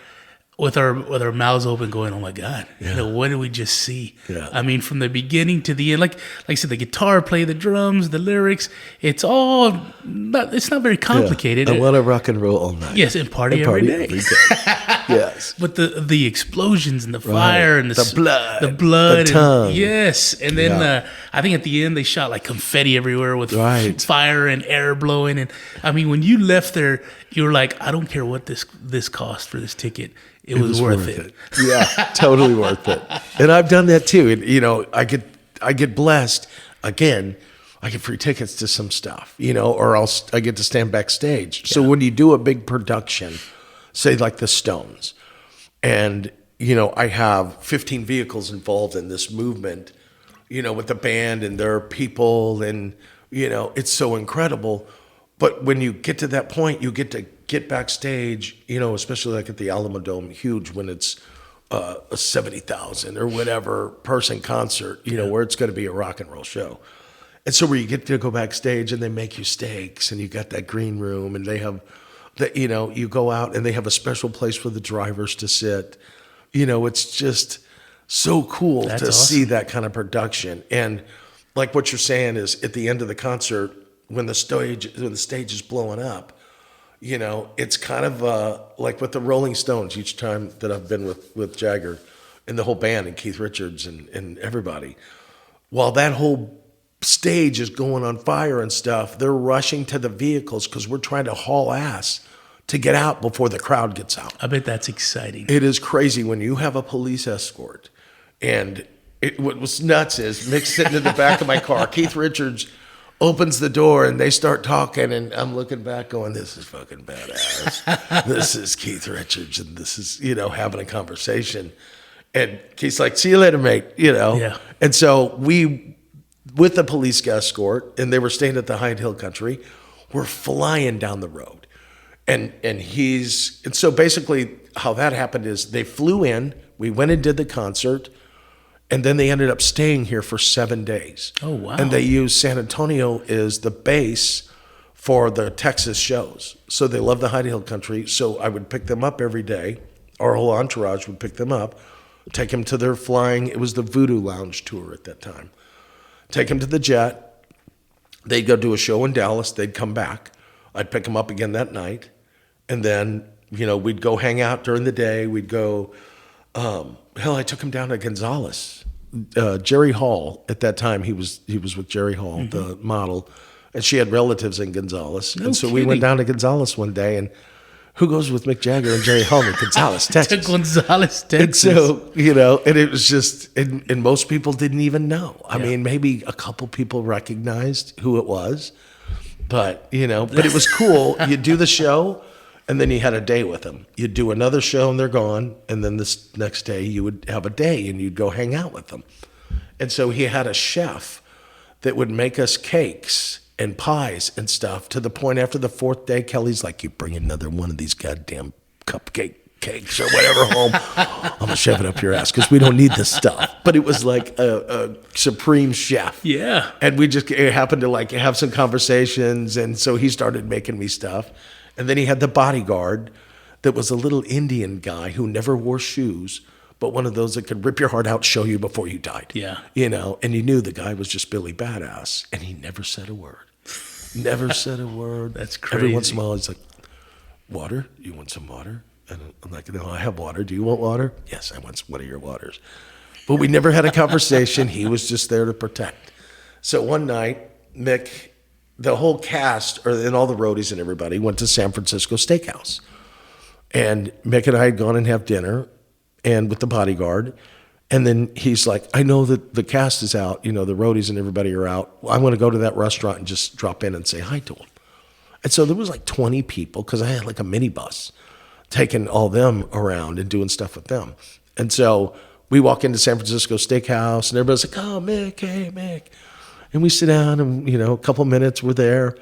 with our mouths open going, oh my God, you know, what did we just see? Yeah. I mean, from the beginning to the end, like I said, the guitar play, the drums, the lyrics, it's not very complicated. I want to rock and roll all night. Yes, and party every day. Yes. But the explosions and the fire and the blood, the tongue. Yes. And then I think at the end they shot like confetti everywhere with fire and air blowing. And I mean, when you left there, you were like, I don't care what this cost for this ticket. It was worth it. Yeah, totally worth it. And I've done that too. And, you know, I get blessed. Again, I get free tickets to some stuff, you know, or I get to stand backstage. Yeah. So when you do a big production, say like the Stones, and, you know, I have 15 vehicles involved in this movement, you know, with the band and their people, and, you know, it's so incredible. But when you get to that point, you get to get backstage, especially like at the Alamo Dome, huge when it's a 70,000 or whatever person concert, where it's going to be a rock and roll show. And so where you get to go backstage and they make you steaks and you got that green room and they have that, you go out and they have a special place for the drivers to sit. It's just so cool to see that kind of production. And like what you're saying is at the end of the concert, when the stage is blowing up, it's kind of like with the Rolling Stones each time that I've been with Jagger and the whole band and Keith Richards and everybody. While that whole stage is going on fire and stuff, they're rushing to the vehicles because we're trying to haul ass to get out before the crowd gets out. I bet that's exciting. It is crazy when you have a police escort. And what was nuts is Mick's sitting in the back of my car. Keith Richards opens the door and they start talking and I'm looking back going, this is fucking badass. This is Keith Richards and this is, having a conversation. And Keith's like, see you later, mate, Yeah. And so we, with the police escort, and they were staying at the Hyde Hill Country, we're flying down the road. And so basically how that happened is they flew in, we went and did the concert, and then they ended up staying here for 7 days. Oh, wow. And they used San Antonio as the base for the Texas shows. So they love the Hyde Hill Country. So I would pick them up every day. Our whole entourage would pick them up, take them to their flying. It was the Voodoo Lounge tour at that time. Take them to the jet. They'd go do a show in Dallas. They'd come back. I'd pick them up again that night. And then, we'd go hang out during the day. We'd go, I took him down to Gonzales. Jerry Hall, at that time, he was with Jerry Hall, the model. And she had relatives in Gonzales. No and so kidding. we went down to Gonzales one day and who goes with Mick Jagger and Jerry Hall to Gonzales, Texas? To Gonzales, Texas. And so, and it was just, and most people didn't even know. I mean, maybe a couple people recognized who it was, but it was cool. You do the show and then you had a day with them. You'd do another show and they're gone. And then this next day you would have a day and you'd go hang out with them. And so he had a chef that would make us cakes and pies and stuff to the point after the fourth day, Kelly's like, you bring another one of these goddamn cupcake cakes or whatever home. I'm going to shove it up your ass because we don't need this stuff. But it was like a supreme chef. Yeah. And we just happened to like have some conversations. And so he started making me stuff. And then he had the bodyguard that was a little Indian guy who never wore shoes, but one of those that could rip your heart out, show you before you died. Yeah. And you knew the guy was just Billy Badass. And he never said a word. Never said a word. That's crazy. Every once in a while, he's like, water? You want some water? And I'm like, no, I have water. Do you want water? Yes, I want one of your waters. But we never had a conversation. He was just there to protect. So one night, Mick, the whole cast, and all the roadies and everybody, went to San Francisco Steakhouse. And Mick and I had gone and have dinner and with the bodyguard. And then he's like, I know that the cast is out, the roadies and everybody are out. I'm going to go to that restaurant and just drop in and say hi to them. And so there was like 20 people because I had like a minibus taking all them around and doing stuff with them. And so we walk into San Francisco Steakhouse and everybody's like, oh, Mick, hey, Mick. And we sit down and, a couple minutes we're there.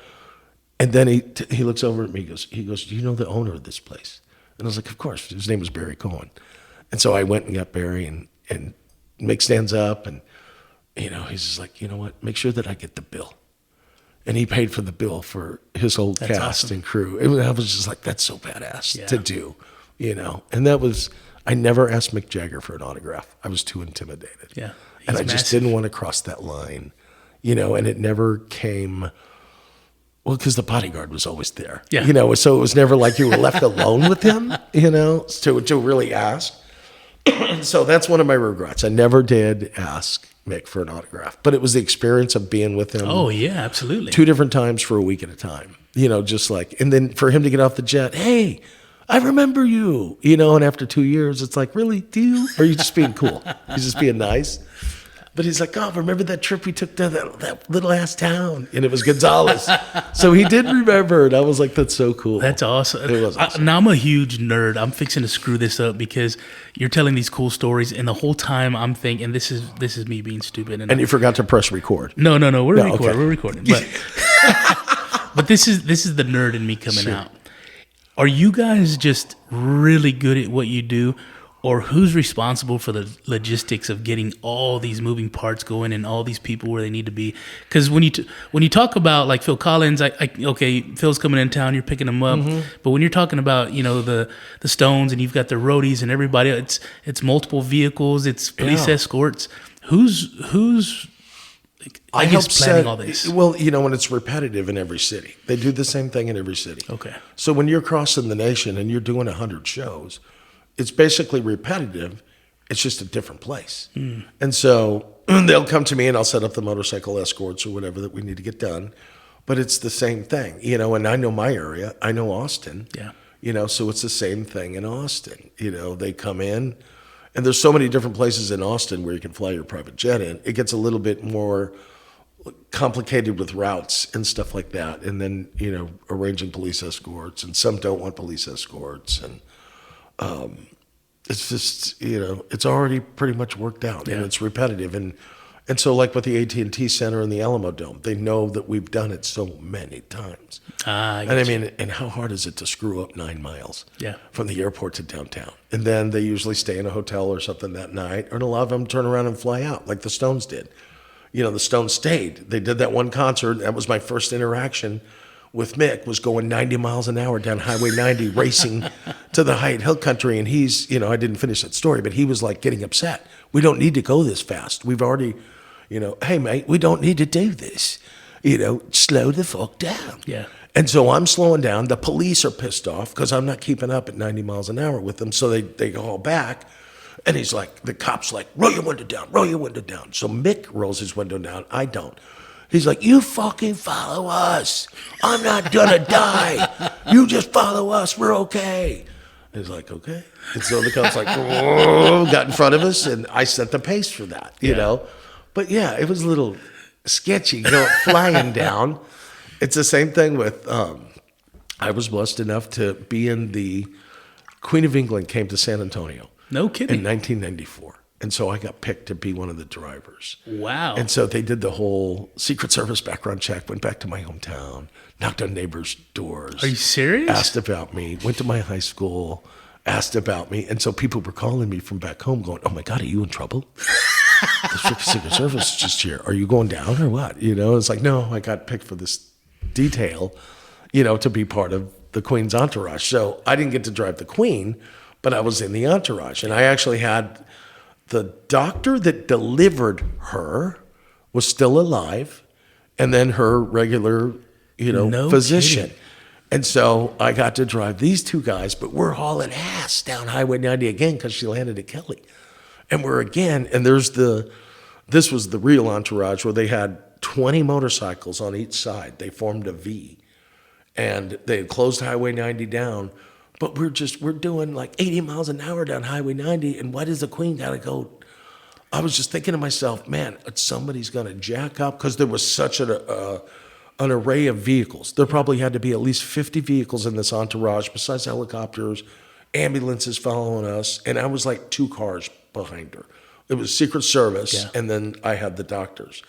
And then he looks over at me, he goes, do you know the owner of this place? And I was like, of course. His name was Barry Cohen. And so I went and got Barry and Mick stands up and, he's just like, you know what, make sure that I get the bill. And he paid for the bill for his whole cast and crew. And I was just like, that's so badass to do, And that was, I never asked Mick Jagger for an autograph. I was too intimidated. Yeah. And I just didn't want to cross that line, and it never came, well, because the bodyguard was always there. Yeah. So it was never like you were left alone with him, to really ask. So that's one of my regrets. I never did ask Mick for an autograph, but it was the experience of being with him. Oh, yeah, absolutely. 2 different times for a week at a time, just like, and then for him to get off the jet, hey, I remember you, and after 2 years, it's like, really, do you? Or are you just being cool? You're just being nice? But he's like, oh, remember that trip we took to that little ass town? And it was Gonzales. So he did remember it. I was like, that's so cool. That's awesome. It was awesome. Now I'm a huge nerd. I'm fixing to screw this up because you're telling these cool stories, and the whole time I'm thinking, this is me being stupid. And you forgot to press record. No, we're recording. Okay. We're recording. But but this is the nerd in me coming out. Are you guys just really good at what you do, or who's responsible for the logistics of getting all these moving parts going and all these people where they need to be? Because when you talk about like Phil Collins, okay, Phil's coming in town, you're picking him up, but when you're talking about the Stones and you've got the roadies and everybody, it's multiple vehicles, it's police escorts. Who's I guess planning all this? Well, when it's repetitive in every city, they do the same thing in every city. Okay. So when you're crossing the nation and you're doing 100 shows, it's basically repetitive. It's just a different place. And so they'll come to me and I'll set up the motorcycle escorts or whatever that we need to get done. But it's the same thing, and I know my area. I know Austin. Yeah. So it's the same thing in Austin. They come in. And there's so many different places in Austin where you can fly your private jet in. It gets a little bit more complicated with routes and stuff like that. And then, arranging police escorts. And some don't want police escorts. And it's just, it's already pretty much worked out. Yeah. And it's repetitive. And so like with the AT&T Center and the Alamo Dome, they know that we've done it so many times. And how hard is it to screw up 9 miles from the airport to downtown? And then they usually stay in a hotel or something that night, or a lot of them turn around and fly out like the Stones did. The Stones stayed. They did that one concert. That was my first interaction with Mick, was going 90 miles an hour down Highway 90, racing to the Hyatt Hill Country. And he's, I didn't finish that story, but he was like getting upset. We don't need to go this fast. We've already, hey, mate, we don't need to do this. Slow the fuck down. Yeah. And so I'm slowing down. The police are pissed off because I'm not keeping up at 90 miles an hour with them. So they go back. And he's like, the cop's like, roll your window down, roll your window down. So Mick rolls his window down. I don't. He's like, you fucking follow us. I'm not gonna die. You just follow us. We're okay. And he's like, okay. And so the cop's like, whoa, got in front of us. And I set the pace for that, you know. But yeah, it was a little sketchy, flying down. It's the same thing with, I was blessed enough to be in the Queen of England came to San Antonio. No kidding. In 1994. And so I got picked to be one of the drivers. Wow. And so they did the whole Secret Service background check, went back to my hometown, knocked on neighbors' doors. Are you serious? Asked about me, went to my high school, asked about me. And so people were calling me from back home going, oh my God, are you in trouble? The Secret Service is just here. Are you going down or what? It's like, no, I got picked for this detail, to be part of the Queen's entourage. So I didn't get to drive the Queen, but I was in the entourage. And I actually had the doctor that delivered her was still alive, and then her regular, No physician. kidding. And so I got to drive these two guys, but we're hauling ass down Highway 90 again because she landed at Kelly. And we're again, and this was the real entourage where they had 20 motorcycles on each side. They formed a V. And they had closed Highway 90 down. But we're doing like 80 miles an hour down Highway 90. And why does the Queen got to go? I was just thinking to myself, man, somebody's going to jack up because there was such an array of vehicles. There probably had to be at least 50 vehicles in this entourage, besides helicopters, ambulances following us. And I was like 2 cars behind her. It was Secret Service, and then I had the doctors.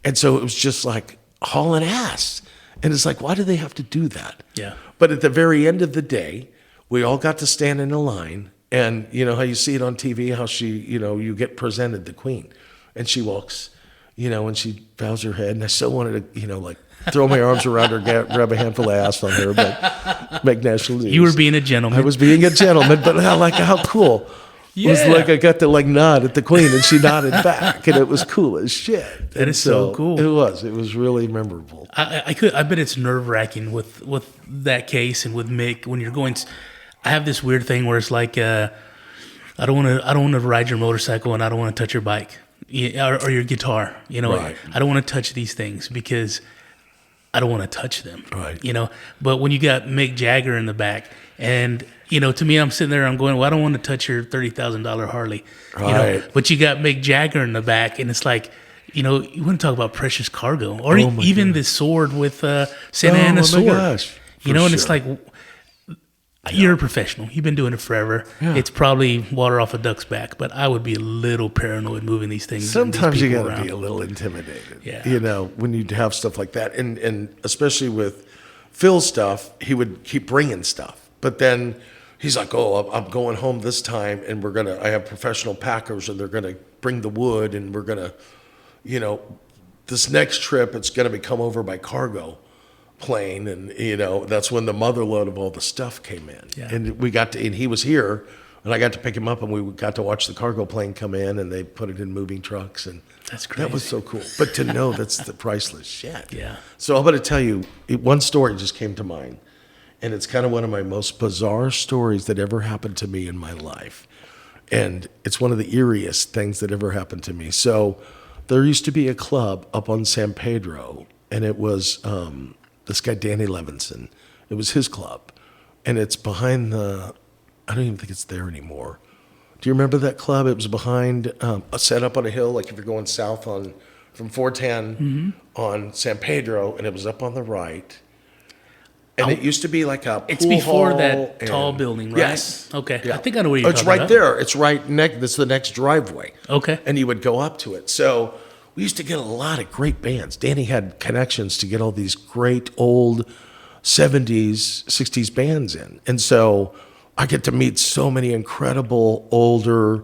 And so it was just like hauling ass. And it's like, why do they have to do that? Yeah. But at the very end of the day, we all got to stand in a line. And you know how you see it on TV, how she, you get presented the Queen. And she walks, and she bows her head. And I still wanted to, throw my arms around her, grab a handful of ass on her, but make national news. You were being a gentleman. I was being a gentleman, but how cool. Yeah. It was like I got to nod at the Queen, and she nodded back, and it was cool as shit. That is so cool. It was. It was really memorable. I bet it's nerve wracking with that case and with Mick when you're going. I have this weird thing where it's like I don't want to ride your motorcycle and I don't want to touch your bike or your guitar. Right. I don't want to touch these things because I don't want to touch them. Right. But when you got Mick Jagger in the back and. To me, I'm sitting there, I'm going, well, I don't want to touch your $30,000 Harley. Right. But you got Mick Jagger in the back, and it's like, you want to talk about precious cargo. Or even the sword with Santa Ana sword. Oh, my gosh. And it's like, you're a professional. You've been doing it forever. Yeah. It's probably water off a duck's back, but I would be a little paranoid moving these things. Sometimes you got to be a little intimidated. Yeah. When you have stuff like that. And especially with Phil's stuff, he would keep bringing stuff. But then he's like, oh, I'm going home this time, and I have professional packers, and they're going to bring the wood, and we're going to, this next trip, it's going to be come over by cargo plane. And, that's when the mother load of all the stuff came in. Yeah. And and he was here, and I got to pick him up, and we got to watch the cargo plane come in, and they put it in moving trucks. And that's crazy. That was so cool. But to know that's the priceless shit. Yeah. So I'm going to tell you, one story just came to mind. And it's kind of one of my most bizarre stories that ever happened to me in my life. And it's one of the eeriest things that ever happened to me. So there used to be a club up on San Pedro, and it was this guy, Danny Levinson. It was his club. And it's behind I don't even think it's there anymore. Do you remember that club? It was behind, set up on a hill, like if you're going south from 410 on San Pedro, and it was up on the right. And it used to be like a pool It's before hall that tall building, right? Yes. Okay. Yeah. I think I know where you're It's talking right about. there. It's right next. That's the next driveway. Okay. And you would go up to it. So we used to get a lot of great bands. Danny had connections to get all these great old 70s, 60s bands in. And so I get to meet so many incredible older,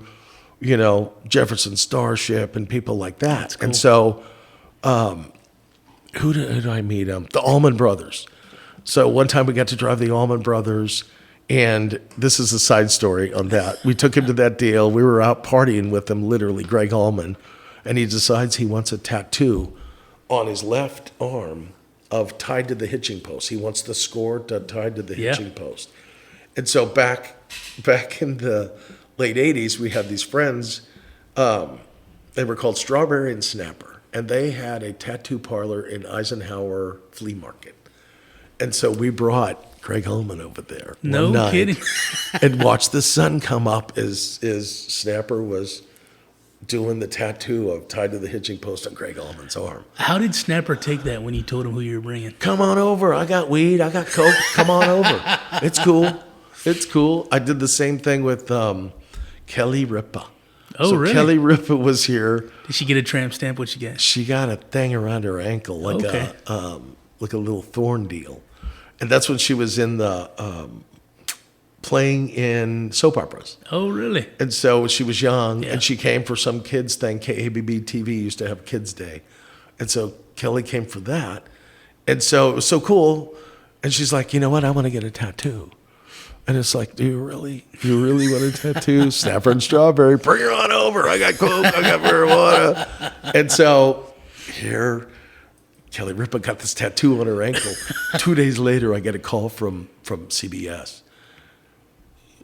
Jefferson Starship and people like that. That's cool. And so who did I meet? The Allman Brothers. So one time we got to drive the Allman Brothers, and this is a side story on that. We took him to that deal. We were out partying with him, literally, Greg Allman, and he decides he wants a tattoo on his left arm of tied to the hitching post. He wants the score tied to the hitching post. And so back in the late 80s, we had these friends. They were called Strawberry and Snapper, and they had a tattoo parlor in Eisenhower Flea Market. And so we brought Craig Holman over there No one night kidding. and watched the sun come up as Snapper was doing the tattoo of tied to the hitching post on Craig Holman's arm. How did Snapper take that when you told him who you were bringing? Come on over. I got weed. I got coke. Come on over. It's cool. It's cool. I did the same thing with Kelly Ripa. Oh, so really? Kelly Ripa was here. Did she get a tramp stamp? What'd she get? She got a thing around her ankle, like a little thorn deal. And that's when she was in the playing in soap operas. Oh, really? And so she was young, Yeah. and she came for some kids thing. KABB TV used to have Kids Day. And so Kelly came for that. And so it was so cool. And she's like, you know what? I want to get a tattoo. And it's like, do you really want a tattoo? Snapper and Strawberry, bring her on over. I got coke, I got marijuana. And so here, Kelly Ripa got this tattoo on her ankle. 2 days later, I get a call from CBS.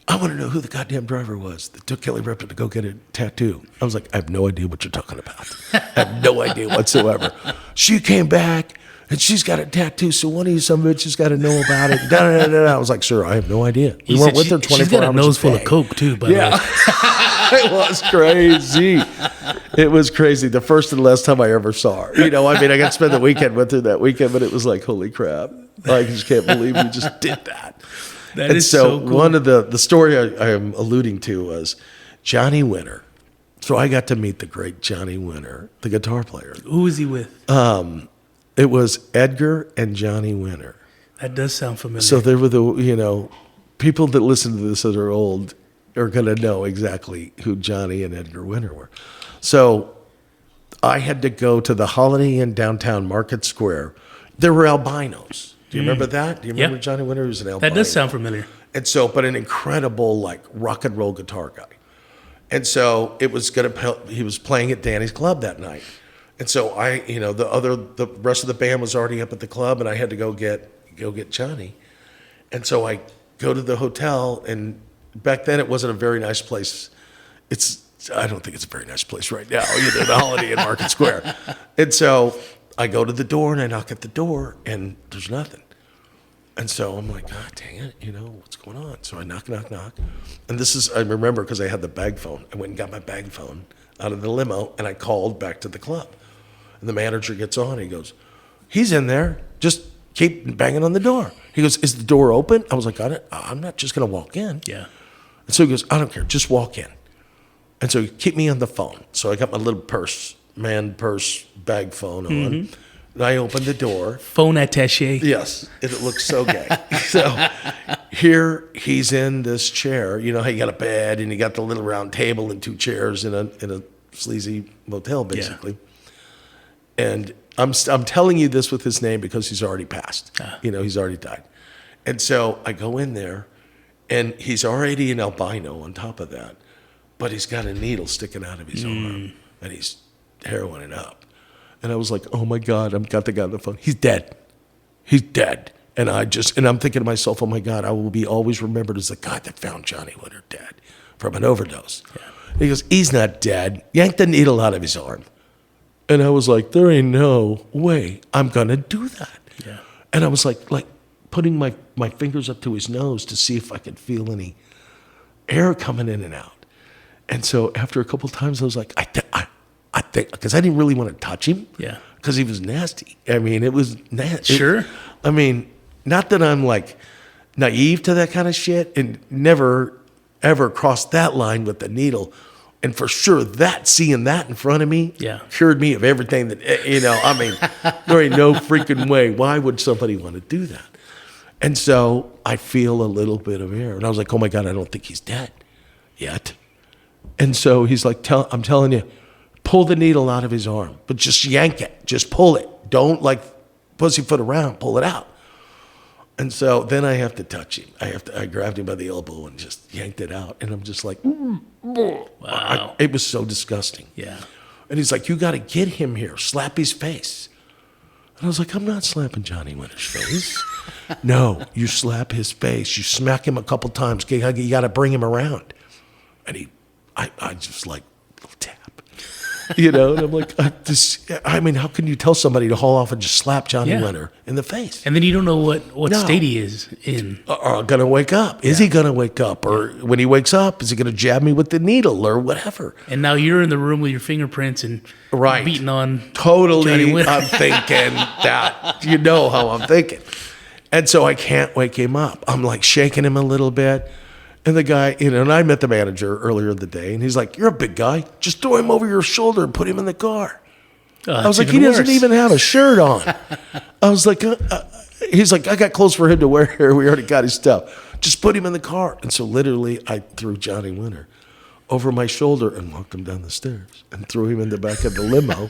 I want to know who the goddamn driver was that took Kelly Ripa to go get a tattoo. I was like, I have no idea what you're talking about. I have no idea whatsoever. She came back, and she's got a tattoo, so one of you some bitches got to know about it. I was like, sir, I have no idea. We weren't with her 24 hours. She's got a nose full of coke, too, by the way. It was crazy. It was crazy. The first and last time I ever saw her. I got to spend the weekend with her that weekend, but it was like, holy crap. I just can't believe we just did that. That is so cool. One of the story I am alluding to was Johnny Winter. So I got to meet the great Johnny Winter, the guitar player. Who was he with? It was Edgar and Johnny Winter. That does sound familiar. So they were the, people that listen to this that are old are going to know exactly who Johnny and Edgar Winter were. So I had to go to the Holiday Inn downtown Market Square. There were albinos. Do you remember that? Do you remember Johnny Winter? He was an albino. That does sound familiar. And so, but an incredible, like, rock and roll guitar guy. And so it was he was playing at Danny's club that night. And so the rest of the band was already up at the club, and I had to go get Johnny. And so I go to the hotel, and back then it wasn't a very nice place. I don't think it's a very nice place right now, the Holiday Inn Market Square. And so I go to the door, and I knock at the door, and there's nothing. And so I'm like, God dang it, what's going on? So I knock. And I remember because I had the bag phone. I went and got my bag phone out of the limo, and I called back to the club. And the manager gets on, he goes, he's in there, just keep banging on the door. He goes, is the door open? I was like, I'm not just going to walk in. Yeah. And so he goes, I don't care, just walk in. And so he keep me on the phone. So I got my little man purse, bag phone on. And I opened the door. Phone attaché. Yes, it looks so gay. So here he's in this chair. You know how you got a bed and you got the little round table and 2 chairs in a sleazy motel, basically. And I'm telling you this with his name because he's already passed. You know, he's already died. And so I go in there, and he's already an albino on top of that, but he's got a needle sticking out of his arm, and he's heroining up. And I was like, oh my God, I've got the guy on the phone. He's dead. He's dead. And I'm thinking to myself, oh my God, I will be always remembered as the guy that found Johnny Winter dead from an overdose. Yeah. And he goes, he's not dead. Yank the needle out of his arm. And I was like, there ain't no way I'm going to do that. Yeah. And I was like putting my fingers up to his nose to see if I could feel any air coming in and out. And so after a couple of times, I was like, I think, because I didn't really want to touch him. Yeah. Because he was nasty. I mean, it was nasty. Sure. I mean, not that I'm like naive to that kind of shit and never, ever crossed that line with the needle. And for sure, seeing that in front of me cured me of everything that, you know, I mean, there ain't no freaking way. Why would somebody want to do that? And so I feel a little bit of air. And I was like, oh my God, I don't think he's dead yet. And so he's like, I'm telling you, pull the needle out of his arm, but just yank it. Just pull it. Don't like pussyfoot around, pull it out. And so then I have to touch him. I grabbed him by the elbow and just yanked it out. And I'm just like, wow. It was so disgusting. Yeah. And he's like, you got to get him here. Slap his face. And I was like, I'm not slapping Johnny Winter's face. No, you slap his face. You smack him a couple times. You got to bring him around. And I just like, tap. You know, and I'm like, I mean, how can you tell somebody to haul off and just slap Johnny Winter in the face? And then you don't know what state he is in. Are going to wake up? Is he going to wake up? Or when he wakes up, is he going to jab me with the needle or whatever? And now you're in the room with your fingerprints and beating on Totally, Johnny Winter. I'm thinking that. You know how I'm thinking. And so I can't wake him up. I'm like shaking him a little bit. And the guy, you know, and I met the manager earlier in the day, and he's like, you're a big guy. Just throw him over your shoulder and put him in the car. I was like, he doesn't even have a shirt on. I was like, he's like, I got clothes for him to wear here. We already got his stuff. Just put him in the car. And so literally I threw Johnny Winter over my shoulder and walked him down the stairs and threw him in the back of the limo.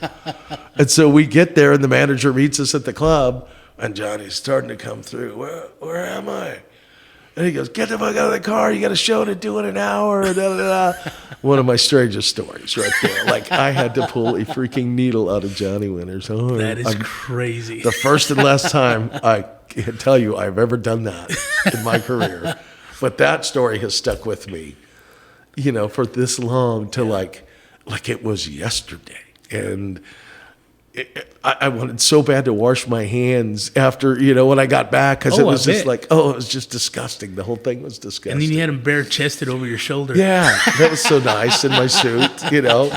And so we get there, and the manager meets us at the club, and Johnny's starting to come through. Where am I? And he goes, get the fuck out of the car. You got a show to do in an hour. Da, da, da. One of my strangest stories right there. Like, I had to pull a freaking needle out of Johnny Winter's arm. That is crazy. The first and last time I can tell you I've ever done that in my career. But that story has stuck with me, you know, for this long to like it was yesterday. And I wanted so bad to wash my hands after, you know, when I got back, because it was just like, it was just disgusting. The whole thing was disgusting. And then you had him bare-chested over your shoulder. Yeah, that was so nice in my suit, you know.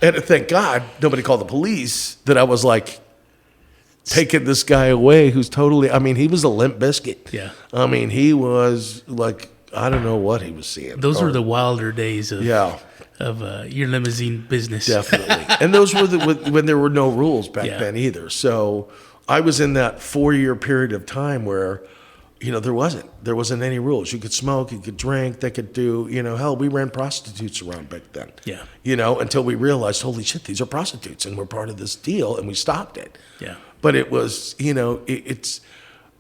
And thank God nobody called the police that I was like taking this guy away who's totally, I mean, he was a limp biscuit. Yeah. I mean, he was like, I don't know what he was seeing. Those were the wilder days of your limousine business. Definitely. And those were when there were no rules back then either. So I was in that 4-year period of time where, you know, there wasn't any rules. You could smoke, you could drink, they could do, you know, hell, we ran prostitutes around back then. Yeah. You know, until we realized, holy shit, these are prostitutes and we're part of this deal, and we stopped it. Yeah. But it was, you know, it's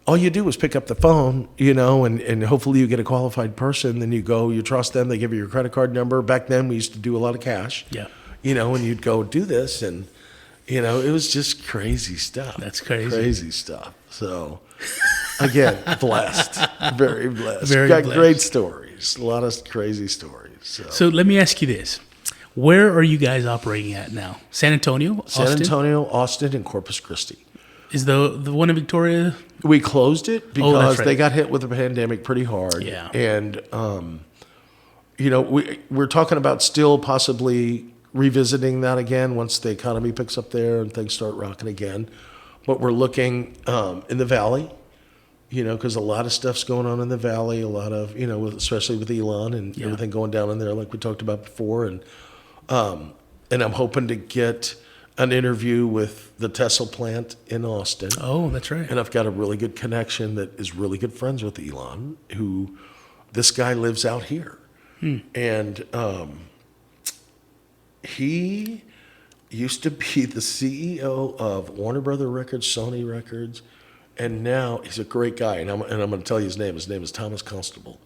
all you do is pick up the phone, you know, and hopefully you get a qualified person. Then you go, you trust them. They give you your credit card number. Back then, we used to do a lot of cash. Yeah. You know, and you'd go do this, and, you know, it was just crazy stuff. That's crazy. Crazy stuff. So, again, blessed. Very blessed. Very Got blessed. great stories. A lot of crazy stories. So let me ask you this. Where are you guys operating at now? San Antonio, Austin? San Antonio, Austin, and Corpus Christi. Is the one in Victoria? We closed it because that's right. they got hit with the pandemic pretty hard. Yeah. And, you know, we're talking about still possibly revisiting that again once the economy picks up there and things start rocking again. But we're looking in the Valley, you know, because a lot of stuff's going on in the Valley, a lot of, you know, especially with Elon and everything going down in there like we talked about before. And I'm hoping to get an interview with the Tesla plant in Austin. Oh, that's right. And I've got a really good connection that is really good friends with Elon, who this guy lives out here. And he used to be the CEO of Warner Brother Records, Sony Records, and now he's a great guy. And I'm going to tell you his name. His name is Thomas Constable.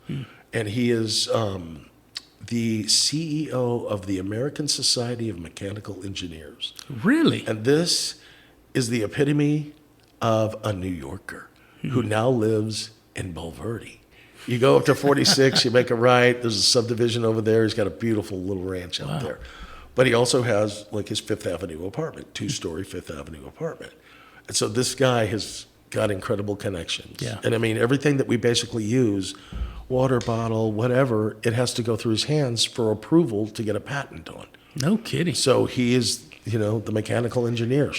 And he is the CEO of the American Society of Mechanical Engineers. Really? And this is the epitome of a New Yorker who now lives in Bulverde. You go up to 46, you make a right, there's a subdivision over there. He's got a beautiful little ranch out there. But he also has like his Fifth Avenue apartment, 2-story Fifth Avenue apartment. And so this guy has got incredible connections. Yeah. And I mean, everything that we basically use, water bottle, whatever, it has to go through his hands for approval to get a patent on. No kidding. So he is, the mechanical engineer.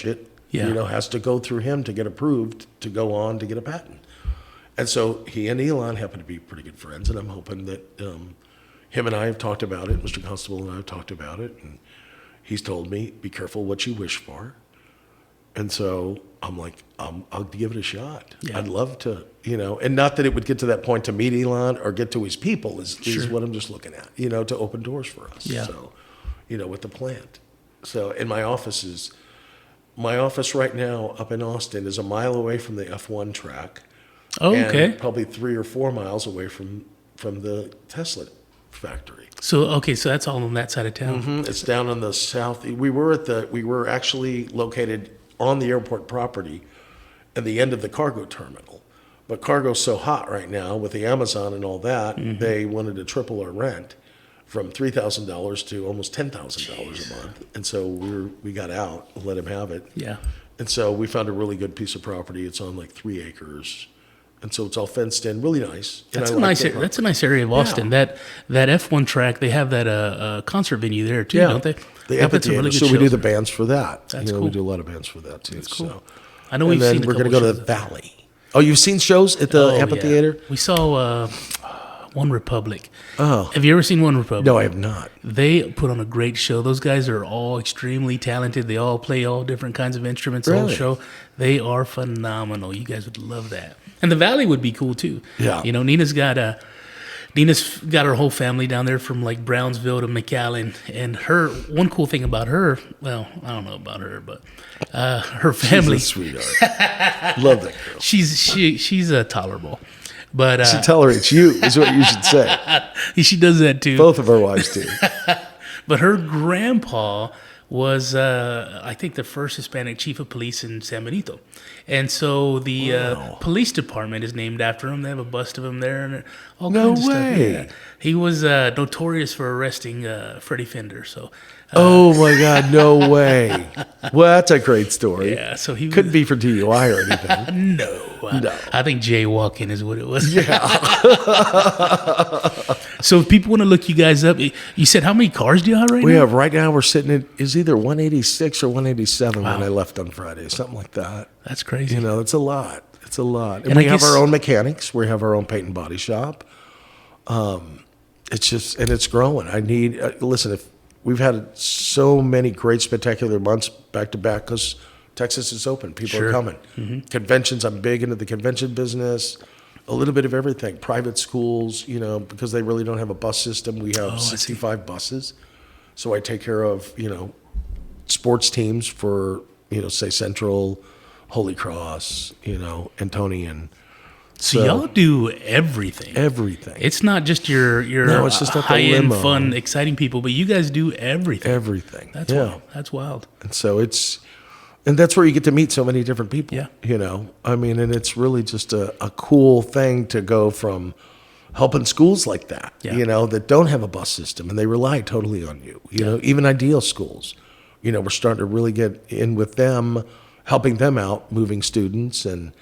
Has to go through him to get approved to go on to get a patent. And so he and Elon happen to be pretty good friends, and I'm hoping that him and I have talked about it, Mr. Constable and I have talked about it, and he's told me, be careful what you wish for. And so I'm like, I'll give it a shot. Yeah. I'd love to, and not that it would get to that point to meet Elon or get to his people is what I'm just looking at, to open doors for us. Yeah. So, with the plant. So, and my office right now up in Austin is a mile away from the F1 track. Oh, okay. And probably 3 or 4 miles away from the Tesla factory. So that's all on that side of town. It's down on the south. We were actually located on the airport property at the end of the cargo terminal. But cargo's so hot right now with the Amazon and all that, they wanted to triple our rent from $3,000 to almost $10,000 a month. And so we got out and let him have it. Yeah. And so we found a really good piece of property. It's on like 3 acres. And so it's all fenced in, really nice. And That's a nice area of Austin. Yeah. That F1 track, they have that concert venue there too, don't they? The amphitheater. So we do the bands for that. That's cool. We do a lot of bands for that too. That's cool. So. I know we've seen. We're going to go to the Valley. Oh, you've seen shows at the amphitheater? Yeah. We saw One Republic. Oh, have you ever seen One Republic? No, I have not. They put on a great show. Those guys are all extremely talented. They all play all different kinds of instruments. The whole show. They are phenomenal. You guys would love that. And the Valley would be cool too. Yeah. Nina's got her whole family down there from like Brownsville to McAllen. And one cool thing about her, well, I don't know about her, but her family. She's a sweetheart. Love that girl. She's tolerable. But she tolerates you, is what you should say. She does that too. Both of our wives do. But her grandpa was, I think, the first Hispanic chief of police in San Benito. And so the police department is named after him. They have a bust of him there and all kinds of stuff. Yeah. He was notorious for arresting Freddie Fender. So, oh my God, no way! Well, that's a great story. Yeah, so he couldn't be for DUI or anything. No. I think jaywalking is what it was. Yeah. So if people want to look you guys up, you said how many cars do you have right now? We have right now. We're sitting at is either 186 or 187 when I left on Friday, something like that. That's crazy. It's a lot. It's a lot. And we have our own mechanics. We have our own paint and body shop. It's just, and it's growing. I need, listen, if we've had so many great, spectacular months back to back because Texas is open. People are coming. Mm-hmm. Conventions, I'm big into the convention business. A little bit of everything. Private schools, because they really don't have a bus system. We have 65 buses. So I take care of, sports teams for, say Central, Holy Cross, Antonian. So y'all do everything. Everything. It's not just your no, it's just high-end, fun, exciting people, but you guys do everything. Everything. That's wild. That's wild. And so and that's where you get to meet so many different people. Yeah. And it's really just a cool thing to go from helping schools like that, that don't have a bus system and they rely totally on you, even ideal schools. We're starting to really get in with them, helping them out, moving students and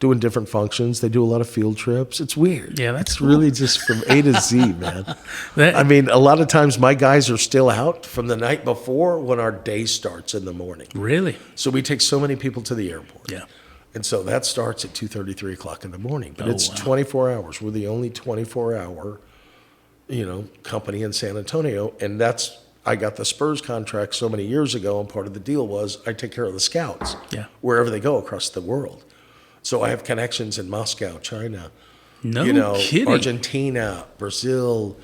doing different functions. They do a lot of field trips. It's weird. Yeah, that's cool. Really just from A to Z, man. A lot of times my guys are still out from the night before when our day starts in the morning. Really? So we take so many people to the airport. Yeah. And so that starts at 2:30, 3 o'clock in the morning. But it's 24 hours. We're the only 24-hour, company in San Antonio. And that's I got the Spurs contract so many years ago, and part of the deal was I take care of the scouts wherever they go across the world. So I have connections in Moscow, China, kidding. Argentina, Brazil.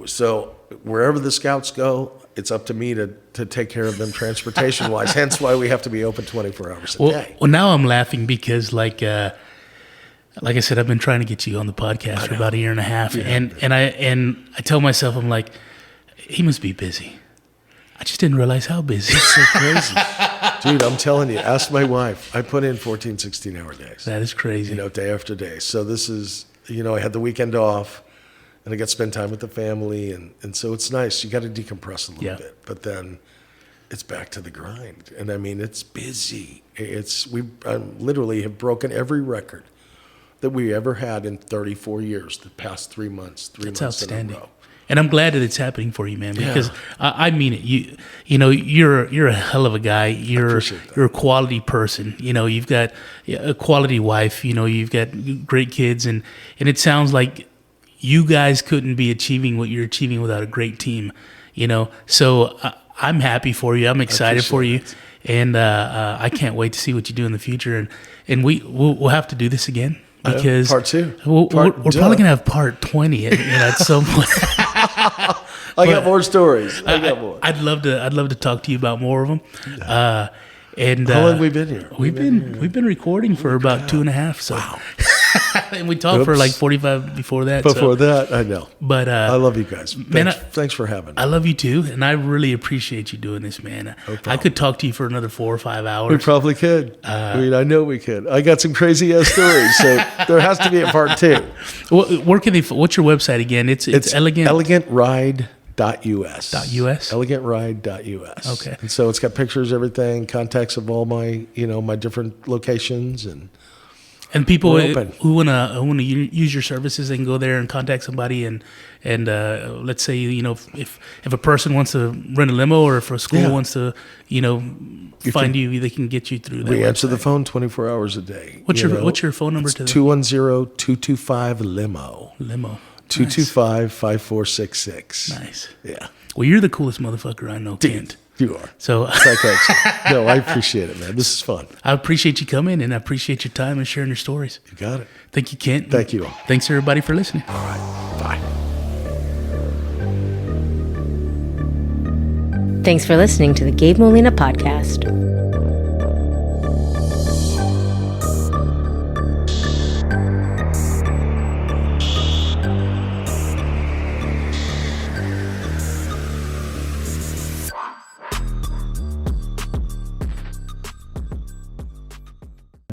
So wherever the scouts go, it's up to me to take care of them transportation-wise. Hence why we have to be open 24 hours a day. Well, now I'm laughing because like I said, I've been trying to get you on the podcast for about a year and a half, and I tell myself, I'm like, he must be busy. I just didn't realize how busy. It's so crazy. Dude, I'm telling you, ask my wife. I put in 14, 16-hour days. That is crazy. Day after day. So this is, I had the weekend off, and I got to spend time with the family, and so it's nice. You got to decompress a little bit, but then it's back to the grind. And I mean, it's busy. I literally have broken every record that we ever had in 34 years, the past 3 months. That's months outstanding. in a row. And I'm glad that it's happening for you, man, because I mean it. You're a hell of a guy. You're a quality person. You've got a quality wife. You've got great kids, and it sounds like you guys couldn't be achieving what you're achieving without a great team. So I'm happy for you. I'm excited for you, and I can't wait to see what you do in the future. And we'll have to do this again. Because part 2. We're probably gonna have part 20 at some point. I got more stories. I got more. I'd love to talk to you about more of them. And how long have we been here? We've been recording for about 2.5. So. Wow. And we talked for like 45 before that. That, I know. But I love you guys. Man, thanks for having me. I love you too, and I really appreciate you doing this, man. I could talk to you for another 4 or 5 hours. We probably could. I know we could. I got some crazy ass stories, so there has to be a part 2. Where can they? What's your website again? It's elegantride.us. .us? Elegantride.us. Okay. And so it's got pictures, everything, contacts of all my, my different locations, and people who wanna use your services, they can go there and contact somebody, and let's say if a person wants to rent a limo, or if a school wants to find you, they can get you through that. We answer the phone 24 hours a day. What's your phone number? To 210-225-LIMO. 225-5466. Nice. Yeah. Well, you're the coolest motherfucker I know, Kent. You are. So no, I appreciate it, man. This is fun. I appreciate you coming, and I appreciate your time and sharing your stories. You got it. Thank you, Kent. Thank you all. Thanks everybody for listening. All right. Bye. Thanks for listening to the Gabe Molina Podcast.